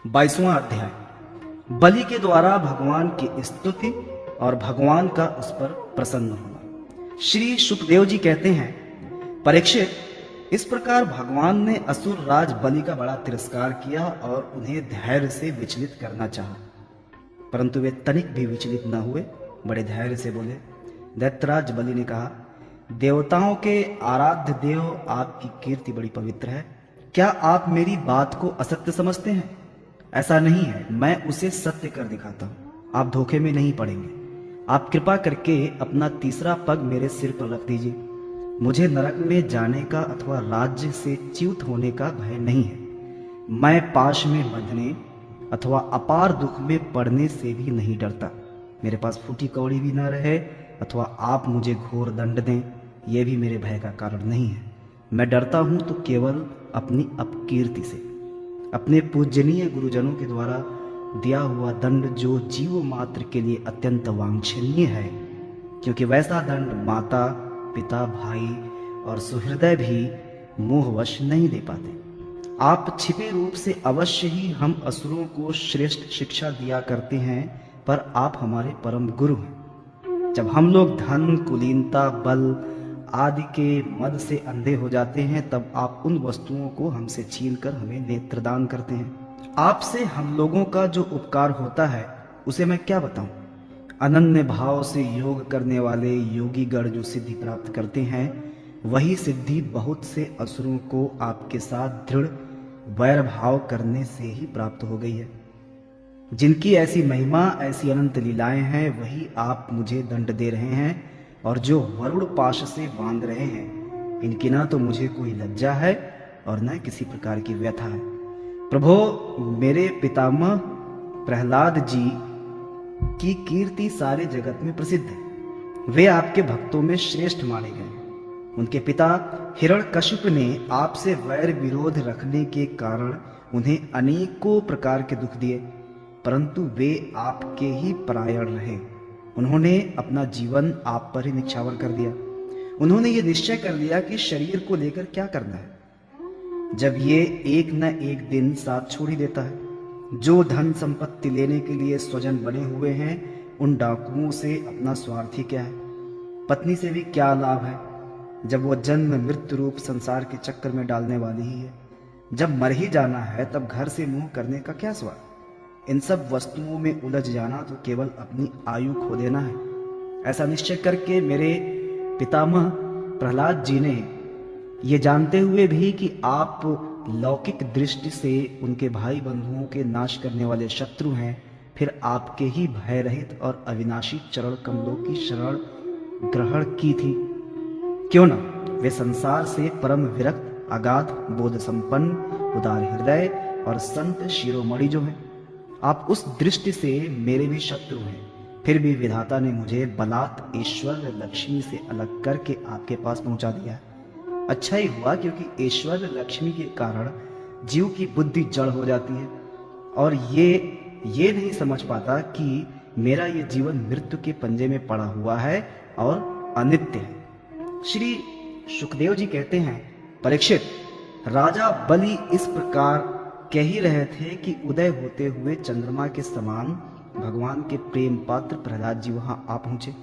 22वां अध्याय। बलि के द्वारा भगवान की स्तुति और भगवान का उस पर प्रसन्न होना। श्री सुखदेव जी कहते हैं, परीक्षित, इस प्रकार भगवान ने असुर राज बलि का बड़ा तिरस्कार किया और उन्हें धैर्य से विचलित करना चाहा, परंतु वे तनिक भी विचलित न हुए, बड़े धैर्य से बोले। दैत्यराज बलि ने कहा, देवताओं के आराध्य देव, आपकी कीर्ति बड़ी पवित्र है। क्या आप मेरी बात को असत्य समझते हैं? ऐसा नहीं है, मैं उसे सत्य कर दिखाता हूं। आप धोखे में नहीं पड़ेंगे। आप कृपा करके अपना तीसरा पग मेरे सिर पर रख दीजिए। मुझे नरक में जाने का अथवा राज्य से च्युत होने का भय नहीं है। मैं पाश में बंधने अथवा अपार दुख में पड़ने से भी नहीं डरता। मेरे पास फूटी कौड़ी भी न रहे अथवा आप मुझे घोर दंड दें, यह भी मेरे भय का कारण नहीं है। मैं डरता हूं तो केवल अपनी अपकीर्ति से, अपने पूजनीय गुरुजनों के द्वारा दिया हुआ दंड, जो जीव मात्र के लिए अत्यंत वांछनीय है, क्योंकि वैसा दंड माता, पिता, भाई और सुहृदय भी मोहवश नहीं दे पाते। आप छिपे रूप से अवश्य ही हम असुरों को श्रेष्ठ शिक्षा दिया करते हैं, पर आप हमारे परम गुरु हैं। जब हम लोग धन, कुलीनता, बल आदि के मद से अंधे हो जाते हैं, तब आप उन वस्तुओं को हमसे छीनकर हमें नेत्रदान करते हैं। आपसे हम लोगों का जो उपकार होता है उसे मैं क्या बताऊं। अनन्य भाव से योग करने वाले योगी गण जो सिद्धि प्राप्त करते हैं, वही सिद्धि बहुत से असुरों को आपके साथ दृढ़ वैर भाव करने से ही प्राप्त हो गई है। जिनकी ऐसी महिमा, ऐसी अनंत लीलाएं हैं, वही आप मुझे दंड दे रहे हैं, और जो वरुण पाश से बांध रहे हैं, इनकी ना तो मुझे कोई लज्जा है और न किसी प्रकार की व्यथा है। प्रभो, मेरे पितामह प्रहलाद जी की कीर्ति सारे जगत में प्रसिद्ध है। वे आपके भक्तों में श्रेष्ठ माने गए। उनके पिता हिरण्यकशिप ने आपसे वैर विरोध रखने के कारण उन्हें अनेकों प्रकार के दुख दिए, परंतु वे आपके ही परायण रहे। उन्होंने अपना जीवन आप पर ही निछावर कर दिया। उन्होंने ये निश्चय कर लिया कि शरीर को लेकर क्या करना है, जब ये एक न एक दिन साथ छोड़ ही देता है। जो धन संपत्ति लेने के लिए स्वजन बने हुए हैं, उन डाकुओं से अपना स्वार्थी क्या है? पत्नी से भी क्या लाभ है, जब वो जन्म मृत्यु रूप संसार के चक्कर में डालने वाली ही है। जब मर ही जाना है, तब घर से मुंह करने का क्या स्वार्थ? इन सब वस्तुओं में उलझ जाना तो केवल अपनी आयु खो देना है। ऐसा निश्चय करके मेरे पितामह प्रहलाद जी ने, ये जानते हुए भी कि आप लौकिक दृष्टि से उनके भाई बंधुओं के नाश करने वाले शत्रु हैं, फिर आपके ही भय रहित और अविनाशी चरण कमलों की शरण ग्रहण की थी। क्यों ना वे संसार से परम विरक्त, अगाध बोध संपन्न, उदार हृदय और संत शिरोमणि जो हैं, आप उस दृष्टि से मेरे भी शत्रु हैं, फिर भी विधाता ने मुझे बलात् ऐश्वर्य लक्ष्मी से अलग करके आपके पास पहुंचा दिया। अच्छा ही हुआ, क्योंकि ऐश्वर्य लक्ष्मी के कारण जीव की बुद्धि जड़ हो जाती है और ये नहीं समझ पाता कि मेरा ये जीवन मृत्यु के पंजे में पड़ा हुआ है और अनित्य है। श्री सुखदेव जी कहते हैं, परीक्षित, राजा बलि इस प्रकार कह ही रहे थे कि उदय होते हुए चंद्रमा के समान भगवान के प्रेम पात्र प्रहलाद जी वहां आ पहुंचे।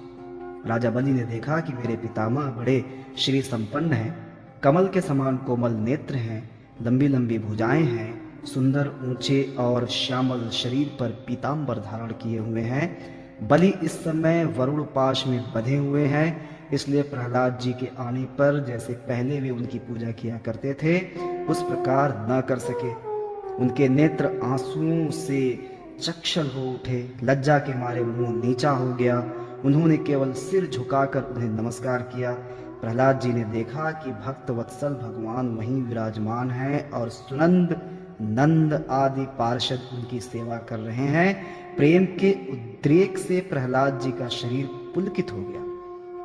राजा बलि ने देखा कि मेरे पितामह बड़े श्री संपन्न हैं, कमल के समान कोमल नेत्र हैं, लंबी लंबी भुजाएं हैं, सुंदर ऊंचे और श्यामल शरीर पर पीतांबर धारण किए हुए हैं। बलि इस समय वरुण पाश में बंधे हुए हैं, इसलिए प्रहलाद जी के आने पर जैसे पहले वे उनकी पूजा किया करते थे, उस प्रकार न कर सके। उनके नेत्र आंसुओं से चक्षल हो उठे, लज्जा के मारे मुंह नीचा हो गया। उन्होंने केवल सिर झुकाकर उन्हें नमस्कार किया। प्रहलाद जी ने देखा कि भक्त वत्सल भगवान वहीं विराजमान हैं और सुनंद, नंद आदि पार्षद उनकी सेवा कर रहे हैं। प्रेम के उद्रेक से प्रहलाद जी का शरीर पुलकित हो गया,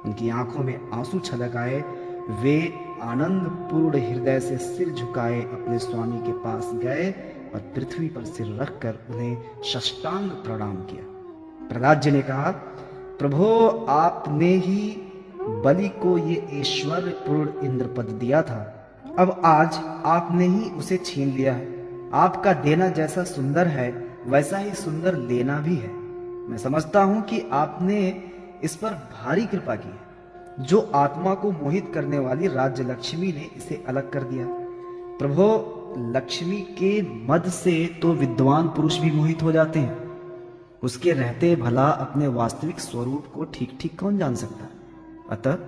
उनकी आंखों में आंसू छलक आए। वे आनंद पूर्ण हृदय से सिर झुकाए अपने स्वामी के पास गए और पृथ्वी पर सिर रखकर उन्हें साष्टांग प्रणाम किया। प्रहलाद जी ने कहा, प्रभो, आपने ही बलि को ये ऐश्वर्य पूर्ण इंद्र पद दिया था, अब आज आपने ही उसे छीन लिया है। आपका देना जैसा सुंदर है वैसा ही सुंदर लेना भी है। मैं समझता हूं कि आपने इस पर भारी कृपा की है। जो आत्मा को मोहित करने वाली राज्य लक्ष्मी ने इसे अलग कर दिया। प्रभो, लक्ष्मी के मद से तो विद्वान पुरुष भी मोहित हो जाते हैं। उसके रहते भला अपने वास्तविक स्वरूप को ठीक ठीक कौन जान सकता है। अतः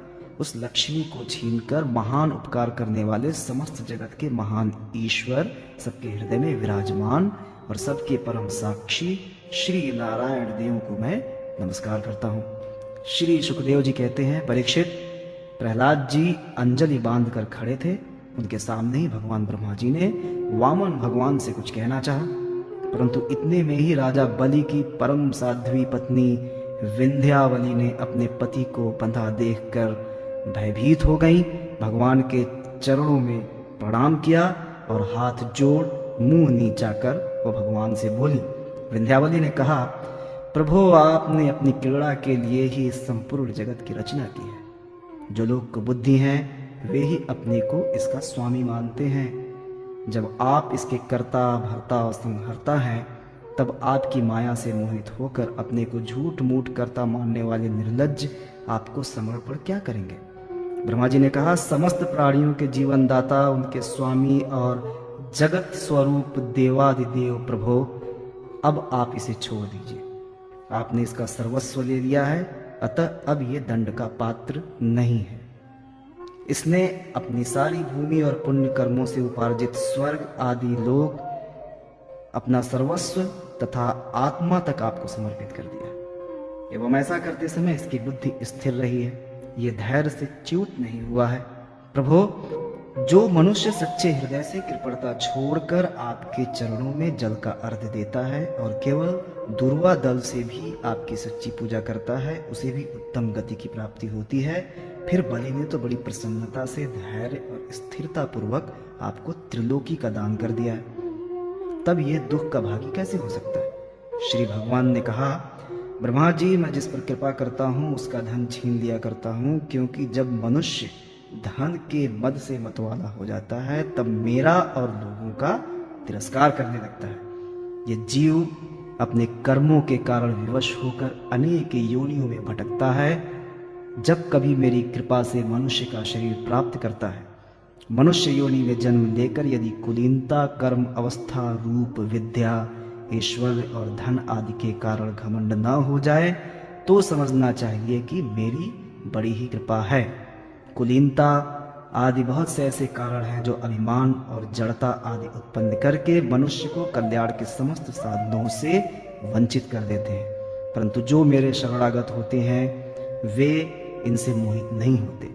उस लक्ष्मी को छीनकर महान उपकार करने वाले समस्त जगत के महान ईश्वर सबके हृदय में विराजमान और सबके परम साक्षी श्री नारायण देव को मैं नमस्कार करता हूँ। श्री सुखदेव जी कहते हैं, परीक्षित, प्रहलाद जी अंजलि बांध कर खड़े थे। उनके सामने ही भगवान ब्रह्मा जी ने वामन भगवान से कुछ कहना चाहा, परंतु इतने में ही राजा बलि की परम साध्वी पत्नी विंध्यावली ने अपने पति को बंधा देखकर भयभीत हो गई। भगवान के चरणों में प्रणाम किया और हाथ जोड़ मुंह नीचा कर वो भगवान से बोली। विंध्यावली ने कहा, प्रभु, आपने अपनी क्रीड़ा के लिए ही इस संपूर्ण जगत की रचना की है। जो लोग को बुद्धि हैं वे ही अपने को इसका स्वामी मानते हैं। जब आप इसके कर्ता भरता और संहर्ता हैं, तब आपकी माया से मोहित होकर अपने को झूठ मूठ कर्ता मानने वाले निर्लज्ज आपको समर्पण क्या करेंगे। ब्रह्मा जी ने कहा, समस्त प्राणियों के जीवन दाता, उनके स्वामी और जगत स्वरूप देवादिदेव प्रभो, अब आप इसे छोड़ दीजिए। आपने इसका सर्वस्व ले लिया है, अतः अब ये दंड का पात्र नहीं है। इसने अपनी सारी भूमि और पुण्य कर्मों से उपार्जित स्वर्ग आदि लोग, अपना सर्वस्व तथा आत्मा तक आपको समर्पित कर दिया। एवं ऐसा करते समय इसकी बुद्धि स्थिर रही है, ये धैर्य से च्युत नहीं हुआ है। प्रभो, जो मनुष्य सच्चे हृदय से कृपणता छोड़कर आपके चरणों में जल का अर्घ देता है और केवल दुर्वा दल से भी आपकी सच्ची पूजा करता है, उसे भी उत्तम गति की प्राप्ति होती है। फिर बलि ने तो बड़ी प्रसन्नता से धैर्य और स्थिरता पूर्वक आपको त्रिलोकी का दान कर दिया है, तब ये दुख का भागी कैसे हो सकता है। श्री भगवान ने कहा, ब्रह्मा जी, मैं जिस पर कृपा करता हूँ उसका धन छीन लिया करता हूँ, क्योंकि जब मनुष्य धन के मद से मतवाला हो जाता है तब मेरा और लोगों का तिरस्कार करने लगता है। ये जीव अपने कर्मों के कारण विवश होकर अनेक योनियों में भटकता है। जब कभी मेरी कृपा से मनुष्य का शरीर प्राप्त करता है, मनुष्य योनि में जन्म लेकर यदि कुलीनता, कर्म, अवस्था, रूप, विद्या, ऐश्वर्य और धन आदि के कारण घमंड न हो जाए तो समझना चाहिए कि मेरी बड़ी ही कृपा है। कुलीनता आदि बहुत से ऐसे कारण हैं जो अभिमान और जड़ता आदि उत्पन्न करके मनुष्य को कल्याण के समस्त साधनों से वंचित कर देते हैं, परंतु जो मेरे शरणागत होते हैं वे इनसे मोहित नहीं होते।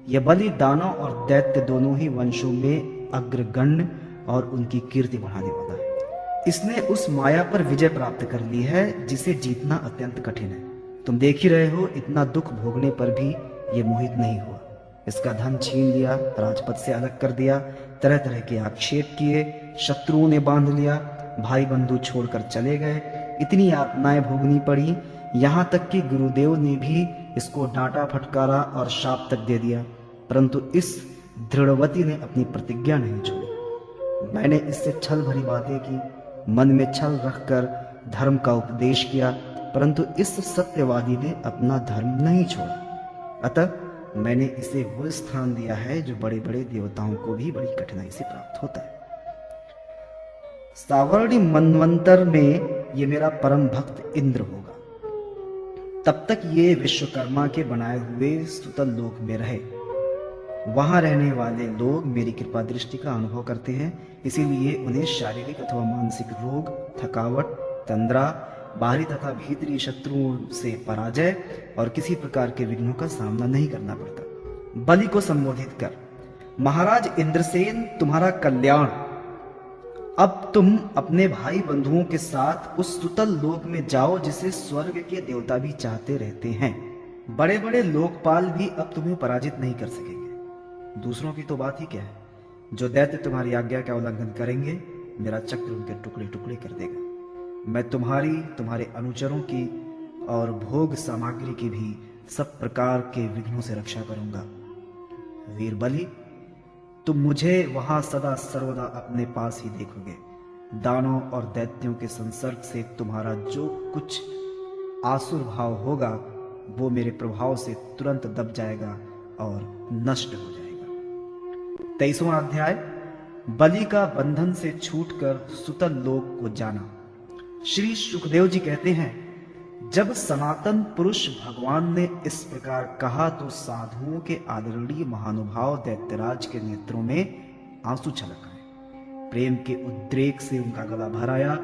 यह बलि दानव और दैत्य दोनों ही वंशों में अग्रगण्य और उनकी कीर्ति बढ़ाने वाला है। इसने उस माया पर विजय प्राप्त कर ली है जिसे जीतना अत्यंत कठिन है। तुम देख ही रहे हो, इतना दुख भोगने पर भी ये मोहित नहीं हुआ। इसका धन छीन लिया, राजपद से अलग कर दिया, तरह तरह के आक्षेप किए, शत्रुओं ने बांध लिया, भाई बंधु छोड़कर चले गए, इतनी यातनाएं भोगनी पड़ी, यहाँ तक कि गुरुदेव ने भी इसको डांटा फटकारा और शाप तक दे दिया, परंतु इस दृढ़वती ने अपनी प्रतिज्ञा नहीं छोड़ी। मैंने इससे छल भरी बातें की, मन में छल रखकर धर्म का उपदेश किया, परंतु इस सत्यवादी ने अपना धर्म नहीं छोड़ा। अतः मैंने इसे वो स्थान दिया है जो बड़े बड़े देवताओं को भी बड़ी कठिनाई से प्राप्त होता है। सावर्णी मनवंतर में ये मेरा परम भक्त इंद्र होगा। तब तक ये विश्वकर्मा के बनाए हुए सुतल लोक में रहे। वहां रहने वाले लोग मेरी कृपा दृष्टि का अनुभव करते हैं, इसीलिए उन्हें शारीरिक अथवा मानसिक रोग, थकावट, तंद्रा, बाहरी तथा भीतरी शत्रुओं से पराजय और किसी प्रकार के विघ्नों का सामना नहीं करना पड़ता। बलि को संबोधित कर, महाराज इंद्रसेन, तुम्हारा कल्याण। अब तुम अपने भाई बंधुओं के साथ उस सुतल लोक में जाओ जिसे स्वर्ग के देवता भी चाहते रहते हैं। बड़े बड़े लोकपाल भी अब तुम्हें पराजित नहीं कर सकेंगे। दूसरों की तो बात ही क्या है, जो दैत्य तुम्हारी आज्ञा का उल्लंघन करेंगे मेरा चक्र उनके टुकड़े टुकड़े कर देगा। मैं तुम्हारी, तुम्हारे अनुचरों की और भोग सामग्री की भी सब प्रकार के विघ्नों से रक्षा करूंगा। वीर बलि, तुम मुझे वहां सदा सर्वदा अपने पास ही देखोगे। दानों और दैत्यों के संसर्ग से तुम्हारा जो कुछ आसुर भाव होगा वो मेरे प्रभाव से तुरंत दब जाएगा और नष्ट हो जाएगा। 23वां अध्याय, बलि का बंधन से छूटकर सुतल लोक को जाना। श्री सुखदेव जी कहते हैं, जब सनातन पुरुष भगवान ने इस प्रकार कहा तो साधुओं के आदरणीय महानुभाव दैत्यराज के नेत्रों में आंसू छलक आए। प्रेम के उद्रेक से उनका गला भर आया।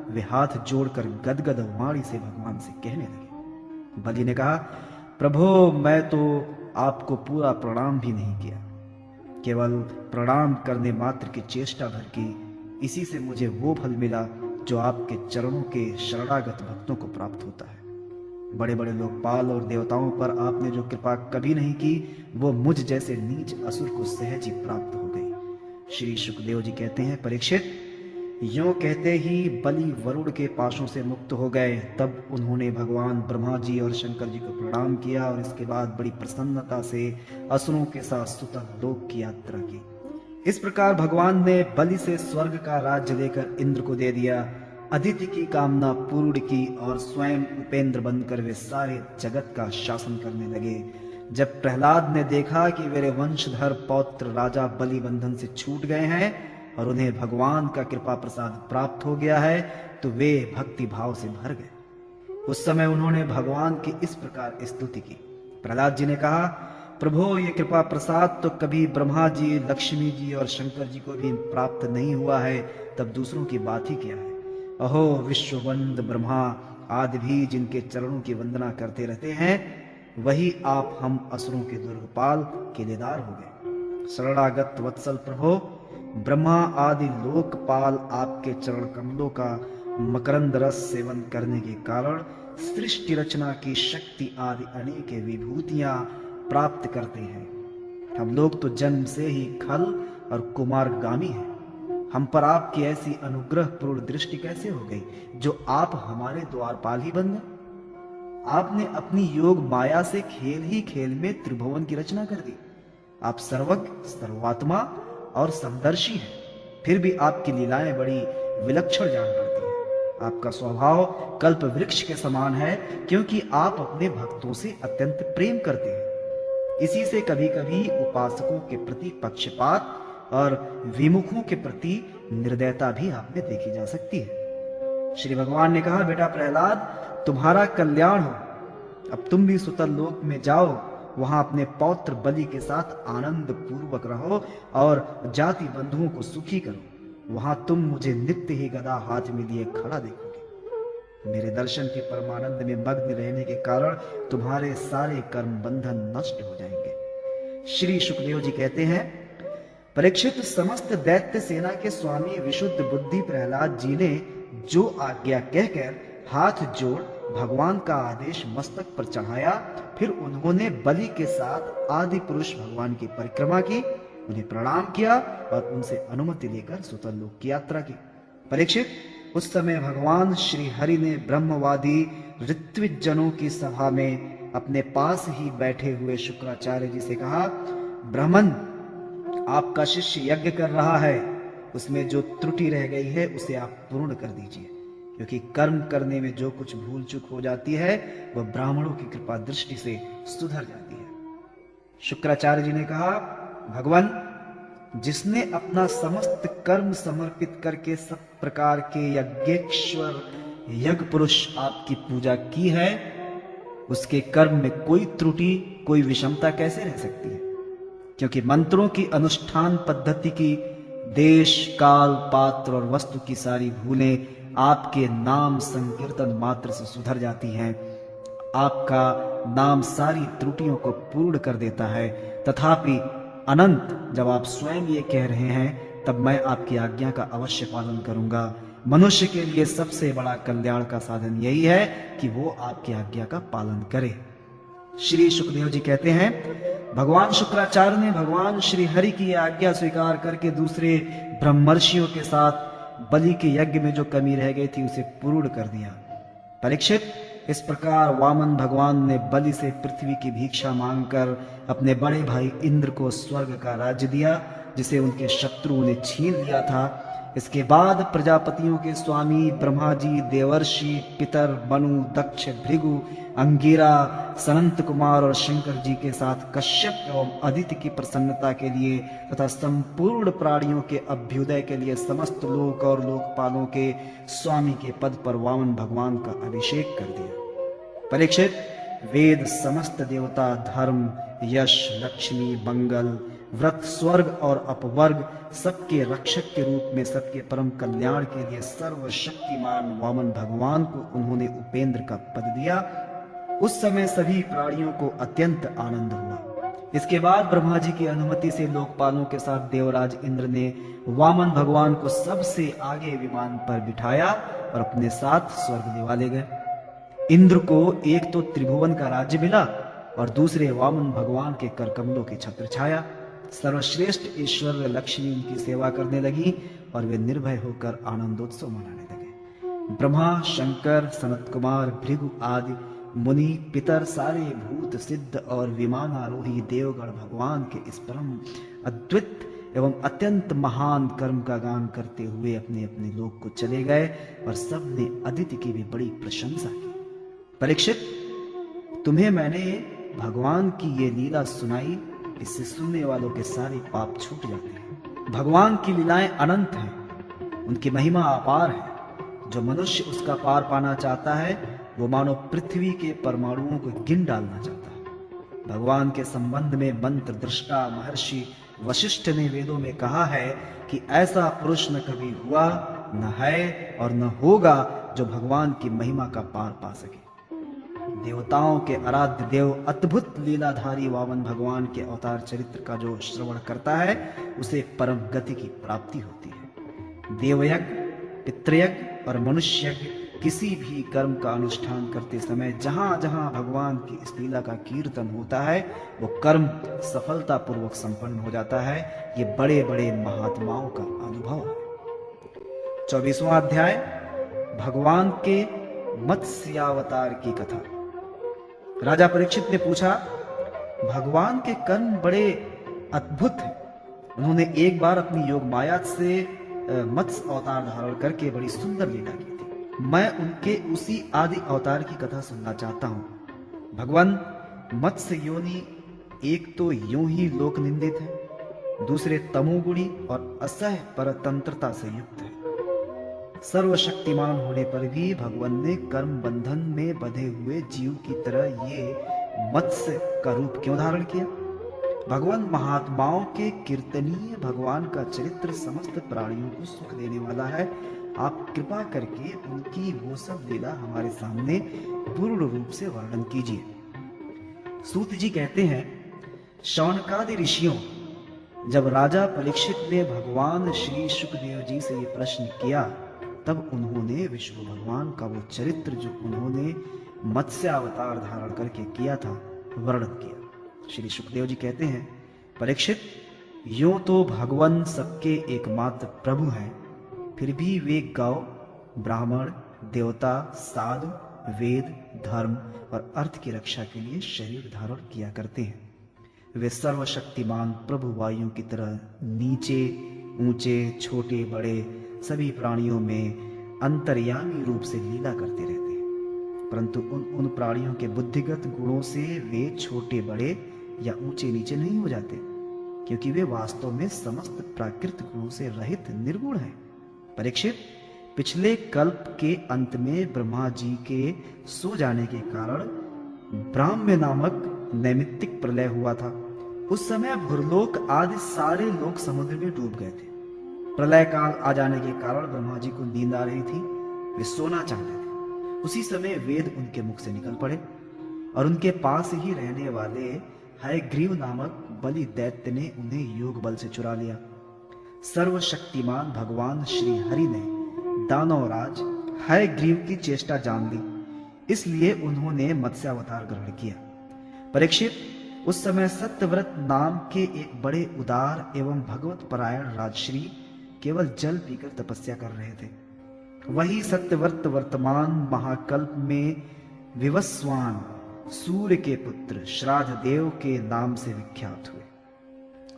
वे हाथ जोड़कर गदगद वाणी से भगवान से कहने लगे। बलि ने कहा, प्रभो, मैं तो आपको पूरा प्रणाम भी नहीं किया, केवल प्रणाम करने मात्र की चेष्टा भर की। इसी से मुझे वो फल मिला जो आपके चरणों के शरणागत भक्तों को प्राप्त होता है। बड़े बड़े लोकपाल और देवताओं पर आपने जो कृपा कभी नहीं की, वो मुझ जैसे नीच असुर को सहज ही प्राप्त हो गई। श्री सुखदेव जी कहते हैं, परीक्षित, यूं कहते ही बलि वरुण के पाशों से मुक्त हो गए। तब उन्होंने भगवान ब्रह्मा जी और शंकर जी को प्रणाम किया और इसके बाद बड़ी प्रसन्नता से असुरों के साथ सुतल लोक की यात्रा की। इस प्रकार भगवान ने बलि से स्वर्ग का राज्य लेकर इंद्र को दे दिया। अदिति की कामना पूर्ण की और स्वयं उपेंद्र बनकर वे सारे जगत का शासन करने लगे। जब प्रहलाद ने देखा कि मेरे वंशधर पौत्र राजा बलि बंधन से छूट गए हैं और उन्हें भगवान का कृपा प्रसाद प्राप्त हो गया है, तो वे भक्ति भाव से भर गए। उस समय उन्होंने भगवान की इस प्रकार स्तुति की। प्रहलाद जी ने कहा, प्रभु, ये कृपा प्रसाद तो कभी ब्रह्मा जी, लक्ष्मी जी और शंकर जी को भी प्राप्त नहीं हुआ है, तब दूसरों की बात ही क्या है। अहो विश्ववंद ब्रह्मा आदि भी जिनके चरणों की वंदना करते रहते हैं, वही आप हम असुरों के दुर्गपाल केलेदार हो गए। शरणागत वत्सल प्रभो, ब्रह्मा आदि लोकपाल आपके चरण कमलों का मकरंद रस सेवन करने के कारण सृष्टि रचना की शक्ति आदि अनेक विभूतियां प्राप्त करते हैं। हम लोग तो जन्म से ही खल और कुमारगामी हैं। हम पर आपकी ऐसी अनुग्रह पूर्ण दृष्टि कैसे हो गई जो आप हमारे द्वारपाल ही बन गए। आपने अपनी योग माया से खेल ही खेल में त्रिभुवन की रचना कर दी। आप सर्वज्ञ, सर्वात्मा और समदर्शी हैं, फिर भी आपकी लीलाएं बड़ी विलक्षण जान पड़ती हैं। आपका स्वभाव कल्प वृक्ष के समान है, क्योंकि आप अपने भक्तों से अत्यंत प्रेम करते हैं। इसी से कभी कभी उपासकों के प्रति पक्षपात और विमुखों के प्रति निर्दयता भी आप में देखी जा सकती है। श्री भगवान ने कहा, बेटा प्रहलाद, तुम्हारा कल्याण हो। अब तुम भी सुतल लोक में जाओ, वहां अपने पौत्र बलि के साथ आनंद पूर्वक रहो और जाति बंधुओं को सुखी करो। वहां तुम मुझे नित्य ही गदा हाथ में लिए खड़ा देखोगे। मेरे दर्शन के परमानंद में मग्न रहने के कारण तुम्हारे सारे कर्म बंधन नष्ट हो जाएंगे। श्री सुखदेव जी कहते हैं, परीक्षित, समस्त दैत्य सेना के स्वामी विशुद्ध बुद्धि प्रहलाद जी ने जो आज्ञा कहकर हाथ जोड़ भगवान का आदेश मस्तक पर चढ़ाया, फिर उन्होंने बलि के साथ आदि पुरुष भगवान की परिक्रमा की, उन्हें प्रणाम किया और उनसे अनुमति लेकर सुतल लोक की यात्रा की। परीक्षित, उस समय भगवान श्री हरि ने ब्रह्मवादी ऋत्विजनों की सभा में अपने पास ही बैठे हुए शुक्राचार्य जी से कहा, ब्राह्मण, आपका शिष्य यज्ञ कर रहा है, उसमें जो त्रुटि रह गई है उसे आप पूर्ण कर दीजिए, क्योंकि कर्म करने में जो कुछ भूल चूक हो जाती है वह ब्राह्मणों की कृपा दृष्टि से सुधर जाती है। शुक्राचार्य जी ने कहा, भगवान, जिसने अपना समस्त कर्म समर्पित करके सब प्रकार के यज्ञेश्वर यज्ञ पुरुष आपकी पूजा की है, उसके कर्म में कोई त्रुटि, कोई विषमता कैसे रह सकती है? क्योंकि मंत्रों की अनुष्ठान पद्धति की, देश, काल, पात्र और वस्तु की सारी भूलें आपके नाम संकीर्तन मात्र से सुधर जाती हैं। आपका नाम सारी त्रुटियों को पूर्ण कर देता है। तथापि अनंत, जब आप स्वयं ये कह रहे हैं, तब मैं आपकी आज्ञा का अवश्य पालन करूंगा। मनुष्य के लिए सबसे बड़ा कल्याण का साधन यही है कि वो आपकी आज्ञा का पालन करे। श्री सुखदेव जी कहते हैं, भगवान शुक्राचार्य ने भगवान श्री हरि की आज्ञा स्वीकार करके दूसरे ब्रह्मर्षियों के साथ बलि के यज्ञ में जो कमी रह गई थी उसे पूर्ण कर दिया। परीक्षित, इस प्रकार वामन भगवान ने बलि से पृथ्वी की भिक्षा मांगकर अपने बड़े भाई इंद्र को स्वर्ग का राज्य दिया, जिसे उनके शत्रुओं ने छीन लिया था। इसके बाद प्रजापतियों के स्वामी ब्रह्मा जी, देवर्षि, पितर, मनु, दक्ष, भृगु, अंगिरा, सनंत कुमार और शंकर जी के साथ कश्यप एवं अदिति की प्रसन्नता के लिए तथा संपूर्ण प्राणियों के अभ्युदय के लिए समस्त लोक और लोकपालों के स्वामी के पद पर वामन भगवान का अभिषेक कर दिया। परीक्षित, वेद समस्त देवता, धर्म, यश, लक्ष्मी, मंगल, व्रत, स्वर्ग और अपवर्ग सबके रक्षक के रूप में सबके परम कल्याण के लिए सर्वशक्तिमान वामन भगवान को उन्होंने उपेंद्र का पद दिया। उस समय सभी प्राणियों को अत्यंत आनंद हुआ। इसके बाद ब्रह्मा जी की अनुमति से लोकपालों के साथ देवराज इंद्र ने वामन भगवान को सबसे आगे विमान पर बिठाया और अपने साथ स्वर्ग दिवा ले गए। इंद्र को एक तो त्रिभुवन का राज्य मिला और दूसरे वामन भगवान के करकमलों की छत्र छाया। सर्वश्रेष्ठ ईश्वर लक्ष्मी उनकी सेवा करने लगी और वे निर्भय होकर आनंदोत्सव मनाने लगे। ब्रह्मा, शंकर, सनत कुमार, भृगु आदि मुनि, पितर, सारे भूत, सिद्ध और विमानारोही देवगण भगवान के इस परम अद्वित एवं अत्यंत महान कर्म का गान करते हुए अपने अपने लोक को चले गए और सबने अदिति की भी बड़ी प्रशंसा की। परीक्षित, तुम्हें मैंने भगवान की ये लीला सुनाई, इससे सुनने वालों के सारे पाप छूट जाते हैं। भगवान की लीलाएं अनंत हैं, उनकी महिमा अपार है। जो मनुष्य उसका पार पाना चाहता है वो मानो पृथ्वी के परमाणुओं को गिन डालना चाहता है। भगवान के संबंध में मंत्र दृष्टा महर्षि वशिष्ठ ने वेदों में कहा है कि ऐसा पुरुष न कभी हुआ, न है और न होगा जो भगवान की महिमा का पार पा सके। देवताओं के आराध्य देव अद्भुत लीलाधारी वामन भगवान के अवतार चरित्र का जो श्रवण करता है उसे परम गति की प्राप्ति होती है। देवयज्ञ, पितृयज्ञ और मनुष्य यज्ञ किसी भी कर्म का अनुष्ठान करते समय जहां जहां भगवान की इस लीला का कीर्तन होता है वो कर्म सफलता पूर्वक संपन्न हो जाता है। ये बड़े बड़े महात्माओं का अनुभव है। 24वां अध्याय, भगवान के मत्स्यावतार की कथा। राजा परीक्षित ने पूछा, भगवान के कर्म बड़े अद्भुत हैं। उन्होंने एक बार अपनी योग माया से मत्स्य अवतार धारण करके बड़ी सुंदर लीला की थी। मैं उनके उसी आदि अवतार की कथा सुनना चाहता हूँ। भगवान मत्स्य योनि एक तो यूं ही लोक निंदित है, दूसरे तमोगुणी और असह्य परतंत्रता से युक्त है। सर्वशक्तिमान होने पर भी भगवान ने कर्म बंधन में बंधे हुए जीव की तरह ये मत्स्य का रूप क्यों धारण किया? भगवान महात्माओं के कीर्तनीय भगवान का चरित्र समस्त प्राणियों को सुख देने वाला है। आप कृपा करके उनकी वो सब लीला हमारे सामने पूर्ण रूप से वर्णन कीजिए। सूत जी कहते हैं, शौनकादि ऋषियों, जब राजा परीक्षित ने भगवान श्री शुकदेव जी से ये प्रश्न किया तब उन्होंने विष्णु भगवान का वो चरित्र जो उन्होंने मत्स्य अवतार धारण करके किया था वर्णन किया। श्री शुकदेव जी कहते हैं, परीक्षित, यूं तो भगवान सबके एकमात्र प्रभु हैं, फिर भी वे गौ, ब्राह्मण, देवता, साधु, वेद, धर्म और अर्थ की रक्षा के लिए शरीर धारण किया करते हैं। वे सर्वशक्तिमान प्रभु वायु की तरह नीचे, ऊंचे, छोटे, बड़े सभी प्राणियों में अंतर्यामी रूप से लीला करते रहते हैं, परंतु उन प्राणियों के बुद्धिगत गुणों से वे छोटे बड़े या ऊंचे नीचे नहीं हो जाते, क्योंकि वे वास्तव में समस्त प्राकृत गुणों से रहित निर्गुण हैं। परीक्षित, पिछले कल्प के अंत में ब्रह्मा जी के सो जाने के कारण ब्राह्म्य नामक नैमित्तिक प्रलय हुआ था। उस समय भूलोक आदि सारे लोग समुद्र में डूब गए थे। प्रलय काल आ जाने के कारण ब्रह्मा जी को नींद आ रही थी, वे सोना चाहते थे। उसी समय वेद उनके मुख से निकल पड़े और उनके पास ही रहने वाले हयग्रीव नामक बलि दैत्य ने उन्हें योग बल से चुरा लिया। सर्वशक्तिमान भगवान श्री हरि ने दानवराज हयग्रीव की चेष्टा जान ली, इसलिए उन्होंने मत्स्यावतार ग्रहण किया। परीक्षित, उस समय सत्यव्रत नाम के एक बड़े उदार एवं भगवत परायण राजश्री केवल जल पीकर तपस्या कर रहे थे। वही सत्यव्रत वर्तमान महाकल्प में विवस्वान सूर्य के पुत्र श्राद्ध देव के नाम से विख्यात हुए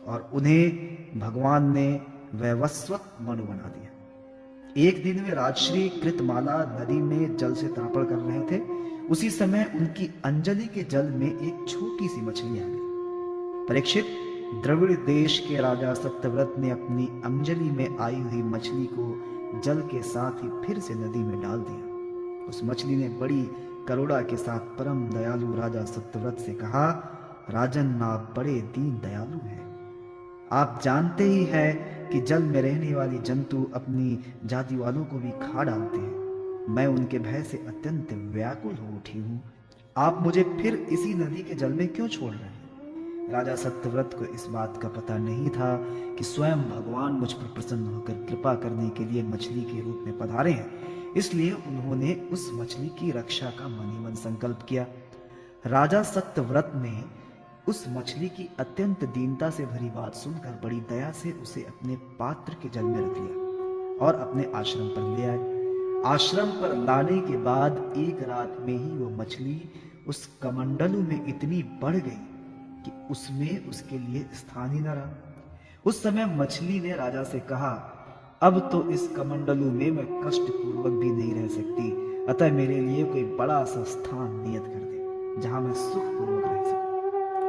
और उन्हें भगवान ने वैवस्वत मनु बना दिया। एक दिन वे राजश्री कृतमाला नदी में जल से तर्पण कर रहे थे। उसी समय उनकी अंजलि के जल में एक छोटी सी मछली आ गई। परीक्षित, द्रविड़ देश के राजा सत्यव्रत ने अपनी अंजलि में आई हुई मछली को जल के साथ ही फिर से नदी में डाल दिया। उस मछली ने बड़ी करुणा के साथ परम दयालु राजा सत्यव्रत से कहा, राजन, आप बड़े दीन दयालु हैं। आप जानते ही हैं कि जल में रहने वाली जंतु अपनी जाति वालों को भी खा डालते हैं। मैं उनके भय से अत्यंत व्याकुल हो उठी हूँ। आप मुझे फिर इसी नदी के जल में क्यों छोड़ रहे हैं? राजा सत्यव्रत को इस बात का पता नहीं था कि स्वयं भगवान मुझ पर प्रसन्न होकर कृपा करने के लिए मछली के रूप में पधारे हैं। इसलिए उन्होंने उस मछली की रक्षा का मन ही मन संकल्प किया। राजा सत्यव्रत ने उस मछली की अत्यंत दीनता से भरी बात सुनकर बड़ी दया से उसे अपने पात्र के जल में रख लिया और अपने आश्रम पर ले आए। आश्रम पर लाने के बाद एक रात में ही वो मछली उस कमंडलू में इतनी बढ़ गई कि उसमें उसके लिए स्थान ही न रहा। उस समय मछली ने राजा से कहा, अब तो इस कमंडलू में मैं कष्ट पूर्वक भी नहीं रह सकती, अतः मेरे लिए कोई बड़ा सा स्थान नियत कर दे जहां मैं सुख पूर्वक रह सकूं।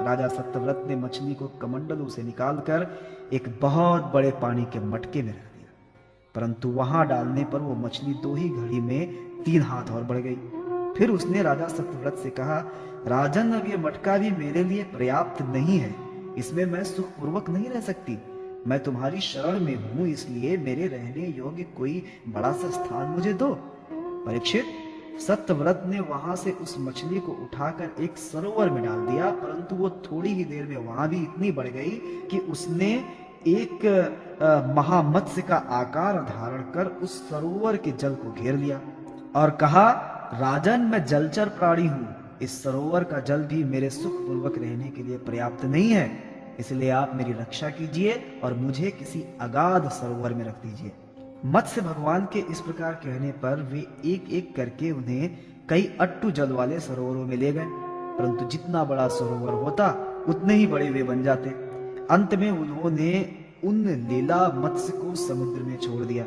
राजा सत्यव्रत ने मछली को कमंडलू से निकालकर एक बहुत बड़े पानी के मटके में रख दिया, परंतु वहां डालने पर वो मछली 2 ही घड़ी में 3 हाथ और बढ़ गई। फिर उसने राजा सत्यव्रत से कहा, राजन, अब ये मटका भी मेरे लिए पर्याप्त नहीं है, इसमें मैं सुखपूर्वक नहीं रह सकती। मैं तुम्हारी शरण में हूं, इसलिए मेरे रहने योग्य कोई बड़ा सा स्थान मुझे दो। परीक्षित, सत्यव्रत ने वहां से उस मछली को उठाकर एक सरोवर में डाल दिया, परंतु वो थोड़ी ही देर में वहां भी इतनी बढ़ गई कि उसने एक महामत्स्य का आकार धारण कर उस सरोवर के जल को घेर लिया और कहा, राजन, मैं जलचर प्राणी हूं, इस सरोवर का जल भी मेरे सुख पूर्वक रहने के लिए पर्याप्त नहीं है, इसलिए आप मेरी रक्षा कीजिए और मुझे किसी अगाध सरोवर में रख दीजिए। मत्स्य भगवान के इस प्रकार कहने पर वे एक एक करके उन्हें कई अट्टू जल वाले सरोवरों में ले गए, परंतु जितना बड़ा सरोवर होता उतने ही बड़े वे बन जाते। अंत में उन्होंने उन लीला मत्स्य को समुद्र में छोड़ दिया।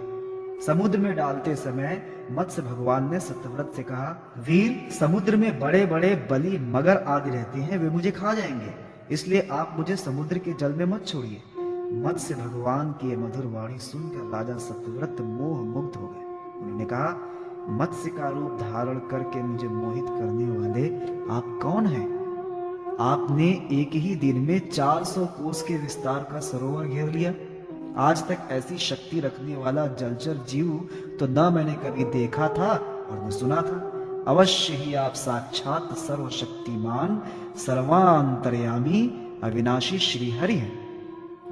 समुद्र में डालते समय मत्स्य भगवान ने सत्यव्रत से कहा, वीर, समुद्र में बड़े बड़े बलि मगर आदि रहते हैं, वे मुझे खा जाएंगे, इसलिए आप मुझे समुद्र के जल में मत छोड़िए। मत्स्य भगवान की मधुर वाणी सुनकर राजा सत्यव्रत मोह मुग्ध हो गए। उन्होंने कहा, मत्स्य का रूप धारण करके मुझे मोहित करने वाले आप कौन हैं? आपने एक ही दिन में 400 कोस के विस्तार का सरोवर घेर लिया। आज तक ऐसी शक्ति रखने वाला जलचर जीव तो न मैंने कभी देखा था और न सुना था। अवश्य ही आप साक्षात सर्वशक्तिमान, सर्वांतर्यामी, अविनाशी श्री हरि हैं।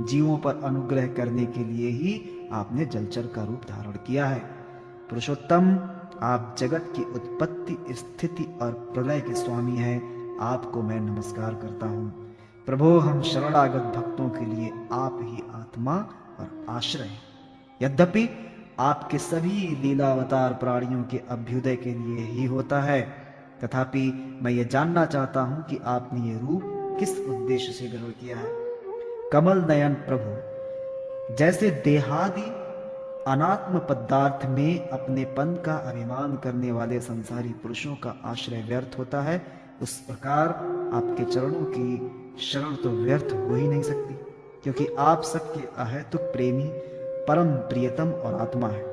जीवों पर अनुग्रह करने के लिए ही आपने जलचर का रूप धारण किया है। पुरुषोत्तम, आप जगत की उत्पत्ति, स्थिति और प्रलय के स्वामी हैं। आपको मैं नमस्कार करता हूँ। प्रभु, हम शरणागत भक्तों के लिए आप ही आत्मा और आश्रय हैं। यद्यपि आपके सभी लीलावतार प्राणियों के अभ्युदय के लिए ही होता है, तथापि मैं ये जानना चाहता हूं कि आपने ये रूप किस उद्देश्य से ग्रहण किया है। कमल नयन प्रभु, जैसे देहादि अनात्म पदार्थ में अपने पन का अभिमान करने वाले संसारी पुरुषों का आश्रय व्यर्थ होता है, उस प्रकार आपके चरणों की शरण तो व्यर्थ हो ही नहीं सकती, क्योंकि आप सबके अहेतुक प्रेमी, परम प्रियतम और आत्मा है।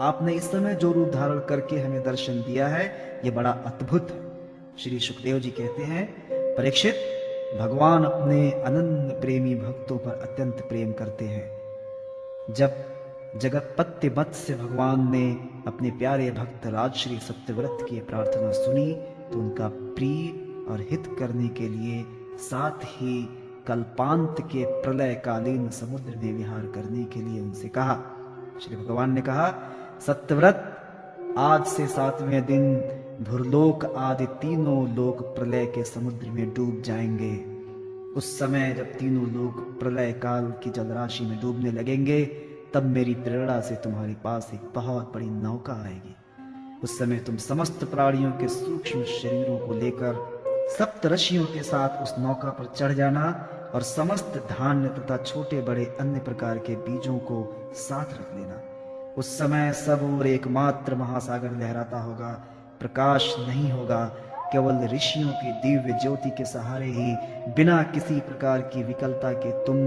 आपने इस समय जो रूप धारण करके हमें दर्शन दिया है, यह बड़ा अद्भुत है। श्री सुखदेव जी कहते हैं, परीक्षित, भगवान अपने अनन्य प्रेमी भक्तों पर अत्यंत प्रेम करते हैं। जब जगतपति मत्स्य भगवान ने अपने प्यारे भक्त राजश्री सत्यव्रत की प्रार्थना सुनी तो उनका प्रिय और हित करने के लिए साथ ही कल्पांत के प्रलयकालीन समुद्र में विहार करने के लिए उनसे कहा। श्री भगवान ने कहा, सत्यव्रत, आज से 7वें दिन भूलोक आदि तीनों लोक प्रलय के समुद्र में डूब जाएंगे। उस समय जब तीनों लोक प्रलय काल की जलराशि में डूबने लगेंगे, तब मेरी प्रेरणा से तुम्हारे पास एक बहुत बड़ी नौका आएगी। उस समय तुम समस्त प्राणियों के सूक्ष्म शरीरों को लेकर सप्तऋषियों के साथ उस नौका पर चढ़ जाना और समस्त धान्य तथा छोटे बड़े अन्य प्रकार के बीजों को साथ रख लेना। उस समय सब और एकमात्र महासागर लहराता होगा, प्रकाश नहीं होगा, केवल ऋषियों की दिव्य ज्योति के सहारे ही बिना किसी प्रकार की विकलता के तुम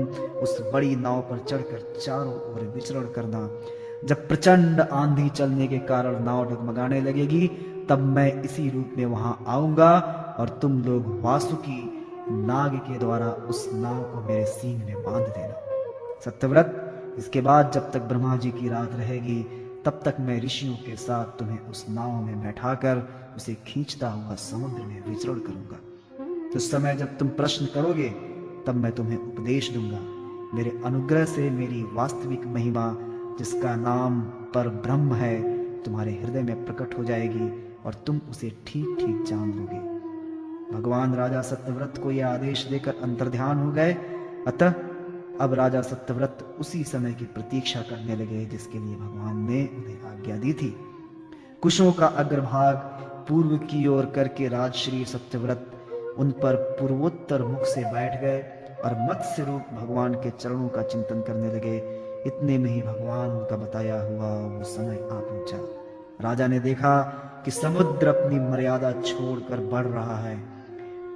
उस बड़ी नाव पर चढ़कर चारों ओर विचरण करना। जब प्रचंड आंधी चलने के कारण नाव डगमगाने लगेगी, तब मैं इसी रूप में वहां आऊंगा और तुम लोग वासुकी नाग के द्वारा उस नाव को मेरे सींग में बांध देना। सत्यव्रत, इसके बाद जब तक ब्रह्मा जी की रात रहेगी, तब तक मैं ऋषियों के साथ तुम्हें उस नाव में बैठाकर उसे खींचता हुआ समुद्र में विचरण करूंगा। तो उस समय जब तुम प्रश्न करोगे, तब मैं तुम्हें उपदेश दूंगा। मेरे अनुग्रह से मेरी वास्तविक महिमा, जिसका नाम पर ब्रह्म है, तुम्हारे हृदय में प्रकट हो जाएगी और तुम उसे ठीक ठीक जान लोगे। भगवान राजा सत्यव्रत को यह आदेश देकर अंतर्ध्यान हो गए। अतः अब राजा सत्यव्रत उसी समय की प्रतीक्षा करने लगे जिसके लिए भगवान ने उन्हें आज्ञा दी थी। कुशों का अग्रभाग पूर्व की ओर करके राजश्री सत्यव्रत उन पर पूर्वोत्तर मुख से बैठ गए और मत्स्य रूप भगवान के चरणों का चिंतन करने लगे। इतने में ही भगवान का बताया हुआ वो समय आ पहुंचा। राजा ने देखा कि समुद्र अपनी मर्यादा छोड़कर बढ़ रहा है।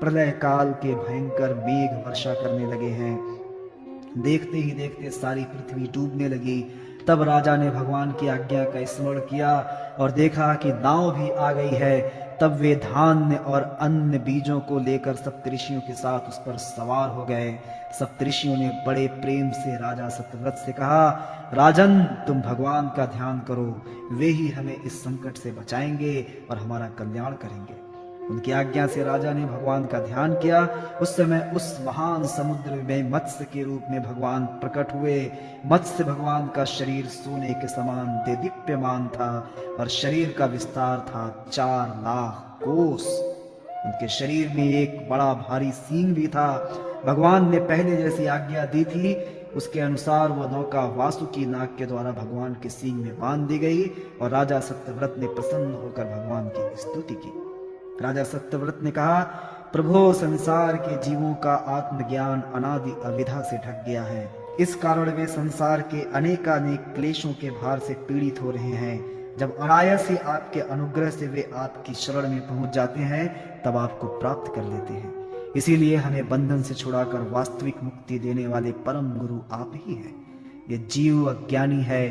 प्रलय काल के भयंकर मेघ वर्षा करने लगे हैं। देखते ही देखते सारी पृथ्वी डूबने लगी। तब राजा ने भगवान की आज्ञा का स्मरण किया और देखा कि नाव भी आ गई है। तब वे धान्य और अन्य बीजों को लेकर सप्तऋषियों के साथ उस पर सवार हो गए। सप्तऋषियों ने बड़े प्रेम से राजा सत्यव्रत से कहा, राजन, तुम भगवान का ध्यान करो, वे ही हमें इस संकट से बचाएंगे और हमारा कल्याण करेंगे। उनकी आज्ञा से राजा ने भगवान का ध्यान किया। उस समय उस महान समुद्र में मत्स्य के रूप में भगवान प्रकट हुए। मत्स्य भगवान का शरीर सोने के समान देदीप्यमान था और शरीर का विस्तार था 4 लाख कोस। उनके शरीर में एक बड़ा भारी सींग भी था। भगवान ने पहले जैसी आज्ञा दी थी, उसके अनुसार वह नौका वासुकी नाग के द्वारा भगवान के सींग में बांध दी गई और राजा सत्यव्रत ने प्रसन्न होकर भगवान की स्तुति की। राजा सत्यव्रत ने कहा, प्रभु, संसार के जीवों का आत्मज्ञान अनादि अविधा से ढक गया है। इस कारण वे संसार के अनेकानेक क्लेशों के भार से पीड़ित हो रहे हैं। जब अनायास ही आपके अनुग्रह से वे आपकी शरण में पहुंच जाते हैं, तब आपको प्राप्त कर लेते हैं। इसीलिए हमें बंधन से छुड़ाकर वास्तविक मुक्ति देने वाले परम गुरु आप ही हैं। ये जीव अज्ञानी है,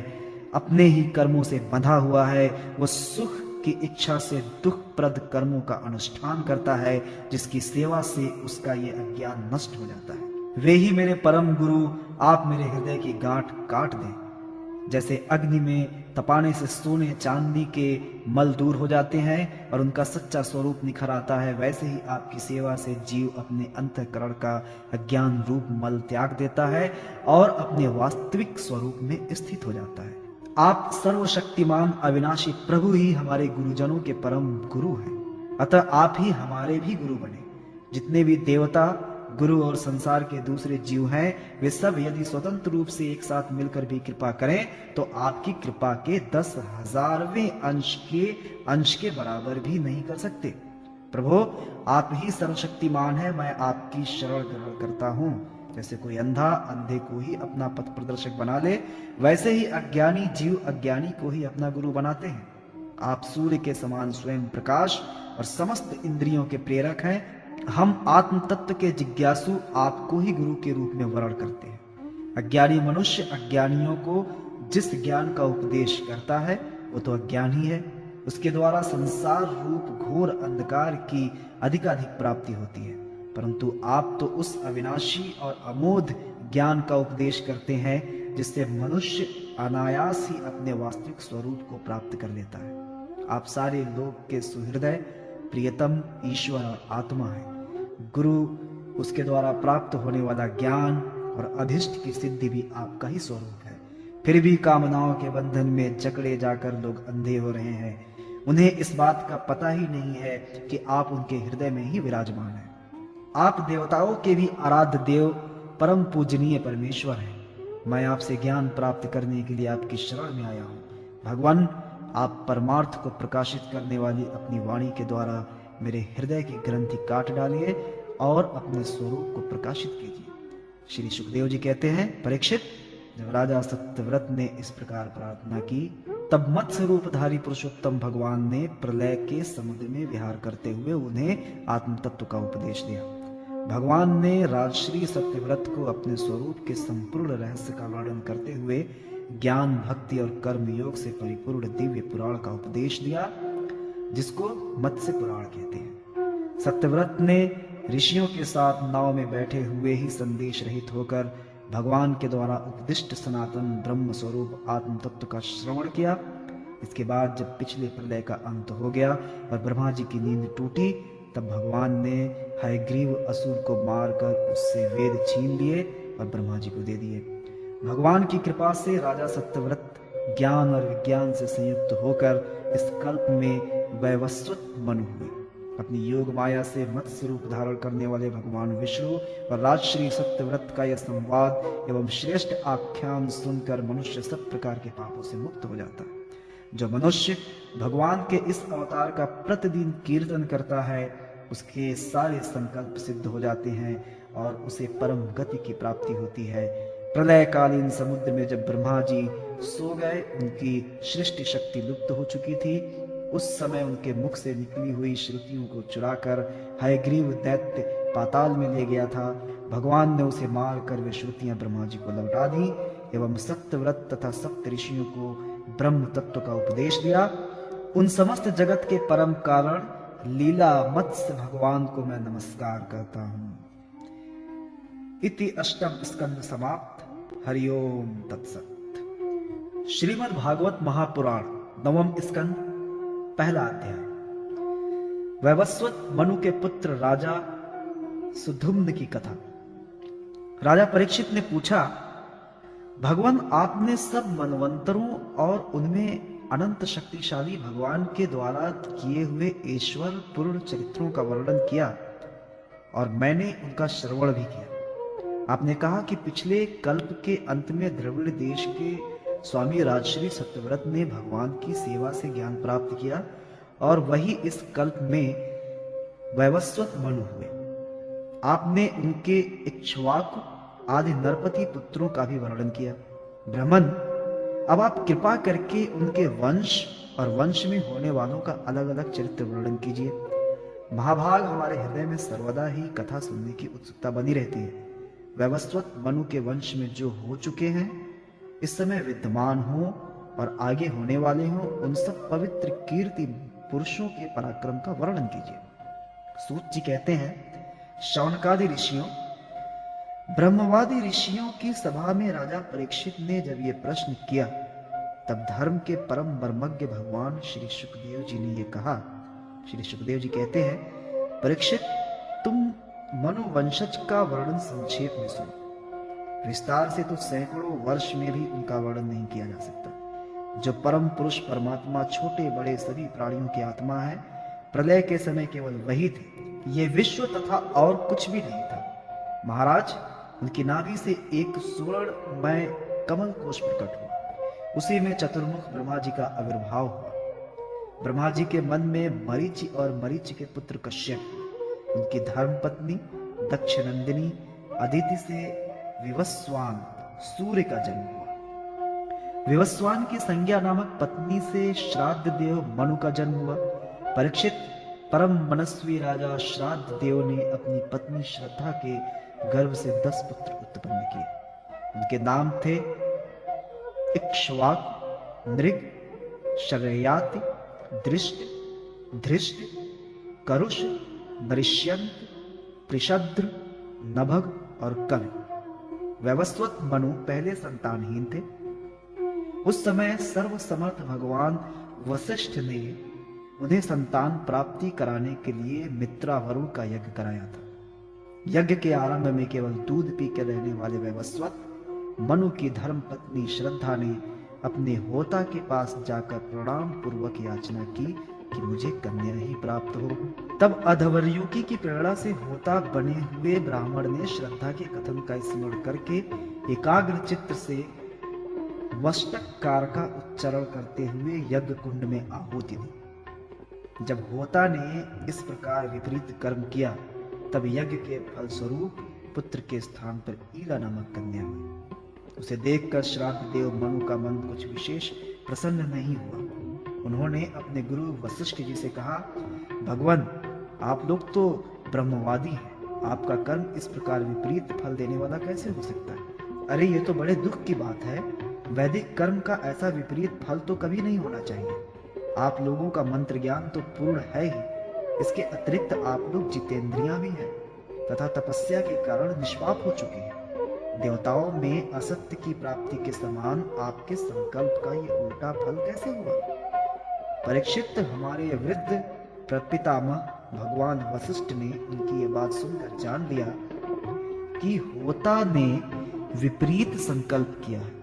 अपने ही कर्मों से बंधा हुआ है। वो सुख की इच्छा से दुखप्रद कर्मों का अनुष्ठान करता है, जिसकी सेवा से उसका ये अज्ञान नष्ट हो जाता है। वे ही मेरे परम गुरु, आप मेरे हृदय की गांठ काट दें। जैसे अग्नि में तपाने से सोने चांदी के मल दूर हो जाते हैं और उनका सच्चा स्वरूप निखर आता है, वैसे ही आपकी सेवा से जीव अपने अंतःकरण का अज्ञान रूप मल त्याग देता है और अपने वास्तविक स्वरूप में स्थित हो जाता है। आप सर्वशक्तिमान अविनाशी प्रभु ही हमारे गुरुजनों के परम गुरु हैं। अतः आप ही हमारे भी गुरु बने। जितने भी देवता, गुरु और संसार के दूसरे जीव हैं, वे सब यदि स्वतंत्र रूप से एक साथ मिलकर भी कृपा करें, तो आपकी कृपा के 10,000वें अंश के बराबर भी नहीं कर सकते। प्रभु, आप ही सर्वशक्तिमान है। मैं आपकी शरण ग्रहण करता हूँ। जैसे कोई अंधा अंधे को ही अपना पथ प्रदर्शक बना ले, वैसे ही अज्ञानी जीव अज्ञानी को ही अपना गुरु बनाते हैं। आप सूर्य के समान स्वयं प्रकाश और समस्त इंद्रियों के प्रेरक हैं। हम आत्म तत्व के जिज्ञासु आपको ही गुरु के रूप में वर्ण करते हैं। अज्ञानी मनुष्य अज्ञानियों को जिस ज्ञान का उपदेश करता है, वो तो अज्ञानी है। उसके द्वारा संसार रूप घोर अंधकार की अधिकाधिक प्राप्ति होती है। परंतु आप तो उस अविनाशी और अमोघ ज्ञान का उपदेश करते हैं, जिससे मनुष्य अनायास ही अपने वास्तविक स्वरूप को प्राप्त कर लेता है। आप सारे लोक के सुहृदय, प्रियतम ईश्वर और आत्मा है। गुरु, उसके द्वारा प्राप्त होने वाला ज्ञान और अधिष्ट की सिद्धि भी आपका ही स्वरूप है। फिर भी कामनाओं के बंधन में जकड़े जाकर लोग अंधे हो रहे हैं। उन्हें इस बात का पता ही नहीं है कि आप उनके हृदय में ही विराजमान हैं। आप देवताओं के भी आराध्य देव, परम पूजनीय परमेश्वर हैं। मैं आपसे ज्ञान प्राप्त करने के लिए आपकी शरण में आया हूँ। भगवान, आप परमार्थ को प्रकाशित करने वाली अपनी वाणी के द्वारा मेरे हृदय की ग्रंथि काट डालिए और अपने स्वरूप को प्रकाशित कीजिए। श्री सुखदेव जी कहते हैं, परीक्षित, जब राजा सत्यव्रत ने इस प्रकार प्रार्थना की, तब मत्स्य रूपधारी पुरुषोत्तम भगवान ने प्रलय के समुद्र में विहार करते हुए उन्हें आत्म तत्व का उपदेश दिया। भगवान ने राजश्री सत्यव्रत को अपने स्वरूप के संपूर्ण रहस्य का वर्णन करते हुए ज्ञान, भक्ति और कर्म योग से परिपूर्ण दिव्य पुराण का उपदेश दिया, जिसको मत्स्य पुराण कहते हैं। सत्यव्रत ने ऋषियों के साथ नाव में बैठे हुए ही संदेश रहित होकर भगवान के द्वारा उपदिष्ट सनातन ब्रह्म स्वरूप आत्म तत्व का श्रवण किया। इसके बाद जब पिछले प्रलय का अंत हो गया और ब्रह्मा जी की नींद टूटी, तब भगवान ने हयग्रीव असुर को मारकर उससे वेद छीन लिए और ब्रह्मा जी को दे दिए। भगवान की कृपा से राजा सत्यव्रत ज्ञान और विज्ञान से संयुक्त होकर इस कल्प में वैवस्वत मनु हुए। अपनी योग माया से मत्स्य रूप धारण करने वाले भगवान विष्णु और राजश्री सत्यव्रत का यह संवाद एवं श्रेष्ठ आख्यान सुनकर मनुष्य सब प्रकार के पापों से मुक्त हो जाता है। जो मनुष्य भगवान के इस अवतार का प्रतिदिन कीर्तन करता है, उसके सारे संकल्प सिद्ध हो जाते हैं और उसे परम गति की प्राप्ति होती है। प्रलयकालीन समुद्र में जब ब्रह्मा जी सो गए, उनकी सृष्टि शक्ति लुप्त हो चुकी थी। उस समय उनके मुख से निकली हुई श्रुतियों को चुराकर हयग्रीव दैत्य पाताल में ले गया था। भगवान ने उसे मारकर वे श्रुतियां ब्रह्मा जी को लौटा दी एवं सत्यव्रत तथा सप्त ऋषियों को ब्रह्म तत्व का उपदेश दिया। उन समस्त जगत के परम कारण लीला मत्स्य भगवान को मैं नमस्कार करता हूं। इति अष्टम स्कंद समाप्त। हरिओम तत्सत। श्रीमद् भागवत महापुराण नवम स्कंद, पहला अध्याय। वैवस्वत मनु के पुत्र राजा सुधुम्न की कथा। राजा परीक्षित ने पूछा, भगवान, आपने सब मनवंतरों और उनमें अनंत शक्तिशाली भगवान के द्वारा किए हुए ईश्वर पूर्ण चरित्रों का वर्णन किया और मैंने उनका श्रवण भी किया। आपने कहा कि पिछले कल्प के अंत में द्रविड़ देश के स्वामी राजश्री सत्यव्रत ने भगवान की सेवा से ज्ञान प्राप्त किया और वही इस कल्प में वैवस्वत मनु हुए। आपने उनके इक्ष्वाकु आदि नरपति पुत्रों का भी वर्णन किया। ब्राह्मण, अब आप कृपा करके उनके वंश और वंश में होने वालों का अलग अलग चरित्र वर्णन कीजिए। महाभाग हमारे हृदय में सर्वदा ही कथा सुनने की उत्सुकता बनी रहती है। वैवस्वत मनु के वंश में जो हो चुके हैं, इस समय विद्यमान हो और आगे होने वाले हो, उन सब पवित्र कीर्ति पुरुषों के पराक्रम का वर्णन कीजिए। सूत जी कहते हैं, शौनकादि ऋषियों, ब्रह्मवादी ऋषियों की सभा में राजा परीक्षित ने जब ये प्रश्न किया, तब धर्म के परम मर्मज्ञ भगवान श्री सुखदेव जी ने ये कहा। श्री सुखदेव जी कहते हैं, परीक्षित, तुम मनु वंशज का वर्णन संक्षेप में सुनो। विस्तार से तो सैकड़ों वर्ष में भी उनका वर्णन नहीं किया जा सकता। जो परम पुरुष परमात्मा छोटे बड़े सभी प्राणियों की आत्मा है, प्रलय के समय केवल वही थे। ये विश्व तथा और कुछ भी नहीं था। महाराज, उनकी नाभि से एक सुवर्णमय कमल कोश प्रकट हुआ। उसी में चतुर्मुख ब्रह्मा जी का आविर्भाव हुआ। ब्रह्मा जी के मन में मरीचि और मरीचि के पुत्र कश्यप, उनकी धर्म पत्नी दक्षनंदिनी अदिति से विवस्वान सूर्य का जन्म हुआ। विवस्वान की संज्ञा नामक पत्नी से श्राद्ध देव मनु का जन्म हुआ। परीक्षित, परम मनस्वी राजा श्राद्ध देव ने अपनी पत्नी श्रद्धा के गर्भ से 10 पुत्र उत्पन्न किए। उनके नाम थे इक्ष्वाक, नृग, शरयाति, दृष्ट, धृष्ट, करुष, नरिष्यंत, पृषद्र, नभग और कवि। वैवस्वत मनु पहले संतानहीन थे। उस समय सर्वसमर्थ भगवान वशिष्ठ ने उन्हें संतान प्राप्ति कराने के लिए मित्रावरुण का यज्ञ कराया था। यज्ञ के आरंभ में केवल दूध पी के रहने वाले वैवस्वत मनु की धर्म पत्नी श्रद्धा ने अपने होता के पास जाकर प्रणाम पूर्वक याचना की कि मुझे कन्या ही प्राप्त हो। तब अधवर्युकी की प्रेरणा से होता बने हुए ब्राह्मण ने श्रद्धा के कथन का स्मरण करके एकाग्र चित्त से वष्टकार का उच्चारण करते हुए यज्ञ कुंड में आहुति दी। जब होता ने इस प्रकार विपरीत कर्म किया, तब यज्ञ के फलस्वरूप पुत्र के स्थान पर ईला नामक कन्या हुई। उसे देखकर श्राद्ध देव मनु का मन कुछ विशेष प्रसन्न नहीं हुआ। उन्होंने अपने गुरु वशिष्ठ जी से कहा, भगवान, आप लोग तो ब्रह्मवादी हैं, आपका कर्म इस प्रकार विपरीत फल देने वाला कैसे हो सकता है? अरे ये तो बड़े दुख की बात है। वैदिक कर्म का ऐसा विपरीत फल तो कभी नहीं होना चाहिए। आप लोगों का मंत्र ज्ञान तो पूर्ण है ही, इसके अतिरिक्त आप लोग जितेंद्रियां भी हैं तथा तपस्या के कारण निष्पाप हो चुके हैं। देवताओं में असत्य की प्राप्ति के समान आपके संकल्प का ये उल्टा फल कैसे हुआ? परीक्षित, हमारे वृद्ध प्रपितामह भगवान वशिष्ठ ने उनकी ये बात सुनकर जान लिया कि होता ने विपरीत संकल्प किया है।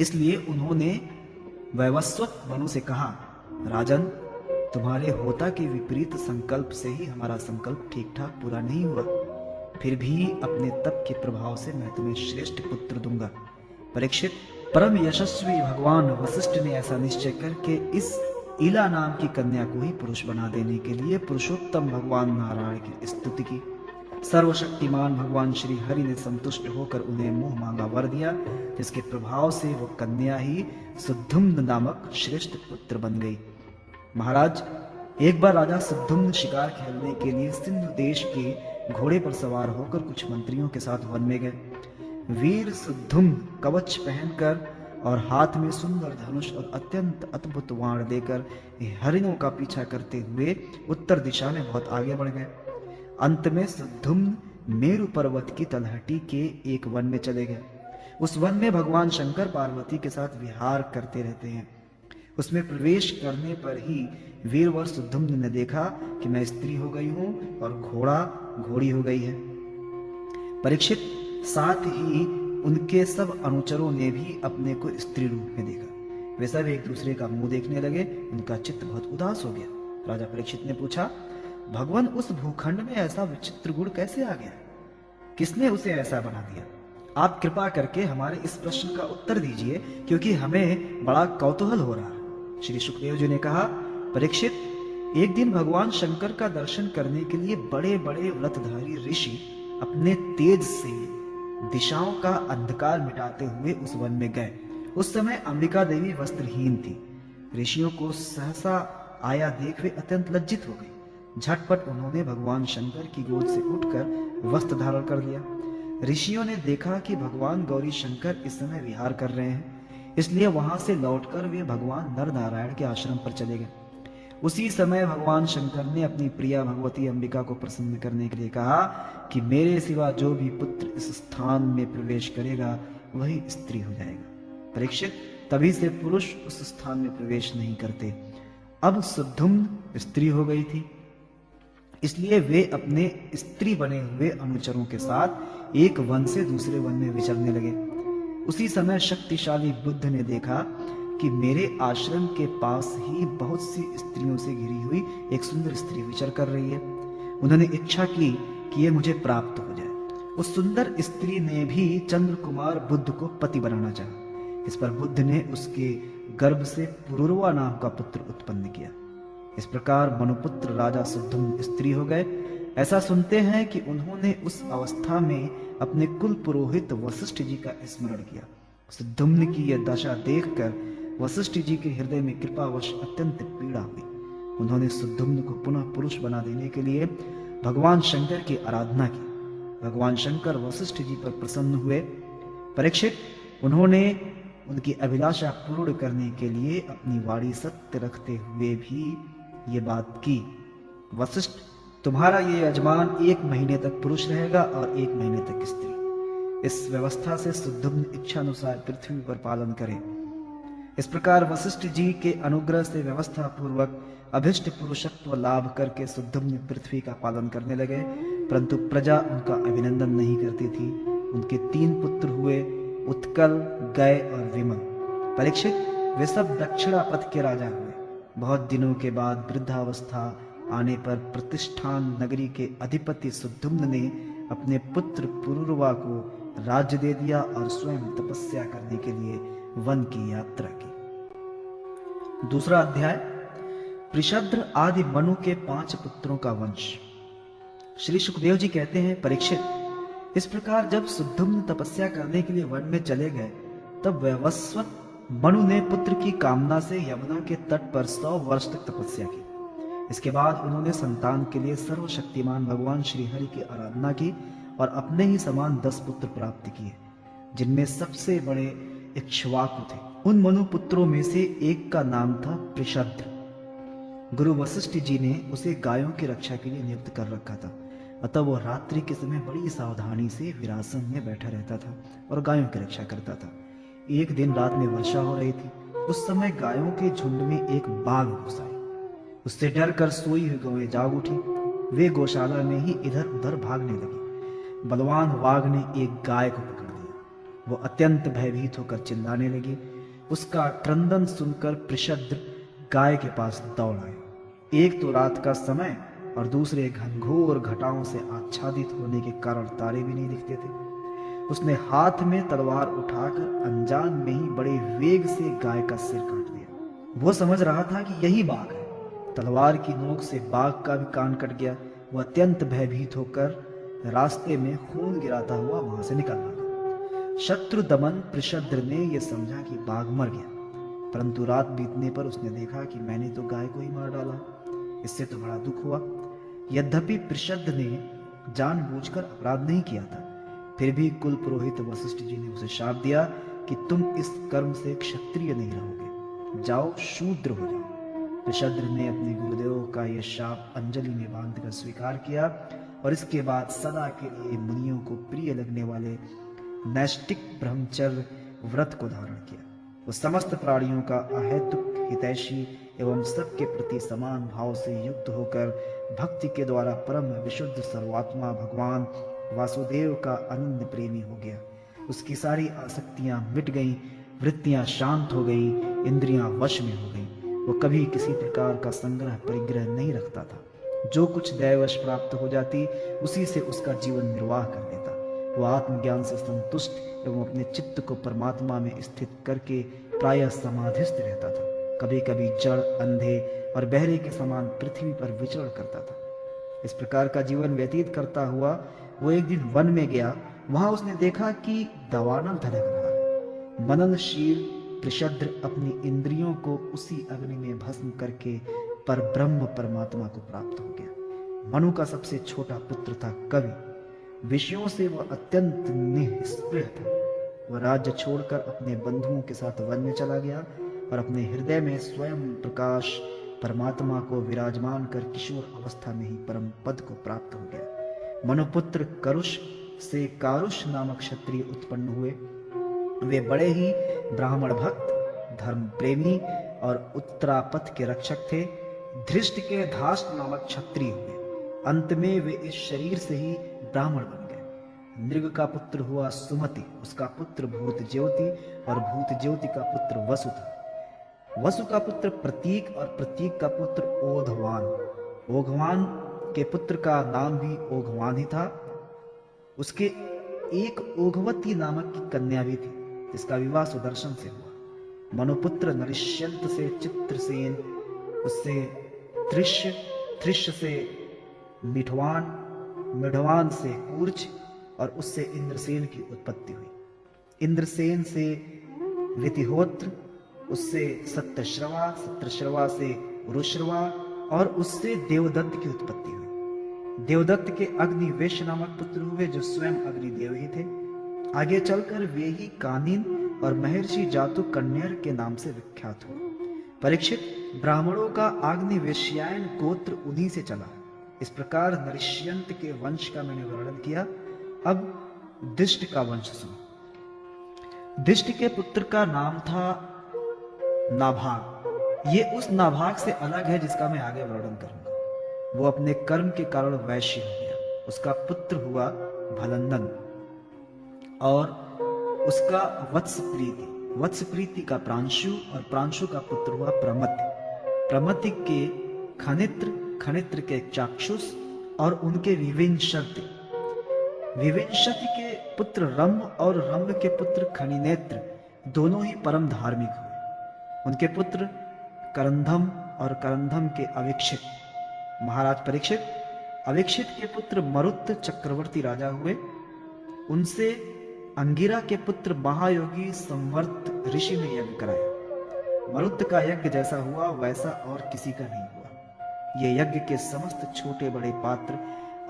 इसलिए उन्होंने वैवस्वत मनु से कहा, राजन, तुम्हारे होता के विपरीत संकल्प से ही हमारा संकल्प ठीक ठाक पूरा नहीं हुआ। फिर भी अपने तप के प्रभाव से मैं तुम्हें श्रेष्ठ पुत्र दूंगा। परीक्षित, परम यशस्वी भगवान वशिष्ठ ने ऐसा निश्चय करके इस इला नाम की कन्या को ही पुरुष बना देने के लिए पुरुषोत्तम भगवान नारायण की स्तुति की। सर्वशक्तिमान भगवान श्री हरि ने संतुष्ट होकर उन्हें मुंह मांगा वर दिया, जिसके प्रभाव से वो कन्या ही सुद्धुम्न नामक श्रेष्ठ पुत्र बन गई। महाराज, एक बार राजा सुद्धुम्न शिकार खेलने के लिए सिंधु देश के घोड़े पर सवार होकर कुछ मंत्रियों के साथ वन में गए। वीर सुद्धुम्न कवच पहनकर और हाथ में सुंदर धनुष और अत्यंत अद्भुत वाण लेकर हरिणों का पीछा करते हुए उत्तर दिशा में बहुत आगे बढ़ गए। अंत में सुद्धुम्न मेरु पर्वत की तलहटी के एक वन में चले गए। उस वन में भगवान शंकर पार्वती के साथ विहार करते रहते हैं। उसमें प्रवेश करने पर ही वीरवर सुद्धुम्न ने देखा कि मैं स्त्री हो गई हूं और घोड़ा घोड़ी हो गई है। परीक्षित, साथ ही उनके सब अनुचरों ने भी अपने को स्त्री रूप में देखा। वे सब एक दूसरे का मुंह देखने लगे। उनका चित्त बहुत उदास हो गया। राजा परीक्षित ने पूछा, भगवान, उस भूखंड में ऐसा विचित्र गुण कैसे आ गया? किसने उसे ऐसा बना दिया? आप कृपा करके हमारे इस प्रश्न का उत्तर दीजिए, क्योंकि हमें बड़ा कौतूहल हो रहा है। श्री सुखदेव जी ने कहा, परीक्षित, एक दिन भगवान शंकर का दर्शन करने के लिए बड़े बड़े व्रतधारी ऋषि अपने तेज से दिशाओं का अंधकार मिटाते हुए उस वन में गए। उस समय अंबिका देवी वस्त्रहीन थी। ऋषियों को सहसा आया देख वे अत्यंत लज्जित हो गई। झटपट उन्होंने भगवान शंकर की गोद से उठकर वस्त्र धारण कर लिया। ऋषियों ने देखा कि भगवान गौरी शंकर इस समय विहार कर रहे हैं, इसलिए वहां से लौटकर वे भगवान नर नारायण के आश्रम पर चले गए। उसी समय भगवान शंकर ने अपनी प्रिया भगवती अंबिका को प्रसन्न करने के लिए कहा कि मेरे सिवा जो भी पुत्र इस स्थान में प्रवेश करेगा वही स्त्री हो जाएगा। परीक्षित, तभी से पुरुष उस स्थान में प्रवेश नहीं करते। अब सुद्धुम्न स्त्री हो गई थी, इसलिए वे अपने स्त्री बने हुए अनुचरों के साथ एक वन से दूसरे वन में विचरने लगे। उसी समय शक्तिशाली बुद्ध ने देखा कि मेरे आश्रम के पास ही बहुत सी स्त्रियों से घिरी हुई एक सुंदर स्त्री विचर कर रही है। उन्होंने इच्छा की कि ये मुझे प्राप्त हो जाए। उस सुंदर स्त्री ने भी चंद्र कुमार बुद्ध को पति बनाना चाहा। इस पर बुद्ध ने उसके गर्भ से पुरुरवा नाम का पुत्र उत्पन्न किया। इस प्रकार मनुपुत्र राजा सुद्धुम्न स्त्री हो गए। ऐसा सुनते हैं कि उन्होंने उस अवस्था में अपने कुल पुरोहित वशिष्ठ जी का स्मरण किया। सुद्धुम्न की यह दशा देखकर वशिष्ठ जी के हृदय में कृपावश अत्यंत पीड़ा हुई। उन्होंने सुद्धुम्न को पुनः पुरुष बना देने के लिए भगवान शंकर की आराधना की। भगवान शंकर वशिष्ठ जी पर प्रसन्न हुए। परीक्षित, उन्होंने उनकी अभिलाषा पूर्ण करने के लिए अपनी वाणी सत्य रखते हुए भी ये बात की, वशिष्ठ, तुम्हारा ये यजमान 1 महीने तक पुरुष रहेगा और 1 महीने तक स्त्री। इस व्यवस्था से सुद्धुम्न इच्छानुसार पृथ्वी पर पालन करे। इस प्रकार वशिष्ठ जी के अनुग्रह से व्यवस्था पूर्वक अभिष्ट पुरुषत्व लाभ करके सुद्धुम्न पृथ्वी का पालन करने लगे, परंतु प्रजा उनका अभिनंदन नहीं करती थी। उनके 3 पुत्र हुए, उत्कल, गय और विमल। परीक्षित, वे सब दक्षिणा पथ के राजा हुए। बहुत दिनों के बाद वृद्धावस्था आने पर प्रतिष्ठान नगरी के अधिपति सुद्धुम्न ने अपने पुत्र पुरुरवा को राज्य दे दिया और स्वयं तपस्या करने के लिए वन की यात्रा की। दूसरा अध्याय, पृषद्र आदि मनु के 5 पुत्रों का वंश। श्री सुखदेव जी कहते हैं, परीक्षित, इस प्रकार जब सुद्धुम्न तपस्या करने के लिए वन में चले गए, तब वैवस्वत मनु ने पुत्र की कामना से यमुना के तट पर 100 वर्ष तक तपस्या की। इसके बाद उन्होंने संतान के लिए सर्वशक्तिमान भगवान श्री हरि की आराधना की और अपने ही समान 10 पुत्र प्राप्त किए, जिनमें सबसे बड़े इक्ष्वाकु थे। उन मनु पुत्रों में से एक का नाम था पृषद्र। गुरु वशिष्ठ जी ने उसे गायों की रक्षा के लिए नियुक्त कर रखा था, अतः वो रात्रि के समय बड़ी सावधानी से विरासन में बैठा रहता था और गायों की रक्षा करता था। एक दिन रात में वर्षा हो रही थी। उस समय गायों के झुंड में एक बाघ घुस आई। उससे डर कर सोई हुई गौएं जाग उठी। वे गौशाला में ही इधर उधर भागने लगी। बलवान बाघ ने एक गाय को पकड़ लिया। वो अत्यंत भयभीत होकर चिल्लाने लगी। उसका क्रंदन सुनकर पृषद्र गाय के पास दौड़ आए। एक तो रात का समय और दूसरे घनघोर घटाओं से आच्छादित होने के कारण तारे भी नहीं दिखते थे। उसने हाथ में तलवार उठाकर अनजान में ही बड़े वेग से गाय का सिर काट दिया। वो समझ रहा था कि यही बाघ है। तलवार की नोक से बाघ का भी कान कट गया। वह अत्यंत भयभीत होकर रास्ते में खून गिराता हुआ वहां से निकल भागा। शत्रु दमन पृषद्र ने यह समझा कि बाघ मर गया, परंतु रात बीतने पर उसने देखा कि मैंने तो गाय को ही मार डाला। इससे तो बड़ा दुख हुआ। यद्यपि पृषद्र ने जानबूझकर अपराध नहीं किया था, फिर भी कुल पुरोहित वशिष्ठ जी ने उसे शाप दिया कि तुम इस कर्म से क्षत्रिय नहीं रहोगे, जाओ शूद्र हो जाओ। पृषद्र ने अपने गुरुदेव का यह शाप अंजलि में बांधकर स्वीकार किया और इसके बाद सदा के लिए मुनियों को प्रिय लगने वाले नैष्टिक ब्रह्मचर्य व्रत को धारण किया। वो समस्त प्राणियों का अहेतुक हितैषी एवं सबके प्रति समान भाव से युक्त होकर भक्ति के द्वारा परम विशुद्ध सर्वात्मा भगवान वासुदेव का अनन्य प्रेमी हो गया। उसकी सारी आसक्तियां मिट गईं, वृत्तियां शांत हो गईं, इंद्रियां वश में हो गईं। वो कभी किसी प्रकार का संग्रह परिग्रह नहीं रखता था। जो कुछ दैवश प्राप्त हो जाती, उसी से उसका जीवन निर्वाह कर लेता। वो आत्मज्ञान से संतुष्ट एवं अपने चित्त को परमात्मा में स्थित करके प्रायः समाधिस्थ रहता था। कभी कभी जड़, अंधे और बहरे के समान पृथ्वी पर विचरण करता था। इस प्रकार का जीवन व्यतीत करता हुआ वो एक दिन वन में गया। वहां उसने देखा कि दावानल धधक रहा है। मननशील पृषद्र अपनी इंद्रियों को उसी अग्नि में भस्म करके पर ब्रह्म परमात्मा को प्राप्त हो गया। मनु का सबसे छोटा पुत्र था कवि। विषयों से वह अत्यंत निस्पृह था। वह राज्य छोड़कर अपने बंधुओं के साथ वन में चला गया और अपने हृदय में स्वयं प्रकाश परमात्मा को विराजमान कर किशोर अवस्था में ही परम पद को प्राप्त हो गया। मनुपुत्र करुष से कारुष नामक क्षत्रिय उत्पन्न हुए। वे बड़े ही ब्राह्मण भक्त, धर्म प्रेमी और उत्तरापथ के रक्षक थे। धृष्ट के धाष्ट नामक क्षत्रिय हुए। अंत में वे इस शरीर से ही ब्राह्मण बन गए। नृग का पुत्र हुआ सुमति, उसका पुत्र भूत ज्योति और भूत ज्योति का पुत्र वसु था। वसु का पुत्र प्रतीक और प्रतीक का पुत्र ओघवान। ओघवान के पुत्र का नाम भी ओघवान ही था। उसके एक ओघवती नामक की कन्या भी थी, जिसका विवाह सुदर्शन से हुआ। मनुपुत्र नरिष्यंत से चित्रसेन, उससे त्रिष्य, त्रिष्य से मिठवान, मिढ़वान से कूर्च और उससे इंद्रसेन की उत्पत्ति हुई। इंद्रसेन से वितिहोत्र, उससे सत्यश्रवा, सत्यश्रवा से रुश्रवा और उससे देवदत्त की उत्पत्ति हुई। देवदत्त के अग्निवेश नामक पुत्र हुए, जो स्वयं अग्निदेव ही थे। आगे चलकर वे ही कानिन और महर्षि जातु कन्यर के नाम से विख्यात हुए। परीक्षित, ब्राह्मणों का अग्निवेश्यायन गोत्र उन्हीं से चला। इस प्रकार नरिष्यंत के वंश का मैंने वर्णन किया। अब दिष्ट का वंश सुनो। दिष्ट के पुत्र का नाम था नाभाग। ये उस नाभाग से अलग है जिसका मैं आगे वर्णन करूंगा। वो अपने कर्म के कारण वैश्य हो गया। उसका पुत्र हुआ भलंदन और उसका वत्स प्रीति। वत्स प्रीति का प्रांशु और प्रांशु का पुत्र हुआ प्रमति। प्रमति के खनित्र, खनित्र के चाक्षुष और उनके विविंशति। विविंशति के पुत्र रम्भ और रम्भ के पुत्र खनिनेत्र दोनों ही परम धार्मिक हुए। उनके पुत्र करंधम और करंधम के अविक्षित। महाराज परीक्षित, अविक्षित के पुत्र मरुत चक्रवर्ती राजा हुए। उनसे अंगिरा के पुत्र महायोगी संवर्त ऋषि ने यज्ञ कराया। मरुत का यज्ञ जैसा हुआ वैसा और किसी का नहीं हुआ। ये यज्ञ के समस्त छोटे बड़े पात्र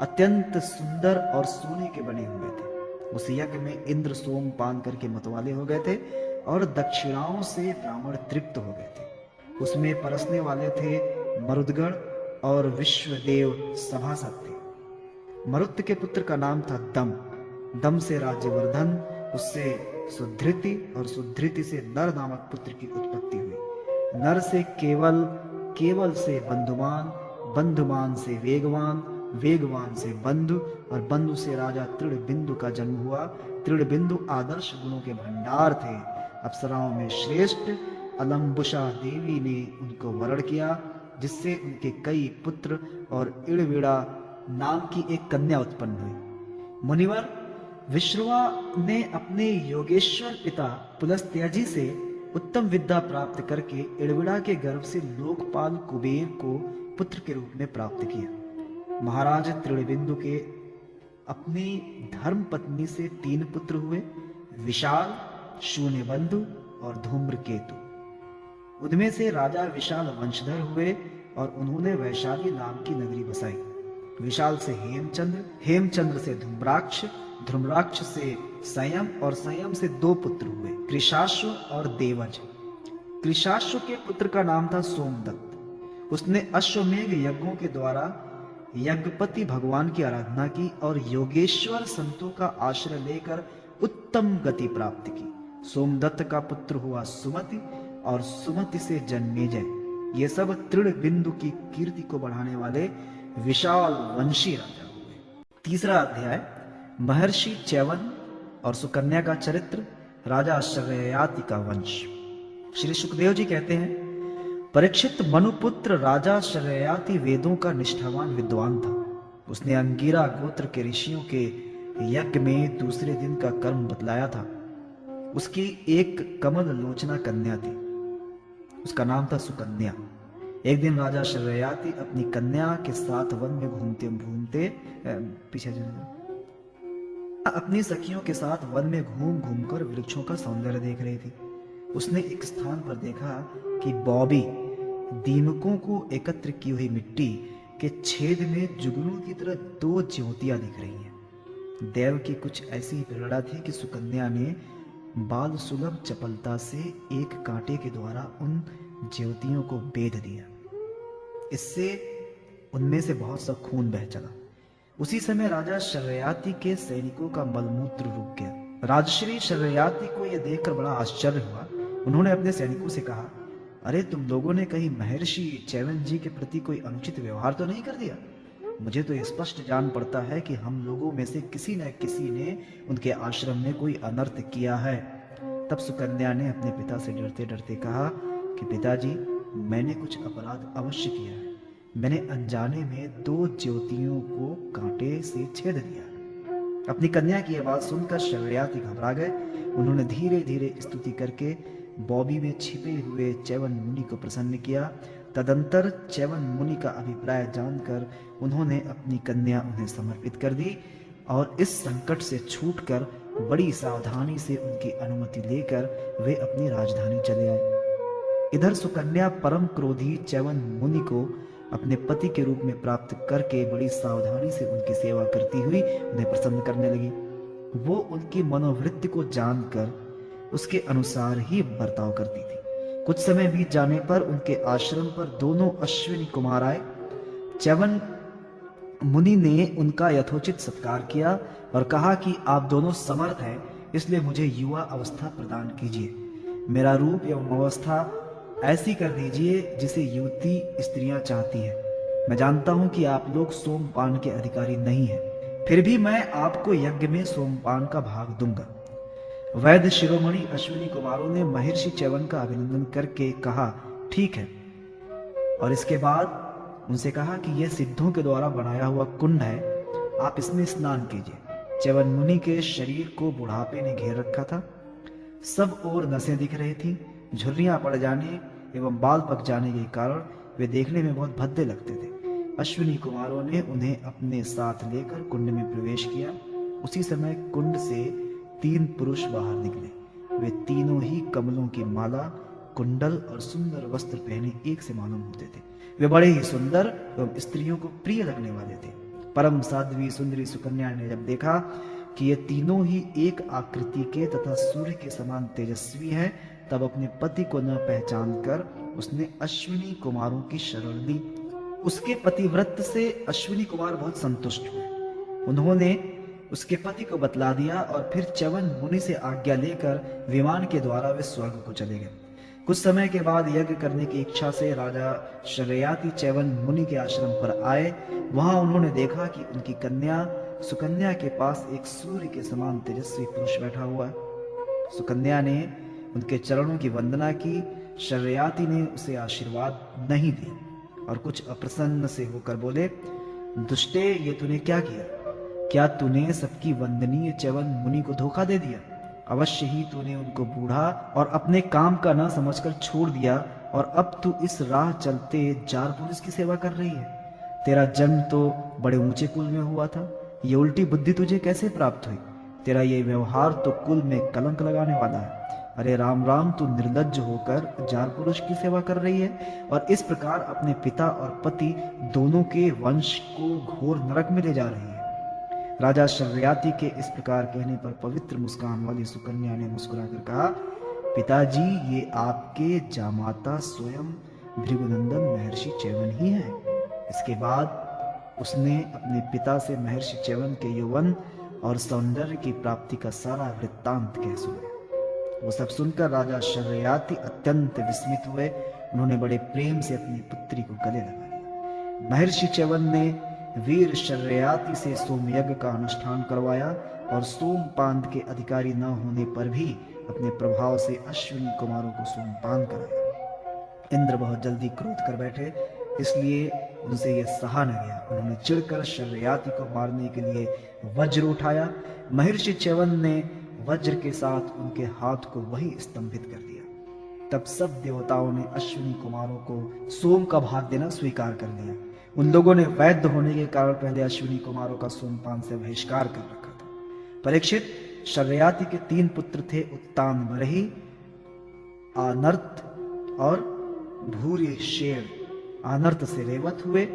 अत्यंत सुंदर और सोने के बने हुए थे। उस यज्ञ में इंद्र सोम पान करके मतवाले हो गए थे और दक्षिणाओं से ब्राह्मण तृप्त हो गए थे। उसमें परसने वाले थे मरुदगण और विश्वदेव सभासद थे। मरुत के पुत्र का नाम था दम। दम से राज्यवर्धन, उससे सुधृति और सुधृति से नर नामक पुत्र की उत्पत्ति हुई। नर से केवल, केवल से बंधुमान, बंधुमान से वेगवान, वेगवान से बंधु और बंधु से राजा तृणबिंदु का जन्म हुआ। तृणबिंदु आदर्श गुणों के भंडार थे। अप्सराओं में श्रेष्ठ अलम्बुषा देवी ने उनको वरण किया, जिससे उनके कई पुत्र और इड़विड़ा नाम की एक कन्या उत्पन्न हुई। मुनिवर विश्रवा ने अपने योगेश्वर पिता पुलस्त्याजी से उत्तम विद्या प्राप्त करके इड़विड़ा के गर्भ से लोकपाल कुबेर को पुत्र के रूप में प्राप्त किया। महाराज तृणबिंदु के अपनी धर्म पत्नी से 3 पुत्र हुए, विशाल, शून्यबंधु और धूम्रकेतु। उनमें से राजा विशाल वंशधर हुए और उन्होंने वैशाली नाम की नगरी बसाई। विशाल से हेमचंद्र, हेमचंद्र से धूम्राक्ष, धूम्राक्ष से संयम और संयम से 2 पुत्र हुए, कृशाश्व और देवज। कृशाश्व के पुत्र का नाम था सोमदत्त। उसने अश्वमेघ यज्ञों के द्वारा यज्ञपति भगवान की आराधना की और योगेश्वर संतों का आश्रय लेकर उत्तम गति प्राप्त की। सोमदत्त का पुत्र हुआ सुमति और सुमति से जन्मेजय। ये सब तृणबिंदु की कीर्ति को बढ़ाने वाले विशाल वंशी राजा हुए। 3रा अध्याय महर्षि च्यवन और सुकन्या का चरित्र, राजा शरययाति का वंश। श्री सुखदेव जी कहते हैं, परीक्षित मनुपुत्र राजा शरययाति वेदों का निष्ठावान विद्वान था। उसने अंगिरा गोत्र के ऋषियों के यज्ञ में दूसरे दिन का कर्म बतलाया था। उसकी एक कमल लोचना कन्या थी, उसका नाम था सुकन्या। एक दिन राजा शरययाति अपनी कन्या के साथ वन में घूमते घूमते अपनी सखियों के साथ वन में घूम घूम कर वृक्षों का सौंदर्य देख रही थी। उसने एक स्थान पर देखा कि बॉबी दीमकों को एकत्र की हुई मिट्टी के छेद में जुगनू की तरह 2 ज्योतियां दिख रही हैं। देव की कुछ ऐसी प्रेरणा थी कि सुकन्या ने बाल सुलभ चपलता से एक कांटे के द्वारा उन ज्योतियों को बेध दिया। इससे उनमें से बहुत सा खून बह चला। उसी समय राजा शरययाति के सैनिकों का मलमूत्र रुक गया। राजश्री शरययाति को यह देखकर बड़ा आश्चर्य हुआ। उन्होंने अपने सैनिकों से कहा, अरे तुम लोगों ने कहीं महर्षि च्यवन जी के प्रति कोई अनुचित व्यवहार तो नहीं कर दिया? मुझे तो स्पष्ट जान पड़ता है कि हम लोगों में से किसी न किसी ने उनके आश्रम में कोई अनर्थ किया है। तब सुकन्या ने अपने पिता से डरते डरते कहा कि पिताजी, मैंने कुछ अपराध अवश्य किया है। मैंने अनजाने में 2 ज्योतियों को कांटे से छेद दिया। अपनी कन्या की यह बात सुनकर शरययाति घबरा गए। उन्होंने धीरे धीरे स्तुति करके बॉबी में छिपे हुए च्यवन मुनि को प्रसन्न किया। तदंतर च्यवन मुनि का अभिप्राय जानकर उन्होंने अपनी कन्या उन्हें समर्पित कर दी और इस संकट से छूटकर बड़ी सावधानी से उनकी अनुमति लेकर वे अपनी राजधानी चले आए। इधर सुकन्या परम क्रोधी च्यवन मुनि को अपने पति के रूप में प्राप्त करके बड़ी सावधानी से उनकी सेवा करती हुई उन्हें प्रसन्न करने लगी। वो उनकी मनोवृत्ति को जानकर उसके अनुसार ही बर्ताव करती थी। कुछ समय बीत जाने पर उनके आश्रम पर दोनों अश्विनी कुमार आए। च्यवन मुनि ने उनका यथोचित सत्कार किया और कहा कि आप दोनों समर्थ हैं, इसलिए मुझे युवा अवस्था प्रदान कीजिए। मेरा रूप एवं अवस्था ऐसी कर दीजिए जिसे युवती स्त्रियां चाहती हैं। मैं जानता हूं कि आप लोग सोमपान के अधिकारी नहीं हैं, फिर भी मैं आपको यज्ञ में सोमपान का भाग दूंगा। वैद्य शिरोमणि अश्विनी कुमारों ने महर्षि च्यवन का अभिनंदन करके कहा, ठीक है, और इसके बाद उनसे कहा कि यह सिद्धों के द्वारा बनाया हुआ कुंड है, आप इसमें स्नान कीजिए। च्यवन मुनि के शरीर को बुढ़ापे ने घेर रखा था। सब ओर नसें दिख रही थी। झुर्रियां पड़ जाने एवं बाल पक जाने के कारण वे देखने में बहुत भद्दे लगते थे। अश्विनी कुमारों ने उन्हें अपने साथ लेकर कुंड में प्रवेश किया। उसी समय कुंड से 3 पुरुष बाहर निकले। वे तीनों ही कमलों की माला, कुंडल और सुंदर वस्त्र पहने एक से मालूम होते थे। वे बड़े ही सुंदर एवं स्त्रियों को प्रिय लगने वाले थे। परम साध्वी सुंदरी सुकन्या ने जब देखा कि ये तीनों ही एक आकृति के तथा सूर्य के समान तेजस्वी हैं, तब अपने पति को न पहचान कर उसने अश्विनी कुमारों की शरण ली। उसके पतिव्रत से अश्विनी कुमार बहुत संतुष्ट हुए। उन्होंने उसके पति को बतला दिया और फिर च्यवन मुनि से आज्ञा लेकर विमान के द्वारा वे स्वर्ग को चले गए। कुछ समय के बाद यज्ञ करने की इच्छा से राजा शरयाती च्यवन मुनि के आश्रम पर आए। वहां उन्होंने देखा कि उनकी कन्या सुकन्या के पास एक सूर्य के समान तेजस्वी पुरुष बैठा हुआ है। सुकन्या ने उनके चरणों की वंदना की। शरयाती ने उसे आशीर्वाद नहीं दिया और कुछ अप्रसन्न से होकर बोले, दुष्टे, ये तूने क्या किया? क्या तूने सबकी वंदनीय च्यवन मुनि को धोखा दे दिया? अवश्य ही तूने उनको बूढ़ा और अपने काम का न समझकर छोड़ दिया, और अब तू इस राह चलते जार पुरुष की सेवा कर रही है। तेरा जन्म तो बड़े ऊंचे कुल में हुआ था, ये उल्टी बुद्धि तुझे कैसे प्राप्त हुई? तेरा ये व्यवहार तो कुल में कलंक लगाने वाला है। अरे राम राम, तू निर्लज्ज होकर जार पुरुष की सेवा कर रही है और इस प्रकार अपने पिता और पति दोनों के वंश को घोर नरक में ले जा रही है। राजा शर्याती के इस प्रकार कहने पर पवित्र मुस्कान वाली सुकन्या ने मुस्कुराकर कहा, पिताजी, ये आपके जामाता स्वयं भृगुनंदन महर्षि च्यवन ही हैं। इसके बाद उसने अपने पिता से महर्षि च्यवन के यौवन और सौंदर्य की प्राप्ति का सारा वृत्तांत कह सुनाया। वो सब सुनकर राजा शर्याती अत्यंत विस्मित हुए। उन्होंने बड़े प्रेम से अपनी पुत्री को गले लगा लिया। महर्षि च्यवन ने वीर शर्याती से सोमयज्ञ का अनुष्ठान करवाया और सोमपान के अधिकारी न होने पर भी अपने प्रभाव से अश्विनी कुमारों को सोमपान कराया। इंद्र बहुत जल्दी क्रोध कर बैठे, इसलिए उनसे यह सहा न गया। उन्होंने चिढ़कर शर्याती को मारने के लिए वज्र उठाया। महर्षि च्यवन ने वज्र के साथ उनके हाथ को वही स्तंभित कर दिया। तब सब देवताओं ने अश्विनी कुमारों को सोम का भाग देना स्वीकार कर लिया। उन लोगों ने वैद्य होने के कारण पहले अश्विनी कुमारों का सोमपान से बहिष्कार कर रखा था। परीक्षित, शर्याती के 3 पुत्र थे, उत्तान बरही, आनर्त और भूर्य शेर। आनर्त से रेवत हुए।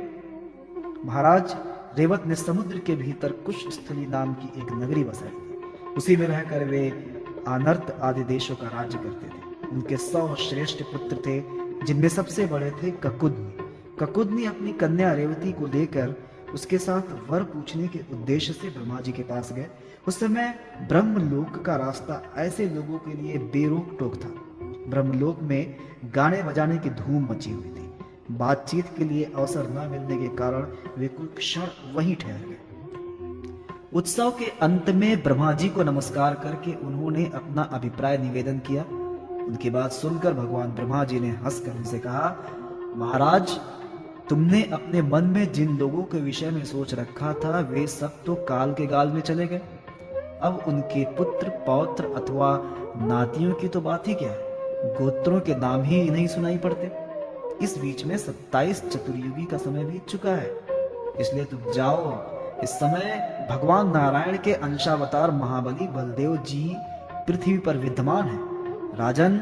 महाराज, रेवत ने समुद्र के भीतर कुश स्थली नाम की एक नगरी बसाई थी। उसी में रहकर वे आनर्त आदि देशों का राज्य करते थे। उनके 100 श्रेष्ठ पुत्र थे, जिनमें सबसे बड़े थे ककुदनी। ककुदनी अपनी कन्या रेवती को लेकर उसके साथ वर पूछने के उद्देश्य से ब्रह्मा जी के पास गए। उस समय ब्रह्मलोक का रास्ता ऐसे लोगों के लिए बेरोक टोक था। ब्रह्मलोक में गाने बजाने की धूम मची हुई थी। बातचीत के लिए अवसर न मिलने के कारण वे कुछ क्षण वहीं ठहर गए। उत्सव के अंत में ब्रह्मा जी को नमस्कार करके उन्होंने अपना अभिप्राय निवेदन किया। उनकी बात सुनकर भगवान ब्रह्मा जी ने हंसकर उनसे कहा, महाराज, तुमने अपने मन में जिन लोगों के विषय में सोच रखा था वे सब तो काल के गाल में चले गए। अब उनके पुत्र, पौत्र अथवा नातियों की तो बात ही क्या है, गोत्रों के नाम ही नहीं सुनाई पड़ते। इस बीच में 27 चतुर्युगी का समय बीत चुका है। इसलिए तुम जाओ। इस समय भगवान नारायण के अंशावतार महाबली बलदेव जी पृथ्वी पर विद्यमान है। राजन,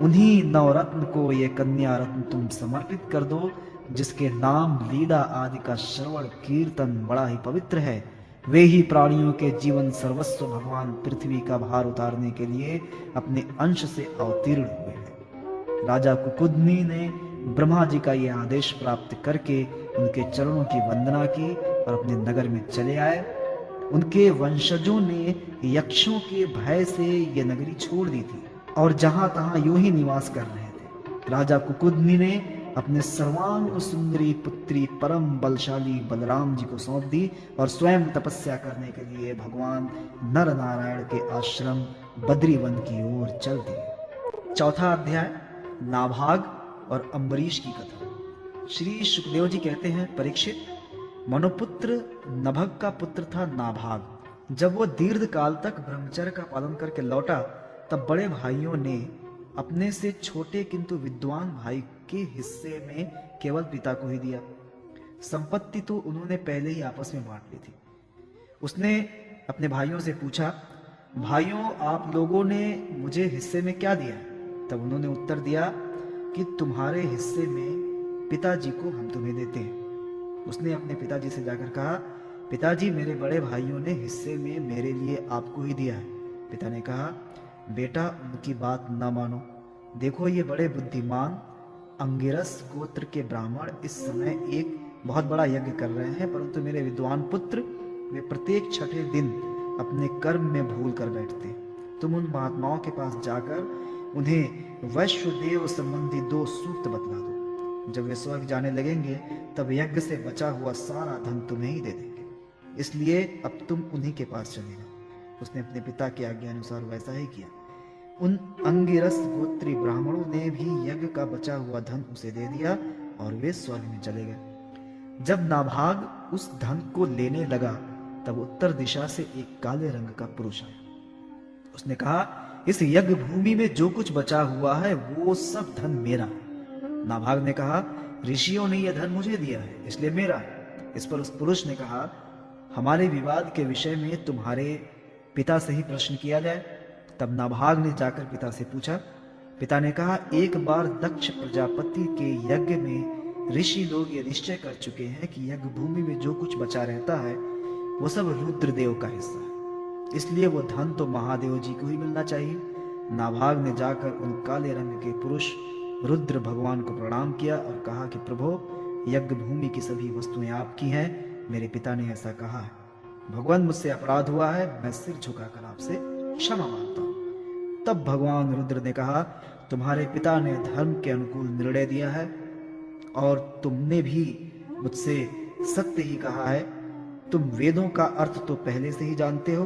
उन्हीं नवरत्न को ये कन्या रत्न तुम समर्पित कर दो, जिसके नाम, लीला आदि का श्रवण कीर्तन बड़ा ही पवित्र है। वे ही प्राणियों के जीवन सर्वस्व भगवान पृथ्वी का भार उतारने के लिए अपने अंश से अवतीर्ण हुए हैं। राजा कुकुदनी ने ब्रह्मा जी का यह आदेश प्राप्त करके उनके चरणों की वंदना की और अपने नगर में चले आए। उनके वंशजों ने यक्षों के भय से यह नगरी छोड़ दी थी और जहां तहां यूं ही निवास कर रहे थे। राजा कुकुदनी ने अपने सर्वांग सुंदरी पुत्री परम बलशाली बलराम जी को सौंप दी और स्वयं तपस्या करने के लिए भगवान नर नारायण के आश्रम बद्रीवन की ओर चल दिए। चौथा अध्याय, नाभाग और अम्बरीश की कथा। श्री सुखदेव जी कहते हैं, परीक्षित, मनुपुत्र नभग का पुत्र था नाभाग। जब वो दीर्घ काल तक ब्रह्मचर्य का पालन करके लौटा, तब बड़े भाइयों ने अपने से छोटे किंतु विद्वान भाई के हिस्से में केवल पिता को ही दिया। संपत्ति तो उन्होंने पहले ही आपस में बांट ली थी। उसने अपने भाइयों से पूछा, भाइयों आप लोगों ने मुझे हिस्से में क्या दिया है? तब उन्होंने उत्तर दिया कि तुम्हारे हिस्से में पिताजी को हम तुम्हें देते हैं। उसने अपने पिताजी से जाकर कहा, पिताजी मेरे बड़े भाइयों ने हिस्से में मेरे लिए आपको ही दिया है। पिता ने कहा, बेटा उनकी बात न मानो। देखो ये बड़े बुद्धिमान अंगिरस गोत्र के ब्राह्मण इस समय एक बहुत बड़ा यज्ञ कर रहे हैं, परंतु मेरे विद्वान पुत्र वे प्रत्येक छठे दिन अपने कर्म में भूल कर बैठते। तुम उन महात्माओं के पास जाकर उन्हें वैश्वदेव संबंधी 2 सूक्त बतला दो। जब वे स्वर्ग जाने लगेंगे तब यज्ञ से बचा हुआ सारा धन तुम्हें ही दे देंगे, इसलिए अब तुम उन्हीं के पास चले जाओ। उसने अपने पिता की आज्ञा अनुसार वैसा ही किया। उन अंगिरस गोत्री ब्राह्मणों ने भी यज्ञ का बचा हुआ धन उसे दे दिया और वे स्वर्ग में चले गए। जब नाभाग उस धन को लेने लगा तब उत्तर दिशा से एक काले रंग का पुरुष आया। उसने कहा, इस यज्ञ भूमि में जो कुछ बचा हुआ है वो सब धन मेरा है। नाभाग ने कहा, ऋषियों ने यह धन मुझे दिया है इसलिए मेरा है। इस पर उस पुरुष ने कहा, हमारे विवाद के विषय में तुम्हारे पिता से ही प्रश्न किया जाए। तब नाभाग ने जाकर पिता से पूछा। पिता ने कहा, एक बार दक्ष प्रजापति के यज्ञ में ऋषि लोग ये निश्चय कर चुके हैं कि यज्ञ भूमि में जो कुछ बचा रहता है वो सब रुद्रदेव का हिस्सा है, इसलिए वो धन तो महादेव जी को ही मिलना चाहिए। नाभाग ने जाकर उन काले रंग के पुरुष रुद्र भगवान को प्रणाम किया और कहा कि प्रभु, यज्ञ भूमि की सभी वस्तुएं आपकी हैं, मेरे पिता ने ऐसा कहा है। भगवान मुझसे अपराध हुआ है, मैं सिर झुकाकर आपसे क्षमा मांगता हूं। तब भगवान रुद्र ने कहा, तुम्हारे पिता ने धर्म के अनुकूल निर्णय दिया है और तुमने भी मुझसे सत्य ही कहा है। तुम वेदों का अर्थ तो पहले से ही जानते हो,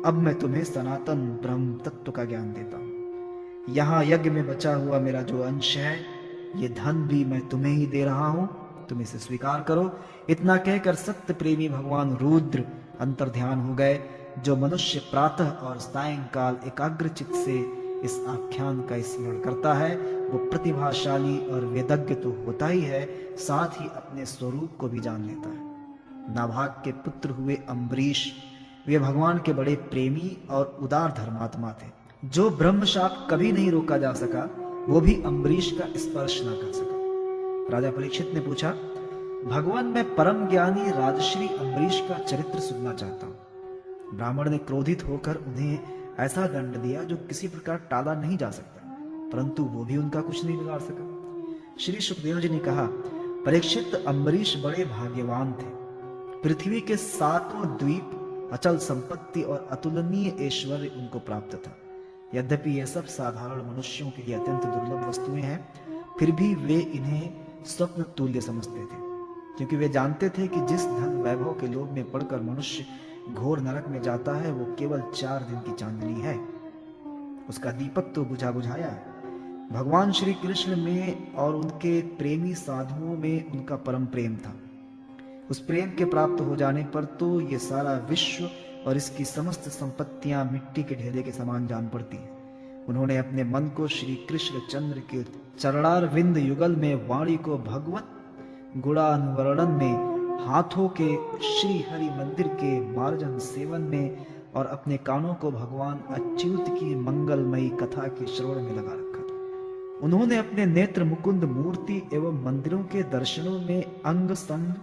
अब मैं तुम्हें सनातन ब्रह्म तत्व का ज्ञान देता हूं। यहाँ यज्ञ में बचा हुआ मेरा जो अंश है ये धन भी मैं तुम्हें ही दे रहा हूं, तुम इसे स्वीकार करो। इतना कहकर सत्य प्रेमी भगवान रुद्र अंतर्ध्यान हो गए। जो मनुष्य प्रातः और सायंकाल एकाग्रचित से इस आख्यान का स्मरण करता है वो प्रतिभाशाली और वेदज्ञ तो होता ही है, साथ ही अपने स्वरूप को भी जान लेता है। नाभाग के पुत्र हुए अम्बरीश, वे भगवान के बड़े प्रेमी और उदार धर्मात्मा थे। जो ब्रह्म शाप कभी नहीं रोका जा सका वो भी अम्बरीश का स्पर्श न कर सका। राजा परीक्षित ने पूछा, भगवान मैं परम ज्ञानी राजश्री अम्बरीश का चरित्र सुनना चाहता हूं। ब्राह्मण ने क्रोधित होकर उन्हें ऐसा दंड दिया जो किसी प्रकार टाला नहीं जा सकता, परंतु वो भी उनका कुछ नहीं बिगाड़ सका। श्री सुखदेव जी ने कहा, परीक्षित अम्बरीश बड़े भाग्यवान थे। पृथ्वी के 7 द्वीप, अचल संपत्ति और अतुलनीय ऐश्वर्य उनको प्राप्त था। यद्यपि ये सब साधारण मनुष्यों के लिए अत्यंत दुर्लभ वस्तुएं हैं, फिर भी वे इन्हें स्वप्न तुल्य समझते थे, क्योंकि वे जानते थे कि जिस धन वैभव के लोभ में पड़कर मनुष्य घोर नरक में जाता है वो केवल 4 दिन की चांदनी है, उसका दीपक तो बुझा बुझाया है। भगवान श्री कृष्ण में और उनके प्रेमी साधुओं में उनका परम प्रेम था। उस प्रेम के प्राप्त हो जाने पर तो ये सारा विश्व और इसकी समस्त संपत्तियां मिट्टी के ढेले के समान जान पड़ती हैं। उन्होंने अपने मन को श्री कृष्ण चंद्र के चरणारविंद युगल में, वाणी को भगवत गुणानुवर्णन में, हाथों के श्री हरि मंदिर के मार्जन सेवन में और अपने कानों को भगवान अच्युत की मंगलमयी कथा के श्रवण में लगा रखा। उन्होंने अपने नेत्र मुकुंद मूर्ति एवं मंदिरों के दर्शनों में, अंग संग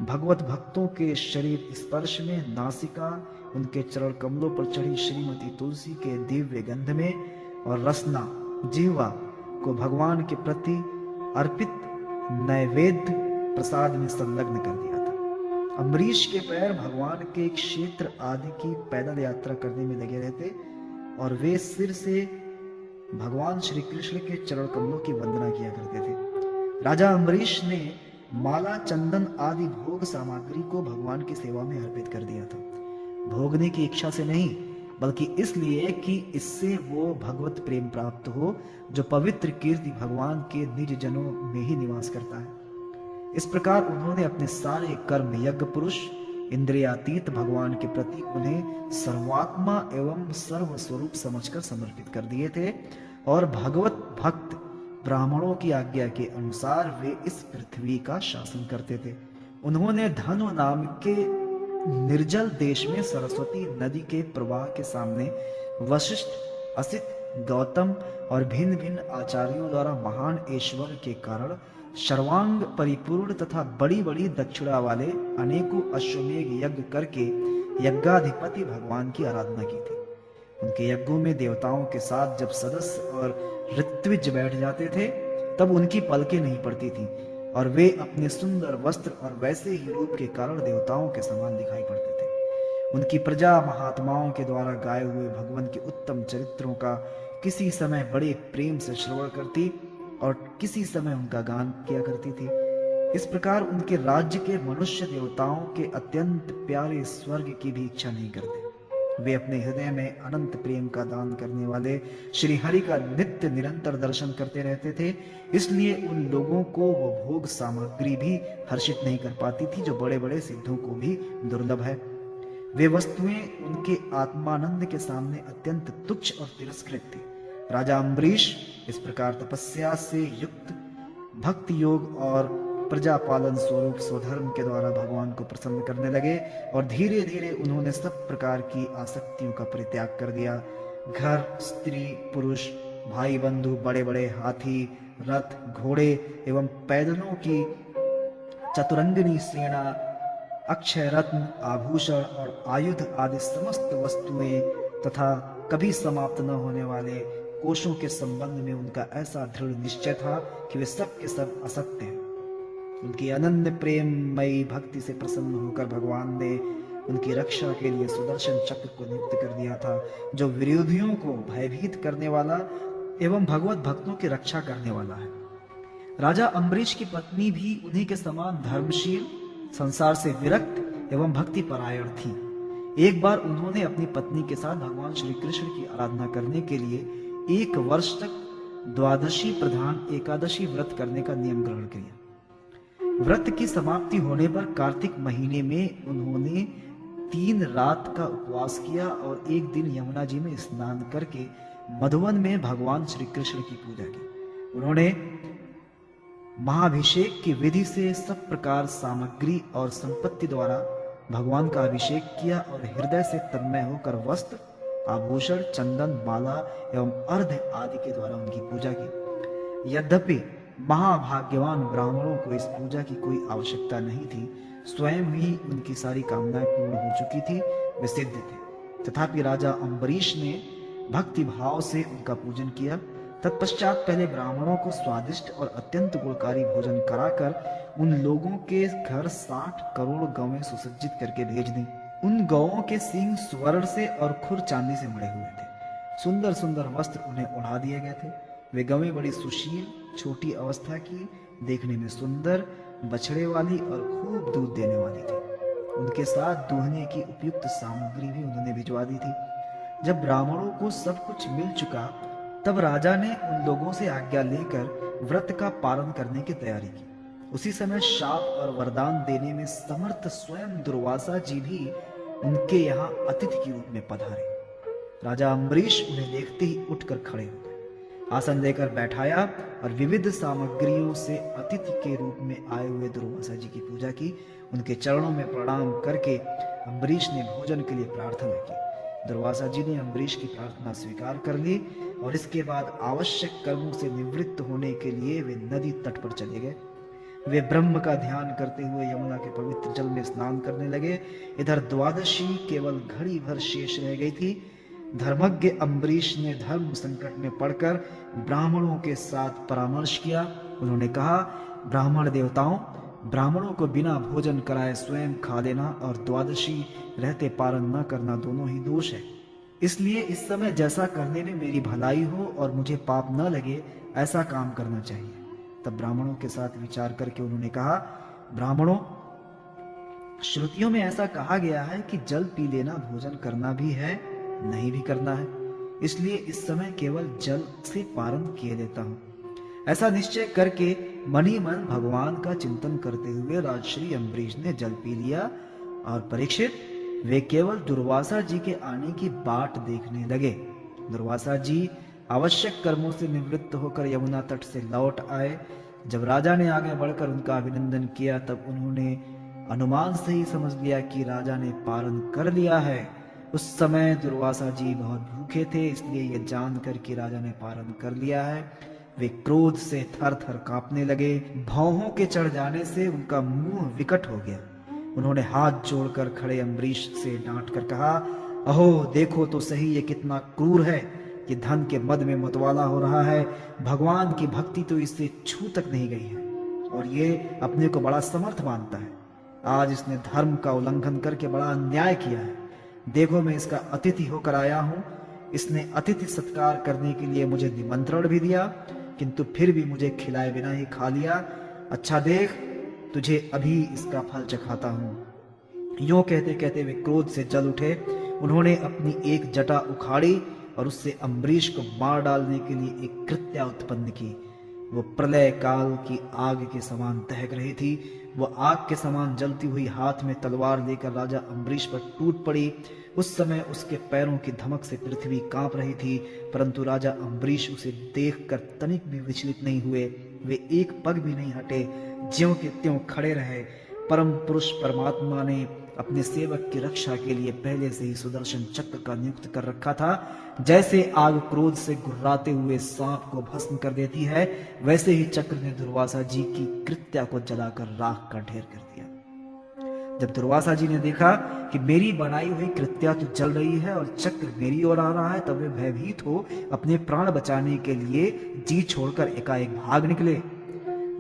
भगवत भक्तों के शरीर स्पर्श में, नासिका उनके चरण कमलों पर चढ़ी श्रीमती तुलसी के दिव्य गंध में और रसना जिह्वा को भगवान के प्रति अर्पित नैवेद्य प्रसाद में संलग्न कर दिया था। अम्बरीश के पैर भगवान के क्षेत्र आदि की पैदल यात्रा करने में लगे रहते और वे सिर से भगवान श्री कृष्ण के चरण कमलों की वंदना किया करते थे। राजा अम्बरीश ने माला, चंदन आदि भोग सामग्री को भगवान की सेवा में अर्पित कर दिया था, भोगने की इच्छा से नहीं बल्कि इसलिए कि इससे वो भगवत प्रेम प्राप्त हो जो पवित्र कीर्ति भगवान के निज जनों में ही निवास करता है। इस प्रकार उन्होंने अपने सारे कर्म यज्ञ पुरुष इंद्रियातीत भगवान के प्रति उन्हें सर्वात्मा एवं सर्व स्वरूप समझकर समर्पित कर दिए थे और भगवत भक्त ब्राह्मणों की आज्ञा के अनुसार वे इस पृथ्वी का शासन करते थे। उन्होंने धनु नाम के निर्जल देश में सरस्वती नदी के प्रवाह के सामने वशिष्ठ, असित, गौतम और भिन्न भिन्न आचार्यों द्वारा महान ऐश्वर्य के कारण सर्वांग परिपूर्ण तथा बड़ी बड़ी दक्षिणा वाले अनेकों अश्वमेघ यज्ञ करके यज्ञाधिपति भगवान की आराधना की थी। उनके यज्ञों में देवताओं के साथ जब सदस्य और ऋत्विज बैठ जाते थे तब उनकी पलकें नहीं पड़ती थी और वे अपने सुंदर वस्त्र और वैसे ही रूप के कारण देवताओं के समान दिखाई पड़ते थे। उनकी प्रजा महात्माओं के द्वारा गाए हुए भगवान के उत्तम चरित्रों का किसी समय बड़े प्रेम से श्रवण करती और किसी समय उनका गान किया करती थी। इस प्रकार उनके राज्य के मनुष्य देवताओं के अत्यंत प्यारे स्वर्ग की भी इच्छा नहीं करते। वे अपने हृदय में अनंत प्रेम का दान करने वाले श्री हरि का नित्य निरंतर दर्शन करते रहते थे, इसलिए उन लोगों को वो भोग सामग्री भी हर्षित नहीं कर पाती थी जो बड़े बड़े सिद्धों को भी दुर्लभ है। वे वस्तुएं उनके आत्मानंद के सामने अत्यंत तुच्छ और तिरस्कृत थी। राजा अम्बरीश इस प्रकार तपस्या से युक्त भक्ति योग और प्रजापालन स्वरूप स्वधर्म के द्वारा भगवान को प्रसन्न करने लगे और धीरे धीरे उन्होंने सब प्रकार की आसक्तियों का परित्याग कर दिया। घर, स्त्री, पुरुष, भाई बंधु, बड़े बड़े हाथी, रथ, घोड़े एवं पैदलों की चतुरंगिनी सेना, अक्षय रत्न, आभूषण और आयुध आदि समस्त वस्तुएं तथा कभी समाप्त न होने वाले कोशों के संबंध में उनका ऐसा दृढ़ निश्चय था कि वे सब के सब असत्य हैं। उनकी अनन्य प्रेममयी भक्ति से प्रसन्न होकर भगवान ने उनकी रक्षा के लिए सुदर्शन चक्र को नियुक्त कर दिया था, जो विरोधियों को भयभीत करने वाला एवं भगवत भक्तों की रक्षा करने वाला है। राजा अम्बरीश की पत्नी भी उन्हीं के समान धर्मशील, संसार से विरक्त एवं भक्ति परायण थी। एक बार उन्होंने अपनी पत्नी के साथ भगवान श्री कृष्ण की आराधना करने के लिए 1 वर्ष तक द्वादशी प्रधान एकादशी व्रत करने का नियम ग्रहण किया। व्रत की समाप्ति होने पर कार्तिक महीने में उन्होंने 3 रात का उपवास किया और एक दिन यमुना जी में स्नान करके मधुवन में भगवान श्री कृष्ण की पूजा की। उन्होंने महाभिषेक की विधि से सब प्रकार सामग्री और संपत्ति द्वारा भगवान का अभिषेक किया और हृदय से तन्मय होकर वस्त्र, आभूषण, चंदन, माला एवं अर्घ आदि के द्वारा उनकी पूजा की। यद्यपि महाभाग्यवान ब्राह्मणों को इस पूजा की कोई आवश्यकता नहीं थी, स्वयं ही उनकी सारी कामनाएं पूर्ण हो चुकी थी, वे सिद्ध थे। तथापि राजा अम्बरीश ने भक्ति भाव से उनका पूजन किया। तत्पश्चात पहले ब्राह्मणों को स्वादिष्ट और अत्यंत गुणकारी भोजन कराकर उन लोगों के घर 60 करोड़ गौएं सुसज्जित करके भेज दी। उन गौओं के सींग स्वर्ण से और खुर चांदी से मढ़े हुए थे। सुंदर सुंदर वस्त्र उन्हें ओढ़ा दिए गए थे। वे गौएं बड़ी सुशील, छोटी अवस्था की, देखने में सुंदर, बछड़े वाली और खूब दूध देने वाली थी। उनके साथ दूहने की उपयुक्त सामग्री भी उन्होंने भिजवा दी थी। जब ब्राह्मणों को सब कुछ मिल चुका तब राजा ने उन लोगों से आज्ञा लेकर व्रत का पालन करने की तैयारी की। उसी समय शाप और वरदान देने में समर्थ स्वयं दुर्वासा जी भी उनके यहाँ अतिथि के रूप में पधारे। राजा अम्बरीश उन्हें देखते ही उठकर खड़े हो गए, आसन लेकर बैठाया और विविध सामग्रियों से अतिथि के रूप में आए हुए दुर्वासा जी की पूजा की। उनके चरणों में प्रणाम करके अम्बरीश ने भोजन के लिए प्रार्थना की। दुर्वासा जी ने अम्बरीश की प्रार्थना स्वीकार कर ली और इसके बाद आवश्यक कर्मों से निवृत्त होने के लिए वे नदी तट पर चले गए। वे ब्रह्म का ध्यान करते हुए यमुना के पवित्र जल में स्नान करने लगे। इधर द्वादशी केवल घड़ी भर शेष रह गई थी। धर्मज्ञ अम्बरीश ने धर्म संकट में पड़कर ब्राह्मणों के साथ परामर्श किया। उन्होंने कहा, ब्राह्मण देवताओं, ब्राह्मणों को बिना भोजन कराए स्वयं खा लेना और द्वादशी रहते पारण न करना दोनों ही दोष है। इसलिए इस समय जैसा करने में मेरी भलाई हो और मुझे पाप न लगे ऐसा काम करना चाहिए। तब ब्राह्मणों के साथ विचार करके उन्होंने कहा, ब्राह्मणों, श्रुतियों में ऐसा कहा गया है कि जल पी लेना भोजन करना भी है, नहीं भी करना है। इसलिए इस समय केवल जल से पारण किए लेता हूं। ऐसा निश्चय करके मनी मन भगवान का चिंतन करते हुए राजश्री अम्बरीश ने जल पी लिया और परीक्षित वे केवल दुर्वासा जी के आने की बाट देखने लगे। दुर्वासा जी आवश्यक कर्मों से निवृत्त होकर यमुना तट से लौट आए। जब राजा ने आगे बढ़कर उनका अभिनंदन किया तब उन्होंने अनुमान से ही समझ लिया कि राजा ने पारण कर लिया है। उस समय दुर्वासा जी बहुत भूखे थे, इसलिए ये जानकर कि राजा ने पारण कर लिया है वे क्रोध से थर थर कांपने लगे। भौहों के चढ़ जाने से उनका मुंह विकट हो गया। उन्होंने हाथ जोड़कर खड़े अम्बरीश से डांट कर कहा, अहो देखो तो सही ये कितना क्रूर है, ये धन के मद में मतवाला हो रहा है। भगवान की भक्ति तो इससे छू तक नहीं गई है और ये अपने को बड़ा समर्थ मानता है। आज इसने धर्म का उल्लंघन करके बड़ा अन्याय किया है। देखो मैं इसका अतिथि होकर आया हूं। इसने अतिथि सत्कार करने के लिए मुझे निमंत्रण भी दिया, किंतु फिर भी मुझे खिलाए बिना ही खा लिया। अच्छा देख, तुझे अभी इसका फल चखाता हूं। यूं कहते कहते वे क्रोध से जल उठे। उन्होंने अपनी एक जटा उखाड़ी और उससे अम्बरीश को मार डालने के लिए एक कृत्या उत्पन्न की। वो प्रलय काल की आग के समान दहक रही थी। वह आग के समान जलती हुई हाथ में तलवार लेकर राजा अम्बरीश पर टूट पड़ी। उस समय उसके पैरों की धमक से पृथ्वी कांप रही थी, परंतु राजा अम्बरीश उसे देखकर तनिक भी विचलित नहीं हुए। वे एक पग भी नहीं हटे, ज्यों के त्यों खड़े रहे। परम पुरुष परमात्मा ने अपने सेवक की रक्षा के लिए पहले से ही सुदर्शन चक्र का नियुक्त कर रखा था। जैसे आग क्रोध से गुर्राते हुए सांप को भस्म कर देती है, वैसे ही चक्र ने दुर्वासा जी की कृत्या को जलाकर राख का ढेर कर दिया। जब दुर्वासा जी ने देखा कि मेरी बनाई हुई कृत्या तो जल रही है और चक्र मेरी ओर आ रहा है, तब वे भयभीत हो अपने प्राण बचाने के लिए जी छोड़कर एकाएक भाग निकले।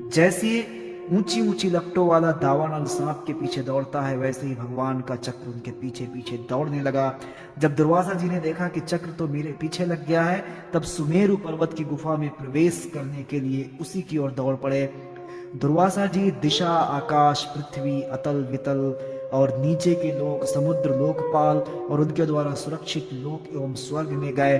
जैसे ऊंची ऊंची लपटों वाला दावानल सांप के पीछे दौड़ता है, वैसे ही भगवान का चक्र उनके पीछे पीछे दौड़ने लगा। जब दुर्वासा जी ने देखा कि चक्र तो मेरे पीछे लग गया है, तब सुमेरु पर्वत की गुफा में प्रवेश करने के लिए उसी की ओर दौड़ पड़े। दुर्वासा जी दिशा, आकाश, पृथ्वी, अतल वितल और नीचे के लोक, समुद्र, लोकपाल और उनके द्वारा सुरक्षित लोक एवं स्वर्ग में गए।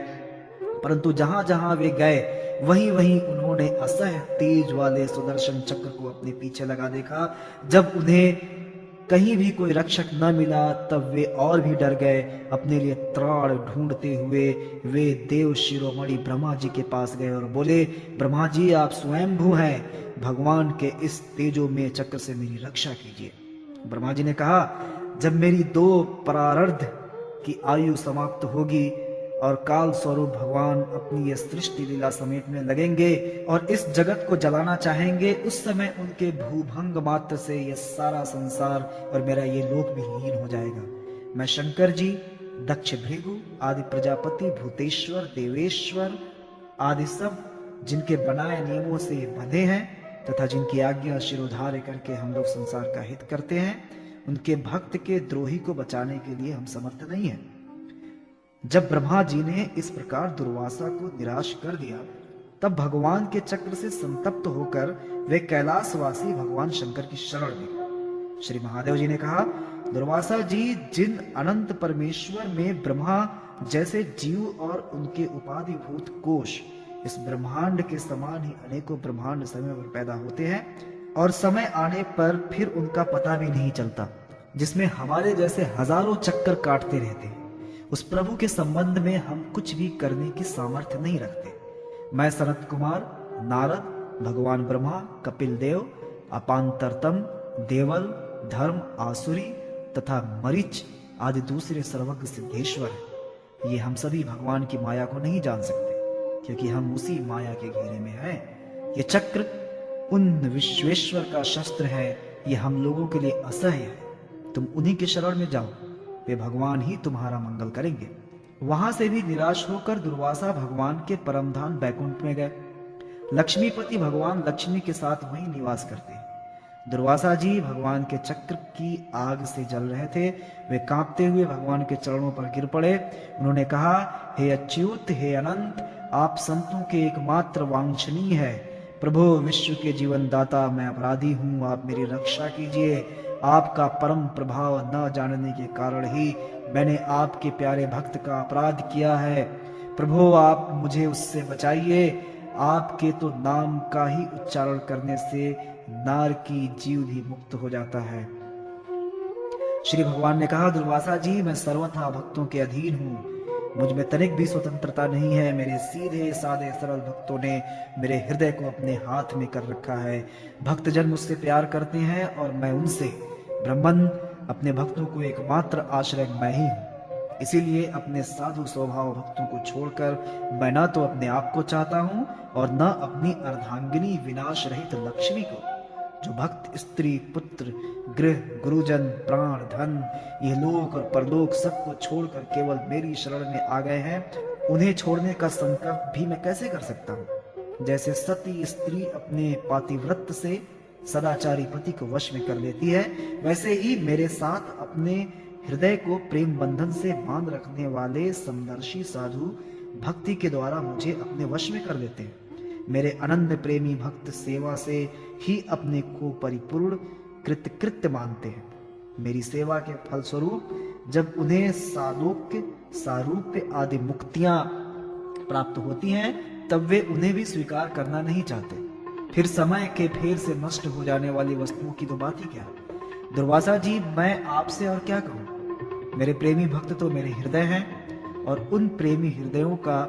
परंतु जहां जहां वे गए वहीं वहीं उन्होंने असह्य तेज वाले सुदर्शन चक्र को अपने पीछे लगा देखा। जब उन्हें कहीं भी कोई रक्षक न मिला, तब वे और भी डर गए। अपने लिए त्राण ढूंढते हुए वे देव शिरोमणि ब्रह्मा जी के पास गए और बोले, ब्रह्मा जी आप स्वयंभू हैं, भगवान के इस तेजो में चक्र से मेरी रक्षा कीजिए। ब्रह्मा जी ने कहा, जब मेरी 2 परार्ध की आयु समाप्त होगी और काल स्वरूप भगवान अपनी ये सृष्टि लीला समेटने लगेंगे और इस जगत को जलाना चाहेंगे, उस समय उनके भूभंग मात्र से ये सारा संसार और मेरा ये लोक भी लीन हो जाएगा। मैं शंकर जी, दक्ष भृगु आदि प्रजापति, भूतेश्वर, देवेश्वर आदि सब जिनके बनाए नियमों से बंधे हैं तथा जिनकी आज्ञा शिरोधार्य करके हम लोग संसार का हित करते हैं, उनके भक्त के द्रोही को बचाने के लिए हम समर्थ नहीं हैं। जब ब्रह्मा जी ने इस प्रकार दुर्वासा को निराश कर दिया, तब भगवान के चक्र से संतप्त होकर वे कैलाशवासी भगवान शंकर की शरण में। श्री महादेव जी ने कहा, दुर्वासा जी, जिन अनंत परमेश्वर में ब्रह्मा जैसे जीव और उनके उपाधिभूत कोश इस ब्रह्मांड के समान ही अनेकों ब्रह्मांड समय पर पैदा होते हैं और समय आने पर फिर उनका पता भी नहीं चलता, जिसमें हमारे जैसे हजारों चक्कर काटते रहते हैं, उस प्रभु के संबंध में हम कुछ भी करने की सामर्थ्य नहीं रखते। मैं सनत कुमार, नारद, भगवान ब्रह्मा, कपिल देव, अपांतरतम, देवल, धर्म, आसुरी तथा मरीच आदि दूसरे सर्वज्ञ सिद्धेश्वर, ये हम सभी भगवान की माया को नहीं जान सकते, क्योंकि हम उसी माया के घेरे में हैं। ये चक्र उन विश्वेश्वर का शस्त्र है, ये हम लोगों के लिए असह्य है। तुम उन्हीं के शरण में जाओ, वे भगवान ही तुम्हारा मंगल करेंगे। वहां से भी निराश होकर दुर्वासा भगवान के परमधाम बैकुंठ में गए। लक्ष्मीपति भगवान लक्ष्मी के साथ वहीं निवास करते हैं। दुर्वासा जी भगवान के चक्र की आग से जल रहे थे। वे कांपते हुए भगवान के चरणों पर गिर पड़े। उन्होंने कहा, हे अच्युत, हे अनंत, आप संतों के एकमात्र वांछनीय है। प्रभु विश्व के जीवन दाता, मैं अपराधी हूँ, आप मेरी रक्षा कीजिए। आपका परम प्रभाव न जानने के कारण ही मैंने आपके प्यारे भक्त का अपराध किया है। प्रभु आप मुझे उससे बचाइए। आपके तो नाम का ही उच्चारण करने से नार की जीव भी मुक्त हो जाता है। श्री भगवान ने कहा, दुर्वासा जी, मैं सर्वथा भक्तों के अधीन हूँ, मुझ में तनिक भी स्वतंत्रता नहीं है। मेरे सीधे साधे सरल भक्तों ने मेरे हृदय को अपने हाथ में कर रखा है। भक्तजन मुझसे प्यार करते हैं और मैं उनसे। ब्राह्मण अपने भक्तों को एकमात्र आश्रय मैं ही हूँ। इसीलिए अपने साधु स्वभाव भक्तों को छोड़कर मैं न तो अपने आप को चाहता हूँ और न अपनी अर्धांगिनी विनाश रहित लक्ष्मी को। जो भक्त स्त्री पुत्र गृह गुरुजन प्राण धन यह लोक और परलोक सबको छोड़कर केवल मेरी शरण में आ गए हैं, उन्हें छोड़ने का संकल्प भी मैं कैसे कर सकता हूँ। जैसे सती स्त्री अपने पातिव्रत से सदाचारी पति को वश में कर लेती है, वैसे ही मेरे साथ अपने हृदय को प्रेम बंधन से बांध रखने वाले समदर्शी साधु भक्ति के द्वारा मुझे अपने वश में कर लेते हैं। मेरे अनन्य प्रेमी भक्त सेवा से ही अपने को परिपूर्ण कृतकृत्य मानते हैं। मेरी सेवा के फलस्वरूप जब उन्हें सालोक्य सारूप्य आदि मुक्तियां प्राप्त होती हैं, तब वे उन्हें भी स्वीकार करना नहीं चाहते। फिर समय के फेर से नष्ट हो जाने वाली वस्तुओं की तो बात ही क्या। दुर्वासा जी, मैं आपसे और क्या कहूं। मेरे प्रेमी भक्त तो मेरे हृदय हैं और उन प्रेमी हृदयों का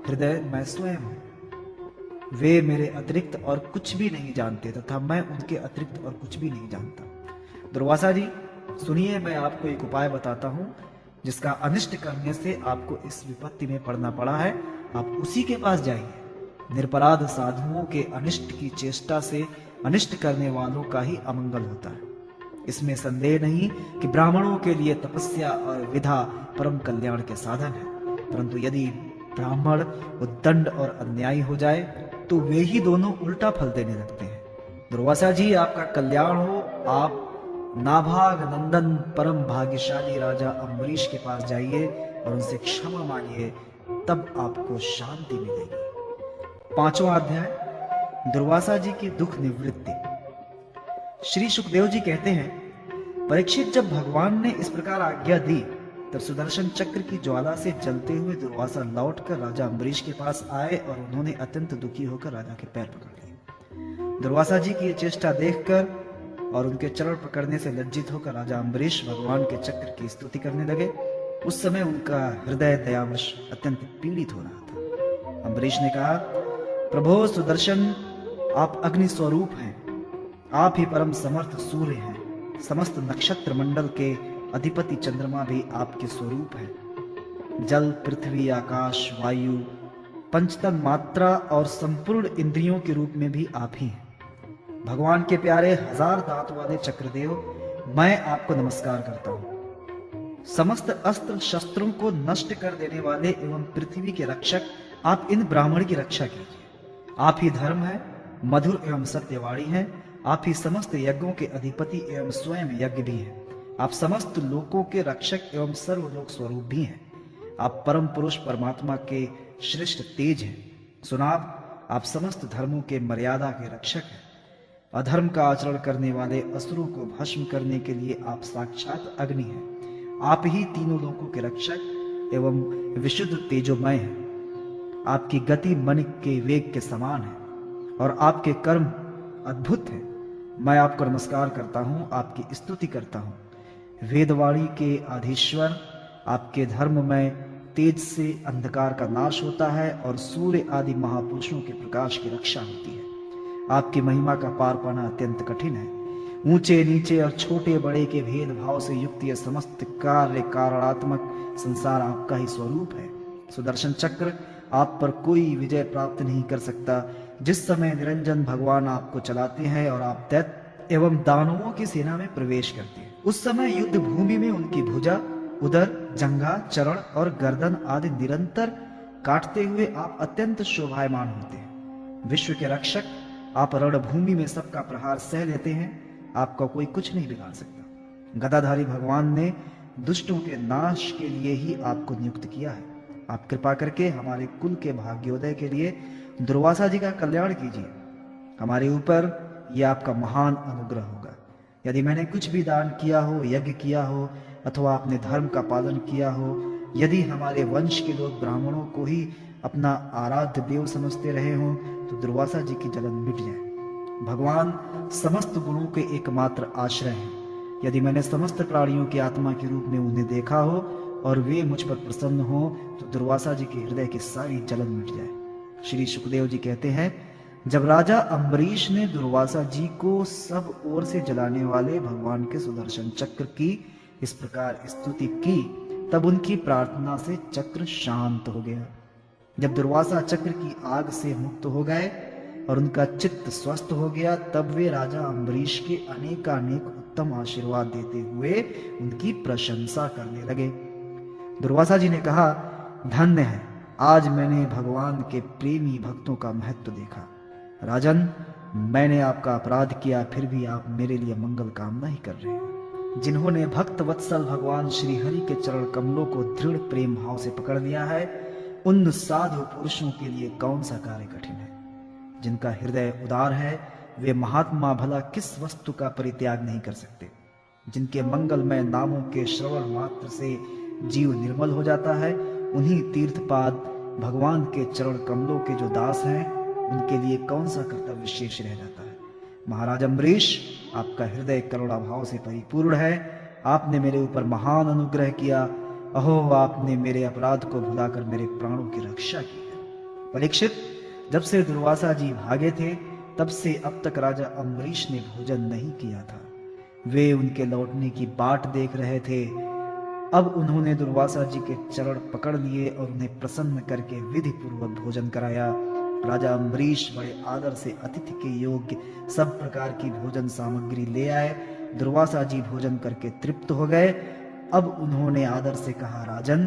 हृदय मैं स्वयं हूं। वे मेरे अतिरिक्त और कुछ भी नहीं जानते तथा मैं उनके अतिरिक्त और कुछ भी नहीं जानता। दुर्वासा जी सुनिए, मैं आपको एक उपाय बताता हूं जिसका अनिष्ट करने से आपको इस विपत्ति में पड़ना पड़ा है। आप उसी के पास जाइए। निरपराध साधुओं के अनिष्ट की चेष्टा से अनिष्ट करने वालों का ही अमंगल होता है। इसमें संदेह नहीं कि ब्राह्मणों के लिए तपस्या और विधा परम कल्याण के साधन है, परंतु यदि ब्राह्मण उद्दंड और अन्यायी हो जाए तो वे ही दोनों उल्टा फल देने लगते हैं। दुर्वासा जी, आपका कल्याण हो। आप नाभाग नंदन परम भाग्यशाली राजा अम्बरीश के पास जाइए और उनसे क्षमा मांगिए, तब आपको शांति मिलेगी। 5वां अध्याय, दुर्वासा जी की दुख निवृत्ति। श्री सुखदेव जी कहते हैं, परीक्षित, जब भगवान ने इस प्रकार आज्ञा दी तब सुदर्शन चक्र की ज्वाला से जलते हुए दुर्वासा लौटकर राजा अम्बरीश के पास आए और उन्होंने अत्यंत दुखी होकर राजा के पैर पकड़ लिए। दुर्वासा जी की ये चेष्टा देखकर और उनके चरण पकड़ने से लज्जित होकर राजा अम्बरीश भगवान के चक्र की स्तुति करने लगे। उस समय उनका हृदय दयावश अत्यंत पीड़ित हो रहा था। अम्बरीश ने कहा, प्रभो सुदर्शन, आप अग्नि स्वरूप हैं। आप ही परम समर्थ सूर्य हैं। समस्त नक्षत्र मंडल के अधिपति चंद्रमा भी आपके स्वरूप है। जल पृथ्वी आकाश वायु पंचतन मात्रा और संपूर्ण इंद्रियों के रूप में भी आप ही हैं। भगवान के प्यारे 1000 दांत वाले चक्रदेव, मैं आपको नमस्कार करता हूँ। समस्त अस्त्र शस्त्रों को नष्ट कर देने वाले एवं पृथ्वी के रक्षक, आप इन ब्राह्मण की रक्षा कीजिए। आप ही धर्म है, मधुर एवं सत्यवाणी है। आप ही समस्त यज्ञों के अधिपति एवं स्वयं यज्ञ भी हैं। आप समस्त लोकों के रक्षक एवं सर्वलोक स्वरूप भी हैं। आप परम पुरुष परमात्मा के श्रेष्ठ तेज हैं। सुनाब, आप समस्त धर्मों के मर्यादा के रक्षक हैं। अधर्म का आचरण करने वाले असुरों को भस्म करने के लिए आप साक्षात अग्नि हैं। आप ही तीनों लोकों के रक्षक एवं विशुद्ध तेजोमय हैं। आपकी गति मन के वेग के समान है और आपके कर्म अद्भुत हैं। मैं आपको नमस्कार करता हूँ, आपकी स्तुति करता हूँ। वेदवाणी के आधीश्वर, आपके धर्म में तेज से अंधकार का नाश होता है और सूर्य आदि महापुरुषों के प्रकाश की रक्षा होती है। आपकी महिमा का पार पाना अत्यंत कठिन है। ऊंचे नीचे और छोटे बड़े के भेदभाव से युक्त यह समस्त कार्य कारणात्मक संसार आपका ही स्वरूप है। सुदर्शन चक्र, आप पर कोई विजय प्राप्त नहीं कर सकता। जिस समय निरंजन भगवान आपको चलाते हैं और आप दैत्य एवं दानवों की सेना में प्रवेश करते हैं, उस समय युद्ध भूमि में उनकी भुजा, उदर, जंघा, चरण और गर्दन आदि निरंतर काटते हुए आप अत्यंत शोभायमान होते हैं। विश्व के रक्षक, आप रणभूमि में सबका प्रहार सह लेते हैं। आपका कोई कुछ नहीं बिगाड़ सकता। गदाधारी भगवान ने दुष्टों के नाश के लिए ही आपको नियुक्त किया है। आप कृपा करके हमारे कुल के भाग्योदय के लिए दुर्वासा जी का कल्याण कीजिए। हमारे ऊपर यह आपका महान अनुग्रह होगा। यदि मैंने कुछ भी दान किया हो, यज्ञ किया हो अथवा अपने धर्म का पालन किया हो, यदि हमारे वंश के लोग ब्राह्मणों को ही अपना आराध्य देव समझते रहे हों, तो दुर्वासा जी की जलन मिट जाए। भगवान समस्त गुणों के एकमात्र आश्रय हैं। यदि मैंने समस्त प्राणियों की आत्मा के रूप में उन्हें देखा हो और वे मुझ पर प्रसन्न हो, तो दुर्वासा जी के हृदय की सारी जलन मिट जाए। श्री सुखदेव जी कहते हैं, जब राजा अम्बरीश ने दुर्वासा जी को सब ओर से जलाने वाले भगवान के सुदर्शन चक्र की इस प्रकार स्तुति की, तब उनकी प्रार्थना से चक्र शांत हो गया। जब दुर्वासा चक्र की आग से मुक्त हो गए और उनका चित्त स्वस्थ हो गया, तब वे राजा अम्बरीश के अनेकानेक उत्तम आशीर्वाद देते हुए उनकी प्रशंसा करने लगे। दुर्वासा जी ने कहा, धन्य है, आज मैंने भगवान के प्रेमी भक्तों का महत्व देखा। राजन, मैंने आपका अपराध किया, फिर भी आप मेरे लिए मंगल कामना ही कर रहे हैं। जिन्होंने भक्त वत्सल भगवान श्री हरि के चरण कमलों को दृढ़ प्रेम भाव से पकड़ लिया है, उन साधु पुरुषों के लिए कौन सा कार्य कठिन है। जिनका हृदय उदार है, वे महात्मा भला किस वस्तु का परित्याग नहीं कर सकते। जिनके मंगलमय नामों के श्रवण मात्र से जीव निर्मल हो जाता है, उन्हीं तीर्थपाद भगवान के चरण कमलों के जो दास हैं, उनके लिए कौन सा कर्तव्य शेष रह जाता है। महाराज अम्बरीश, आपका हृदय करुणा भाव से परिपूर्ण है। आपने मेरे ऊपर महान अनुग्रह किया। अहो, आपने मेरे अपराध को भुलाकर मेरे प्राणों की रक्षा की है। परीक्षित, जब से दुर्वासा जी भागे थे, तब से अब तक राजा अम्बरीश ने भोजन नहीं किया था। वे उनके लौटने की बाट देख रहे थे। अब उन्होंने दुर्वासा जी के चरण पकड़ लिए और उन्हें प्रसन्न करके विधि पूर्वक भोजन कराया। राजा अम्बरीश बड़े आदर से अतिथि के योग्य सब प्रकार की भोजन सामग्री ले आए। दुर्वासा जी भोजन करके तृप्त हो गए। अब उन्होंने आदर से कहा, राजन,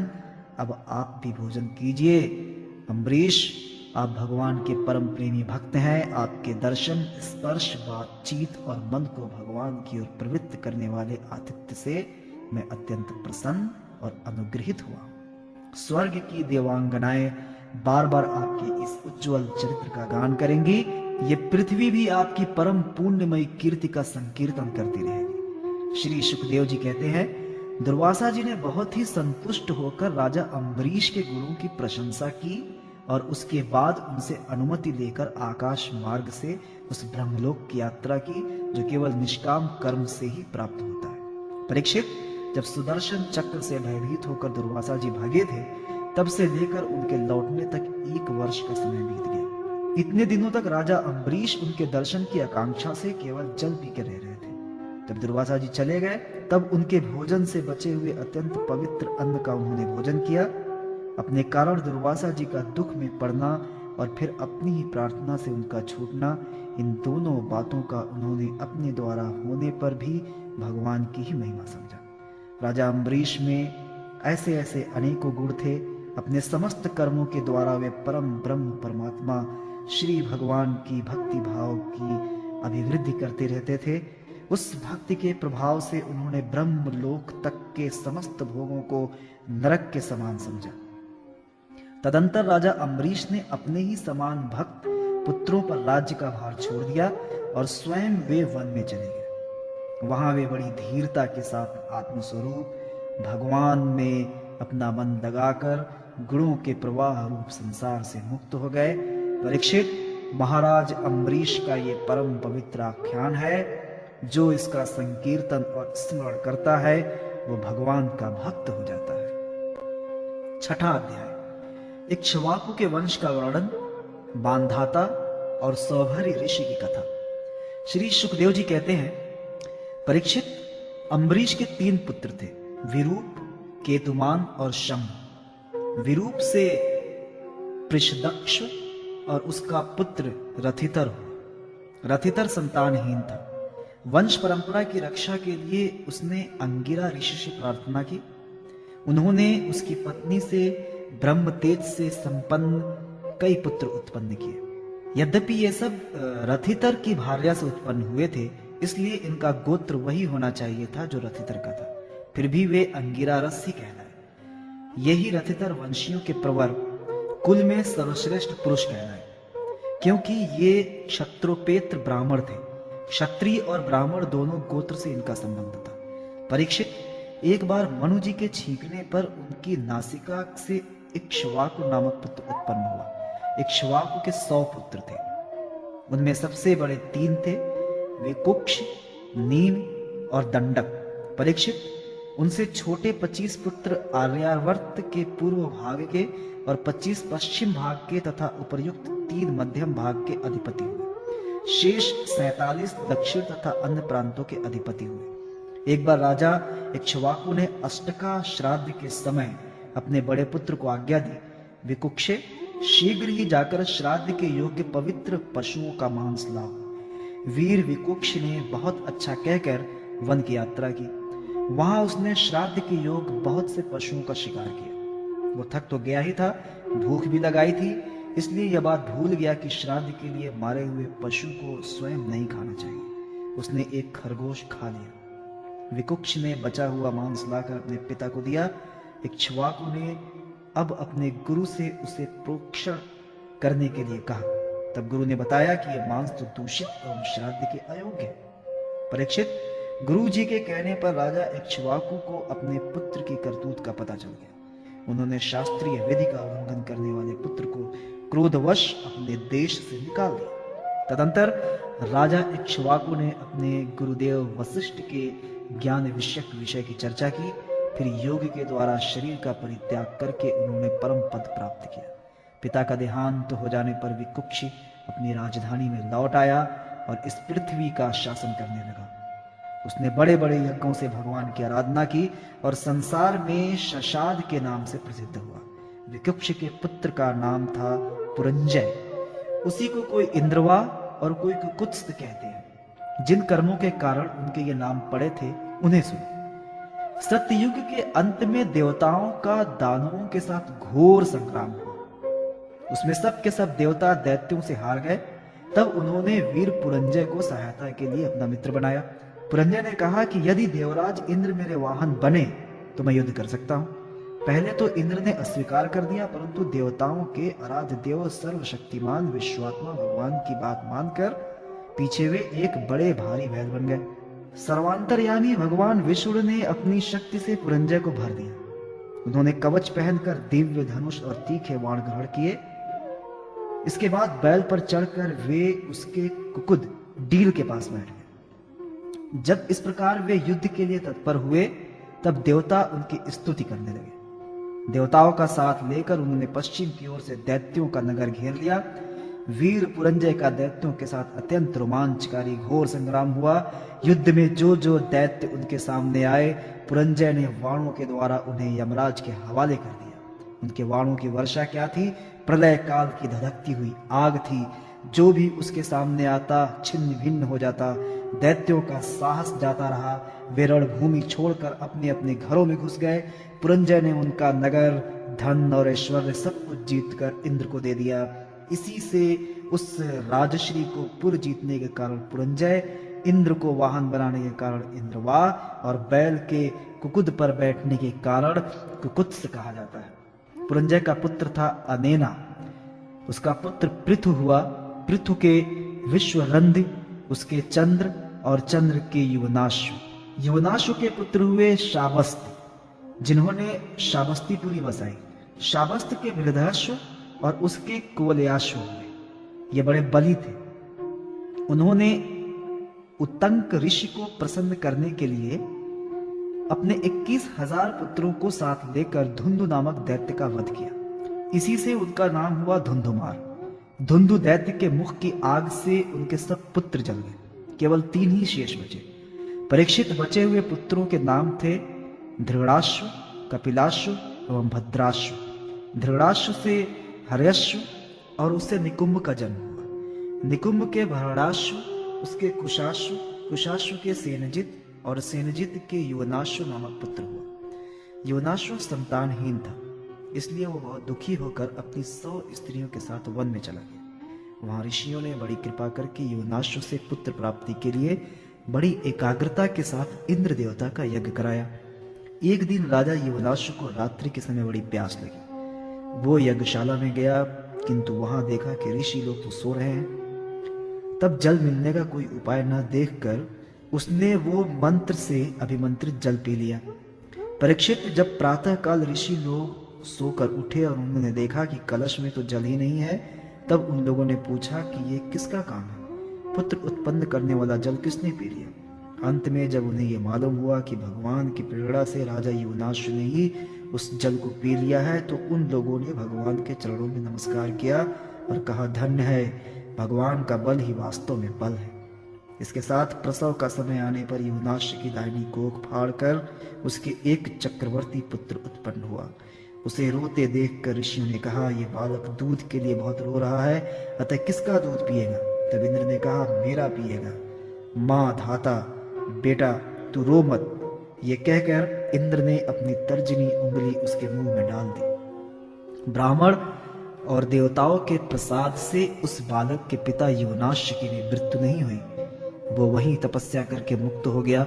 अब आप भी भोजन कीजिए। अम्बरीश, आप भगवान के परम प्रेमी भक्त हैं। आपके दर्शन, स्पर्श, बातचीत और मन को भगवान की ओर प्रवृत्त करने वाले आतिथ्य से मैं अत्यंत प्रसन्न और अनुग्रहित हुआ। स्वर्ग की देवांगनाएं बार बार आपके इस उज्जवल चरित्र का गान करेंगी। ये पृथ्वी भी आपकी परम पुण्यमयी कीर्ति का संकीर्तन करती रहेगी। श्री सुखदेव जी कहते हैं, दुर्वासा जी ने बहुत ही संतुष्ट होकर राजा अम्बरीश के गुणों की प्रशंसा की और उसके बाद उनसे अनुमति लेकर आकाश मार्ग से उस ब्रह्मलोक की यात्रा की, जो केवल निष्काम कर्म से ही प्राप्त होता है। परीक्षित, जब सुदर्शन चक्र से भयभीत होकर दुर्वासा जी भागे थे, तब से लेकर उनके लौटने तक 1 वर्ष का समय बीत गया। इतने दिनों तक राजा अम्बरीश उनके दर्शन की आकांक्षा से केवल जल पी के रह रहे थे। जब दुर्वासा जी चले गए, तब उनके भोजन से बचे हुए अत्यंत पवित्र अन्न का उन्होंने भोजन किया। अपने कारण दुर्वासा जी का दुख में पड़ना और फिर अपनी ही प्रार्थना से उनका छूटना, इन दोनों बातों का उन्होंने अपने द्वारा होने पर भी भगवान की ही महिमा समझा। राजा अम्बरीश में ऐसे ऐसे अनेकों गुण थे। अपने समस्त कर्मों के द्वारा वे परम ब्रह्म परमात्मा श्री भगवान की भक्ति भाव की अभिवृद्धि करते रहते थे। उस भक्ति के प्रभाव से उन्होंने ब्रह्म लोक तक के समस्त भोगों को नरक के समान समझा। तदंतर राजा अम्बरीश ने अपने ही समान भक्त पुत्रों पर राज्य का भार छोड़ दिया और स्वयं वे वन में चले गए। वहां वे बड़ी धीरता के साथ आत्मस्वरूप भगवान में अपना मन लगाकर गुणों के प्रवाह रूप संसार से मुक्त हो गए। परीक्षित, महाराज अम्बरीश का ये परम पवित्र आख्यान है। जो इसका संकीर्तन और स्मरण करता है, वो भगवान का भक्त हो जाता है। 6वां अध्याय, इक्ष्वाकु के वंश का वर्णन, बांधाता और सौभरी ऋषि की कथा। श्री सुखदेव जी कहते हैं, परीक्षित, अम्बरीश के 3 पुत्र थे, विरूप, केतुमान और शम्भ। विरूप से पृषदक्ष और उसका पुत्र रथितर हुआ। रथितर संतानहीन था। वंश परंपरा की रक्षा के लिए उसने अंगिरा ऋषि से प्रार्थना की। उन्होंने उसकी पत्नी से ब्रह्म तेज से संपन्न कई पुत्र उत्पन्न किए। यद्यपि ये सब रथितर की भार्या से उत्पन्न हुए थे, इसलिए इनका गोत्र वही होना चाहिए था जो रथितर का था। फिर भी वे अंगिरा रस ही कहलाए। यही रथितर वंशियों के प्रवर, कुल में सर्वश्रेष्ठ पुरुष कहलाए, क्योंकि ये क्षत्रोपेत्र ब्राह्मण थे। क्षत्रिय और ब्राह्मण दोनों गोत्र से इनका संबंध था। परीक्षित, एक बार मनु जी के छींकने पर उनकी नासिका से इक्ष्वाकु नामक पुत्र उत्पन्न हुआ। इक्ष्वाकु के 100 पुत्र थे। उनमें सबसे बड़े 3 थे, वे कुक्ष, नीम और दंडक। परीक्षित, उनसे छोटे 25 पुत्र आर्यावर्त के पूर्व भाग के और 25 पश्चिम भाग के तथा उपर्युक्त 3 मध्यम भाग के अधिपति हुए। शेष 47 दक्षिण तथा अन्य प्रांतों के अधिपति हुए। एक बार राजा इक्ष्वाकु ने अष्टका श्राद्ध के समय अपने बड़े पुत्र को आज्ञा दी, विकुक्षे, शीघ्र ही जाकर श्राद्ध के योग्य पवित्र पशुओं का मांस लाओ। वीर विकुक्ष ने बहुत अच्छा कहकर वन की यात्रा की। वहां उसने श्राद्ध के योग बहुत से पशुओं का शिकार किया। वो थक तो गया ही था, भूख भी लगाई थी, इसलिए यह बात भूल गया कि श्राद्ध के लिए मारे हुए पशु को स्वयं नहीं खाना चाहिए। उसने एक खरगोश खा लिया। विकुक्ष ने बचा हुआ मांस लाकर अपने पिता को दिया। इक्ष्वाकु ने अब अपने गुरु से उसे प्रोक्षण करने के लिए कहा। तब गुरु ने बताया कि यह मांस तो दूषित एवं श्राद्ध के अयोग्य है। परीक्षित, गुरु जी के कहने पर राजा इक्ष्वाकु को अपने पुत्र की करतूत का पता चल गया। उन्होंने शास्त्रीय विधि का उल्लंघन करने वाले पुत्र को क्रोधवश अपने देश से निकाल दिया। तदंतर राजा इक्ष्वाकु ने अपने गुरुदेव वशिष्ठ के ज्ञान विषयक विषय की चर्चा की। फिर योग के द्वारा शरीर का परित्याग करके उन्होंने परम पद प्राप्त किया। पिता का देहांत हो जाने पर विकुक्षी अपनी राजधानी में लौट आया और इस पृथ्वी का शासन करने लगा। उसने बड़े बड़े यज्ञों से भगवान की आराधना की और संसार में शशाद के नाम से प्रसिद्ध हुआ। विकुक्ष के पुत्र का नाम था पुरंजय। उसी को कोई इंद्रवा और कोई कुकुत्स्थ कहते हैं। जिन कर्मों के कारण उनके ये नाम पड़े थे उन्हें सुनो। सत्ययुग के अंत में देवताओं का दानवों के साथ घोर संग्राम हुआ। उसमें सब के सब देवता दैत्यों से हार गए। तब उन्होंने वीर पुरंजय को सहायता के लिए अपना मित्र बनाया। पुरंजय ने कहा कि यदि देवराज इंद्र मेरे वाहन बने तो मैं युद्ध कर सकता हूं। पहले तो इंद्र ने अस्वीकार कर दिया, परंतु देवताओं के आराध्य देव सर्वशक्तिमान विश्वात्मा भगवान की बात मानकर पीछे वे एक बड़े भारी बैल बन गए। सर्वांतरयामी भगवान विष्णु ने अपनी शक्ति से पुरंजय को भर दिया। उन्होंने कवच पहनकर दिव्य धनुष और तीखे बाण ग्रहण किए। इसके बाद बैल पर चढ़कर वे उसके कुकुद डील के पास बैठ गए। जब इस प्रकार वे युद्ध के लिए तत्पर हुए तब देवता उनकी स्तुति करने लगे। देवताओं का साथ लेकर उन्होंने पश्चिम की ओर से दैत्यों का नगर घेर लिया। वीर पुरंजय का दैत्यों के साथ अत्यंत रोमांचकारी घोर संग्राम हुआ। युद्ध में जो जो दैत्य उनके सामने आए, पुरंजय ने वाणों के द्वारा उन्हें यमराज के हवाले कर दिया। उनके वाणों की वर्षा क्या थी? प्रलय काल की धधकती हुई आग थी। जो भी उसके सामने आता छिन्न भिन्न हो जाता। दैत्यों का साहस जाता रहा। वे रणभूमि छोड़कर अपने अपने घरों में घुस गए। पुरंजय ने उनका नगर, धन और ऐश्वर्य सब कुछ जीतकर इंद्र को दे दिया। इसी से उस राजश्री को पुर जीतने के कारण पुरंजय, इंद्र को वाहन बनाने के कारण इंद्रवा और बैल के कुकुद पर बैठने के कारण कुकुत्स कहा जाता है। पुरंजय का पुत्र था अनेना। उसका पुत्र पृथु हुआ। पृथु के विश्वरंध, उसके चंद्र और चंद्र के युवनाशु। युवनाशु के पुत्र हुए शाबस्त, जिन्होंने शाबस्तीपुरी बसाई। शाबस्त के बृहदाश्व और उसके कुवलयाश्व हुए। ये बड़े बली थे। उन्होंने उत्तंक ऋषि को प्रसन्न करने के लिए अपने 21,000 पुत्रों को साथ लेकर धुंधु नामक दैत्य का वध किया। इसी से उनका नाम हुआ धुंधुमार। धुंधु दैत्य के मुख की आग से उनके सब पुत्र जल गए। केवल 3 ही शेष बचे। परीक्षित बचे हुए पुत्रों के नाम थे धृणाश्व, कपिलाश्व एवं भद्राश्व। धृणाश्व से हर्यश्व और उससे निकुंभ का जन्म हुआ। निकुंभ के भरणाश्व, उसके कुशाश्व, कुशाश्व के सेनजित और सेनजित के युवनाश्व नामक पुत्र हुआ। युवनाश्व संतानहीन था, इसलिए वो बहुत दुखी होकर अपनी 100 स्त्रियों के साथ वन में चला गया। वहां ऋषियों ने बड़ी कृपा करके युवनाश्व से पुत्र प्राप्ति के लिए बड़ी एकाग्रता के साथ इंद्र देवता का यज्ञ कराया। एक दिन राजा युवनाश्व को रात्रि के समय बड़ी प्यास लगी। वो यज्ञशाला में गया, किंतु वहां देखा कि ऋषि लोग तो सो रहे हैं। तब जल मिलने का कोई उपाय न देखकर उसने वो मंत्र से अभिमंत्रित जल पी लिया। परीक्षित, जब प्रातः काल ऋषि लोग सोकर उठे और उन्होंने देखा कि कलश में तो जल ही नहीं है, तब उन लोगों ने पूछा कि ये किसका काम है? पुत्र उत्पन्न करने वाला जल किसने पी लिया? अंत में जब उन्हें ये मालूम हुआ कि भगवान की प्रेरणा से राजा युवनाश्व ने ही उस जल को पी लिया है, तो उन लोगों ने भगवान के चरणों में नमस्कार किया और कहा, धन्य है, भगवान का बल ही वास्तव में बल है। इसके साथ प्रसव का समय आने पर युवनाश्य की दाहिनी कोख फाड़कर उसके एक चक्रवर्ती पुत्र उत्पन्न हुआ। उसे रोते देखकर ऋषियों ने कहा, यह बालक दूध के लिए बहुत रो रहा है, अतः किसका दूध पिएगा? तब इंद्र ने कहा, मेरा पिएगा। मां धाता, बेटा तू रो मत। ये कहकर इंद्र ने अपनी तर्जनी उंगली उसके मुंह में डाल दी। ब्राह्मण और देवताओं के प्रसाद से उस बालक के पिता युवनाश्य की भी मृत्यु नहीं हुई, वो वहीं तपस्या करके मुक्त हो गया।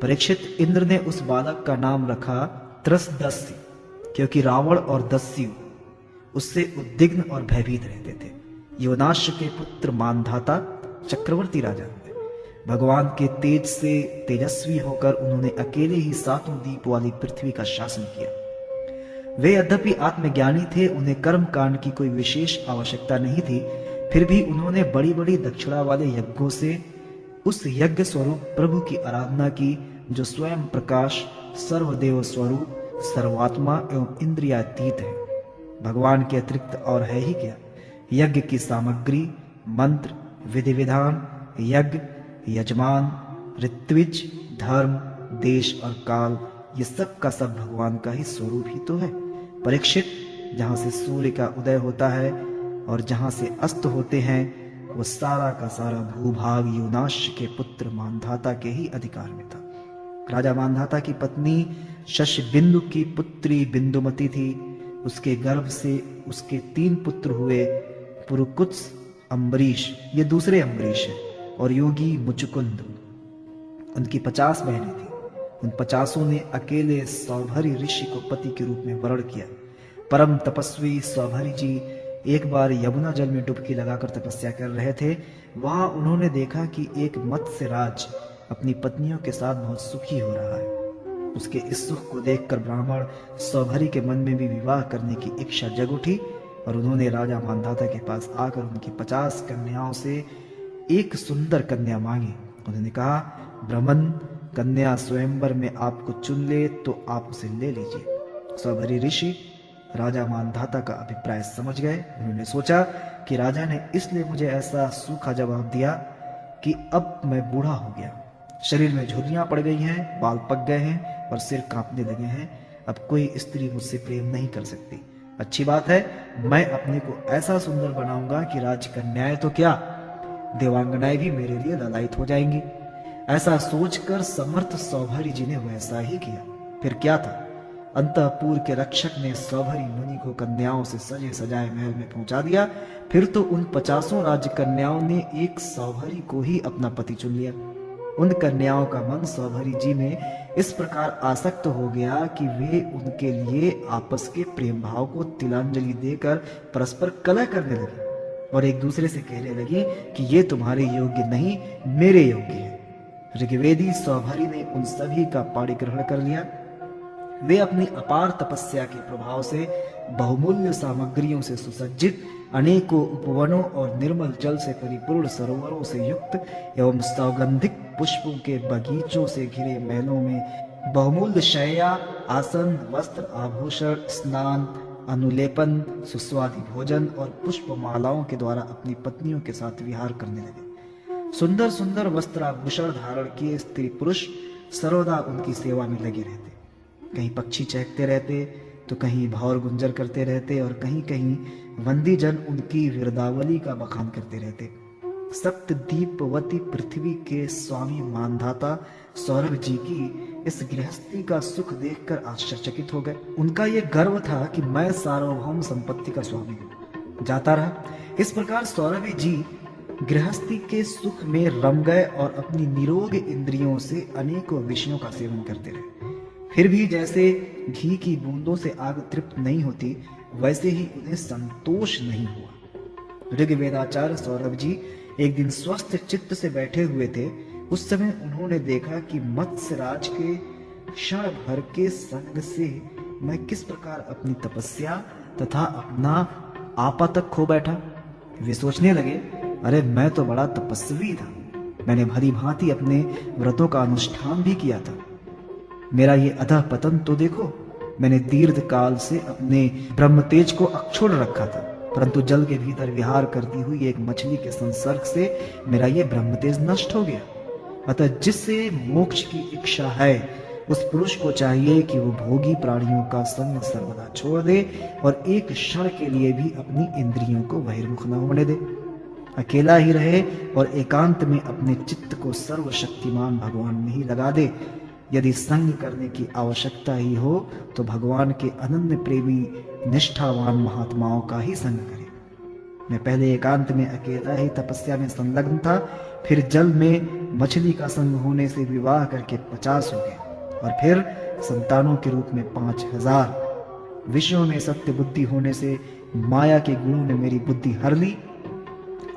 परीक्षित, इंद्र ने उस बालक का नाम रखा त्रसदस्य, क्योंकि रावण और दस्यु उससे उद्विग्न और भयभीत रहते थे। युवनाश्य के पुत्र मानधाता चक्रवर्ती राजा हुए। भगवान के तेज से तेजस्वी होकर उन्होंने अकेले ही 7 द्वीप वाली पृथ्वी का शासन किया। वे यद्यपि आत्मज्ञानी थे, उन्हें कर्म कांड की कोई विशेष आवश्यकता नहीं थी, फिर भी उन्होंने बड़ी बड़ी दक्षिणा वाले यज्ञों से उस यज्ञ स्वरूप प्रभु की आराधना की, जो स्वयं प्रकाश, सर्वदेव स्वरूप, सर्वात्मा एवं इंद्रियातीत है। भगवान के अतिरिक्त और है ही क्या? यज्ञ की सामग्री, मंत्र, विधि विधान, यज्ञ, यजमान, ऋत्विज, धर्म, देश और काल, ये सब का सब भगवान का ही स्वरूप ही तो है। परीक्षित, जहां से सूर्य का उदय होता है और जहां से अस्त होते हैं, वो सारा का सारा भूभाग युवनाश्य के पुत्र मानधाता के ही अधिकार में था। राजा मानधाता की पत्नी शशबिंदु की पुत्री बिंदुमती थी। उसके गर्भ से उसके 3 पुत्र हुए, पुरुकुत्स, अम्बरीश, ये दूसरे अम्बरीश है, और योगी मुचुकुंद। उनकी 50 बहनें थी। उन 50 ने अकेले सौभरी ऋषि को पति के रूप में वर्ण किया। परम तपस्वी सौभरी जी एक बार यमुना जल में डुबकी लगाकर तपस्या कर रहे थे। वहां उन्होंने देखा कि एक मत्स्य राज अपनी पत्नियों के साथ बहुत सुखी हो रहा है। उसके इस सुख को देखकर ब्राह्मण सौभरी के मन में भी विवाह करने की इच्छा जग उठी, और उन्होंने राजा मानधाता के पास आकर उनकी 50 कन्याओं से एक सुंदर कन्या मांगी। उन्होंने कहा, ब्राह्मण कन्या स्वयंवर में आपको चुन ले तो आप उसे ले लीजिए। सौभरी ऋषि राजा मानधाता का अभिप्राय समझ गए। उन्होंने सोचा कि राजा ने इसलिए मुझे ऐसा सूखा जवाब दिया कि अब मैं बूढ़ा हो गया, शरीर में झुर्रियां पड़ गई हैं, बाल पक गए हैं और सिर कांपने लगे हैं। अब कोई स्त्री मुझसे प्रेम नहीं कर सकती। अच्छी बात है, मैं अपने को ऐसा सुंदर बनाऊंगा कि राजकन्याएं तो क्या, देवांगनाएं भी मेरे लिए ललायित हो जाएंगी। ऐसा सोचकर समर्थ सौभरी जी ने वैसा ही किया। फिर क्या था, अंतःपुर के रक्षक ने सौभरी मुनि को कन्याओं से सजे सजाए महल में पहुंचा दिया। फिर तो उन 50 राजकन्याओं ने एक सौभरी को ही अपना पति चुन लिया। उन कन्याओं का मन सौभरी जी में इस प्रकार आसक्त हो गया कि वे उनके लिए आपस के प्रेम भाव को तिलांजलि देकर परस्पर कलह करने लगी और एक दूसरे से कहने लगी कि ये तुम्हारे योग्य नहीं, मेरे योग्य है। ऋग्वेदी सौभरी ने उन सभी का पाणी ग्रहण कर लिया। वे अपनी अपार तपस्या के प्रभाव से बहुमूल्य सामग्रियों से सुसज्जित, अनेकों उपवनों और निर्मल जल से परिपूर्ण सरोवरों से युक्त एवं सौगंधिक पुष्पों के बगीचों से घिरे महलों में बहुमूल्य शैया, आसन, वस्त्र, आभूषण, स्नान, अनुलेपन, सुस्वादु भोजन और पुष्पमालाओं के द्वारा अपनी पत्नियों के साथ विहार करने लगे। सुंदर सुंदर वस्त्र आभूषण धारण किए स्त्री पुरुष सर्वदा उनकी सेवा में लगे रहते। कहीं पक्षी चहकते रहते तो कहीं भौर गुंजर करते रहते और कहीं कहीं वंदी जन उनकी विरदावली का बखान करते रहते। सप्तदीपवती पृथ्वी के स्वामी मानधाता सौरभ जी की इस गृहस्थी का सुख देखकर आश्चर्यचकित हो गए। उनका यह गर्व था कि मैं सार्वभौम संपत्ति का स्वामी हूं। जाता रहा। इस प्रकार सौरभ जी गृहस्थी के सुख में रम गए और अपनी निरोग इंद्रियों से अनेकों विषयों का सेवन करते रहे। फिर भी जैसे घी की बूंदों से आग तृप्त नहीं होती, वैसे ही उन्हें संतोष नहीं हुआ। ऋग्वेदाचार्य सौरभ जी एक दिन स्वस्थ चित्त से बैठे हुए थे। उस समय उन्होंने देखा कि मत्स्यराज के क्षण भर के संग से मैं किस प्रकार अपनी तपस्या तथा अपना आपा तक खो बैठा। वे सोचने लगे, अरे मैं तो बड़ा तपस्वी था, मैंने भली भांति अपने व्रतों का अनुष्ठान भी किया था। मेरा ये अधः पतन तो देखो, मैंने दीर्घ काल से अपने ब्रह्म तेज को अक्षुण्ण रखा था, परंतु जल के भीतर विहार करती हुई एक मछली के संसर्ग से मेरा ये ब्रह्म तेज नष्ट हो गया। अतः जिससे मोक्ष की इच्छा है उस पुरुष को चाहिए कि वो भोगी प्राणियों का संग सर्वदा छोड़ दे और एक क्षण के लिए भी अपनी इंद्रियों को बहिर्मुख न होने दे, अकेला ही रहे और एकांत में अपने चित्त को सर्वशक्तिमान भगवान में ही लगा दे। यदि संग करने की आवश्यकता ही हो तो भगवान के अनन्य प्रेमी निष्ठावान महात्माओं का ही संग करे। मैं पहले एकांत में अकेला ही तपस्या में संलग्न था, फिर जल में मछली का संग होने से विवाह करके 50 हो गए और फिर संतानों के रूप में 5000। विषयों में सत्य बुद्धि होने से माया के गुणों ने मेरी बुद्धि हर ली।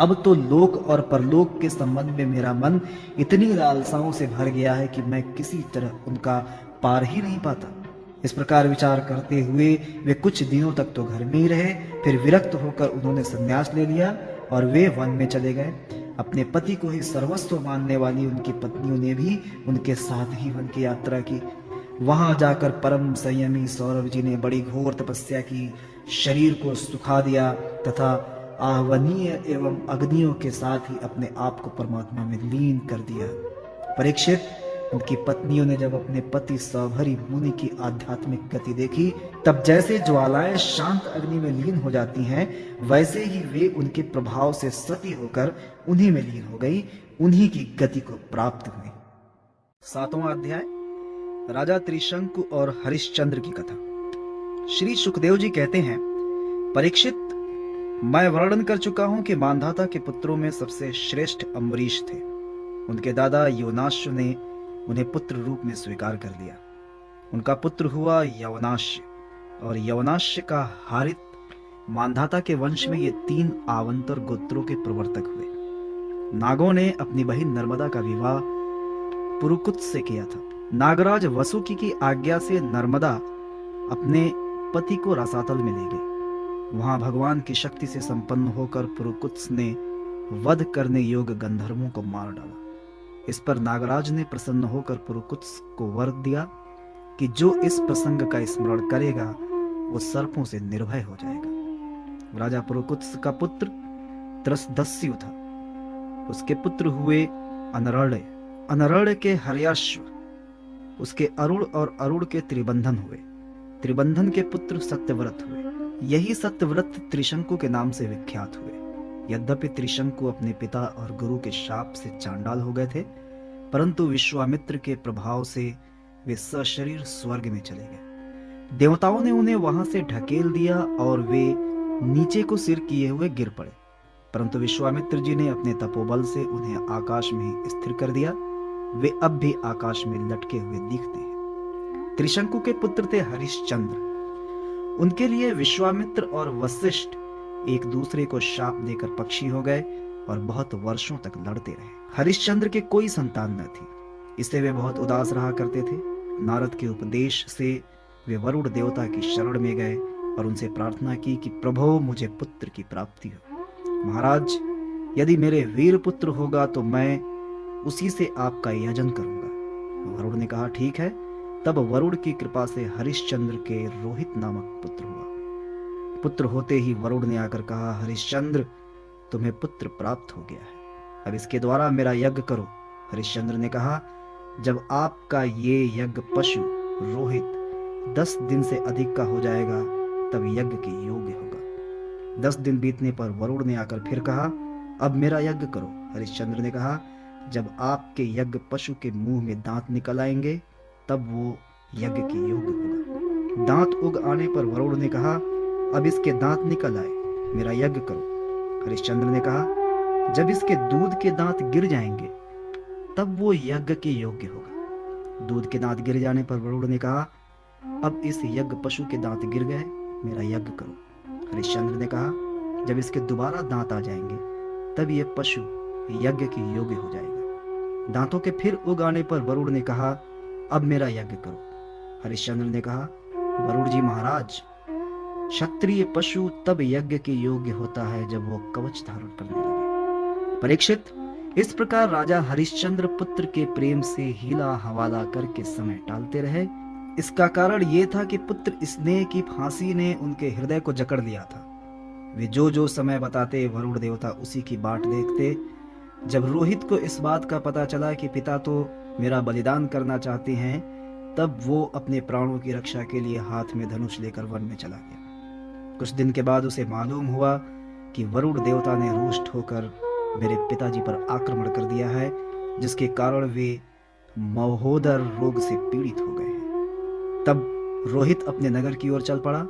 अब तो लोक और परलोक के संबंध में मेरा मन इतनी लालसाओं से भर गया है कि मैं किसी तरह उनका पार ही नहीं पाता। इस प्रकार विचार करते हुए वे कुछ दिनों तक तो घर में ही रहे, फिर विरक्त होकर उन्होंने संन्यास ले लिया और वे वन में चले गए। अपने पति को ही सर्वस्व मानने वाली उनकी पत्नियों ने भी उनके साथ ही वन की यात्रा की। वहां जाकर परम संयमी सौरभ जी ने बड़ी घोर तपस्या की, शरीर को सुखा दिया तथा आहवनीय एवं अग्नियों के साथ ही अपने आप को परमात्मा में लीन कर दिया। परीक्षित, उनकी पत्नियों ने जब अपने पति सौभरी मुनि की आध्यात्मिक गति देखी, तब जैसे ज्वालाएं शांत अग्नि में लीन हो जाती हैं, वैसे ही वे उनके प्रभाव से सती होकर उन्हीं में लीन हो गई, उन्हीं की गति को प्राप्त हुई। 7वां अध्याय, राजा त्रिशंकु और हरिश्चंद्र की कथा। श्री सुखदेव जी कहते हैं, परीक्षित, मैं वर्णन कर चुका हूं कि मांधाता के पुत्रों में सबसे श्रेष्ठ अम्बरीश थे। उनके दादा योनाश्य ने उन्हें पुत्र रूप में स्वीकार कर लिया। उनका पुत्र हुआ यवनाश्य और यवनाश्य का हारित। मांधाता के वंश में ये 3 आवंतर गोत्रों के प्रवर्तक हुए। नागों ने अपनी बहन नर्मदा का विवाह पुरुकुत से किया था। नागराज वसुकी की आज्ञा से नर्मदा अपने पति को रसातल में ले गई। वहां भगवान की शक्ति से संपन्न होकर पुरुकुत्स ने वध करने योग्य गंधर्वों को मार डाला। इस पर नागराज ने प्रसन्न होकर पुरुकुत्स को वर दिया कि जो इस प्रसंग का स्मरण करेगा वो सर्पों से निर्भय हो जाएगा। राजा पुरुकुत्स का पुत्र त्रसदस्यु था। उसके पुत्र हुए अनरण्य, अनरण्य के हर्याश्व, उसके अरुण और अरुण के त्रिबंधन हुए। त्रिबंधन के पुत्र सत्यव्रत हुए। यही सत्यव्रत त्रिशंकु के नाम से विख्यात हुए। यद्यपि त्रिशंकु अपने पिता और गुरु के शाप से चांडाल हो गए थे, परंतु विश्वामित्र के प्रभाव से वे सशरीर स्वर्ग में चले गए। देवताओं ने उन्हें वहां से ढकेल दिया और वे नीचे को सिर किए हुए गिर पड़े, परंतु विश्वामित्र जी ने अपने तपोबल से उन्हें आकाश में स्थिर कर दिया। वे अब भी आकाश में लटके हुए दिखते हैं। त्रिशंकु के पुत्र थे हरिश्चंद्र। उनके लिए विश्वामित्र और वशिष्ठ एक दूसरे को शाप देकर पक्षी हो गए और बहुत वर्षों तक लड़ते रहे। हरिश्चंद्र के कोई संतान न थी, इससे वे बहुत उदास रहा करते थे। नारद के उपदेश से वे वरुण देवता की शरण में गए और उनसे प्रार्थना की कि प्रभो, मुझे पुत्र की प्राप्ति हो। महाराज, यदि मेरे वीर पुत्र होगा तो मैं उसी से आपका यजन करूंगा। वरुण ने कहा, ठीक है। तब वरुण की कृपा से हरिश्चंद्र के रोहित नामक पुत्र हुआ। पुत्र होते ही वरुण ने आकर कहा, हरिश्चंद्र, तुम्हें पुत्र प्राप्त हो गया है, अब इसके द्वारा मेरा यज्ञ करो। हरिश्चंद्र ने कहा, जब आपका ये यज्ञ पशु रोहित 10 दिन से अधिक का हो जाएगा तब यज्ञ के योग्य होगा। 10 दिन बीतने पर वरुण ने आकर फिर कहा, अब मेरा यज्ञ करो। हरिश्चंद्र ने कहा, जब आपके यज्ञ पशु के मुंह में दांत निकल आएंगे तब वो यज्ञ के योग्य होगा। दांत उग आने पर वरुण ने कहा, अब इसके दांत निकल आए, मेरा यज्ञ करो। हरिश्चंद्र ने कहा, जब इसके दूध के दांत गिर जाएंगे तब वो यज्ञ के योग्य होगा। दूध के दांत गिर जाने पर वरुण ने कहा, अब इस यज्ञ पशु के दांत गिर गए, मेरा यज्ञ करो। हरिश्चंद्र ने कहा, जब इसके दोबारा दांत आ जाएंगे तब ये पशु यज्ञ के योग्य हो जाएगा। दांतों के फिर उग आने पर वरुण ने कहा, अब मेरा यज्ञ करो। हरिश्चंद्र ने कहा, वरुण जी महाराज, क्षत्रिय पशु तब यज्ञ के योग्य होता है जब वो कवच धारण करने लगे। परीक्षित, इस प्रकार राजा हरिश्चंद्र पुत्र के प्रेम से हीला हवाला करके समय टालते रहे। इसका कारण ये था कि पुत्र स्नेह की फांसी ने उनके हृदय को जकड़ लिया था। वे जो जो समय बताते वरुण देवता उसी की बाट देखते। जब रोहित को इस बात का पता चला कि पिता तो मेरा बलिदान करना चाहते हैं, तब वो अपने प्राणों की रक्षा के लिए हाथ में धनुष लेकर वन में चला गया। कुछ दिन के बाद उसे मालूम हुआ कि वरुण देवता ने रुष्ट होकर मेरे पिताजी पर आक्रमण कर दिया है, जिसके कारण वे महोदर रोग से पीड़ित हो गए हैं। तब रोहित अपने नगर की ओर चल पड़ा,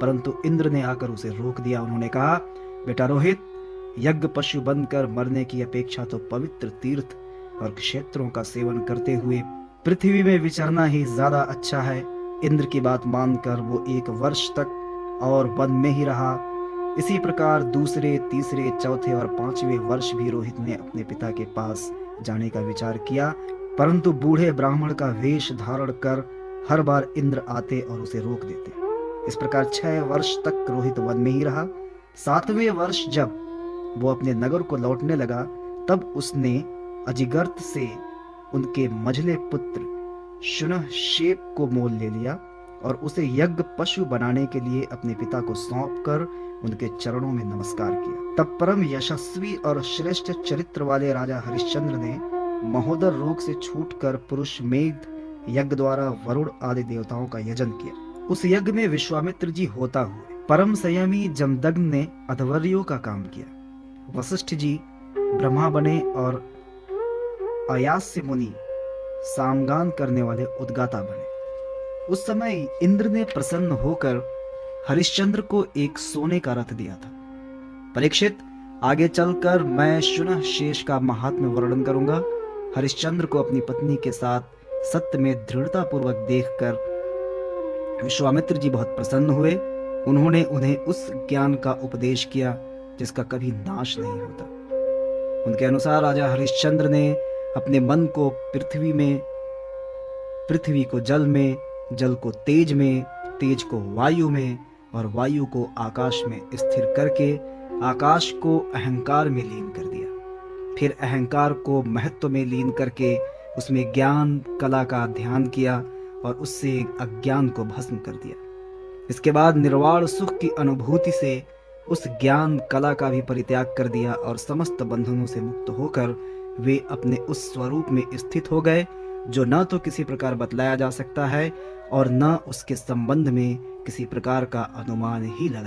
परंतु इंद्र ने आकर उसे रोक दिया। उन्होंने कहा, बेटा रोहित, यज्ञ पशु बनकर मरने की अपेक्षा तो पवित्र तीर्थ और क्षेत्रों का सेवन करते हुए पृथ्वी में विचरना ही ज्यादा अच्छा है। इंद्र की बात मानकर वो 1 वर्ष तक और वन में ही रहा। इसी प्रकार दूसरे, तीसरे, चौथे और 5वें वर्ष भी रोहित ने अपने पिता के पास जाने का विचार किया, परंतु बूढ़े ब्राह्मण का वेश धारण कर हर बार इंद्र आते और उसे रोक देते। इस प्रकार 6 वर्ष तक रोहित वन में ही रहा। 7वें वर्ष जब वो अपने नगर को लौटने लगा, तब उसने अजिगर्त से उनके मझले पुत्र शुनशेप को मोल ले लिया और उसे यज्ञ पशु बनाने के लिए अपने पिता को सौंपकर उनके चरणों में नमस्कार किया। तब परम यशस्वी और श्रेष्ठ चरित्र वाले राजा हरिश्चंद्र ने महोदर रोग से छूटकर पुरुष मेध यज्ञ द्वारा वरुण आदि देवताओं का यजन किया। उस यज्ञ में विश्वामित्र जी होता हुए परम संयमी जमदग्नि ने अध्वर्यों का काम किया। वशिष्ठ जी ब्रह्मा बने और अयास्य मुनि सामगान करने वाले उद्गाता बने। उस समय इंद्र ने प्रसन्न होकर हरिश्चंद्र को एक सोने का रथ दिया था। परीक्षित, आगे चलकर मैं शुनः शेष का महात्म्य वर्णन करूंगा। हरिश्चंद्र को अपनी पत्नी के साथ सत्य में दृढ़ता पूर्वक देखकर विश्वामित्र जी बहुत प्रसन्न हुए। उन्होंने उन्हें उस ज्ञान का उपदेश किया जिसका कभी नाश नहीं होता। उनके अनुसार राजा हरिश्चंद्र ने अपने मन को पृथ्वी में, पृथ्वी को जल में, जल को तेज में, तेज को वायु में और वायु को आकाश में स्थिर करके आकाश को अहंकार में लीन कर दिया। फिर अहंकार को महत्व में लीन करके उसमें ज्ञान कला का ध्यान किया और उससे अज्ञान को भस्म कर दिया। इसके बाद निर्वाण सुख की अनुभूति से उस ज्ञान कला का भी परित्याग कर दिया और समस्त बंधनों से मुक्त होकर वे अपने उस स्वरूप में स्थित हो गए जो न तो किसी प्रकार बतलाया जा सकता है और न उसके संबंध में किसी प्रकार का अनुमान ही लगा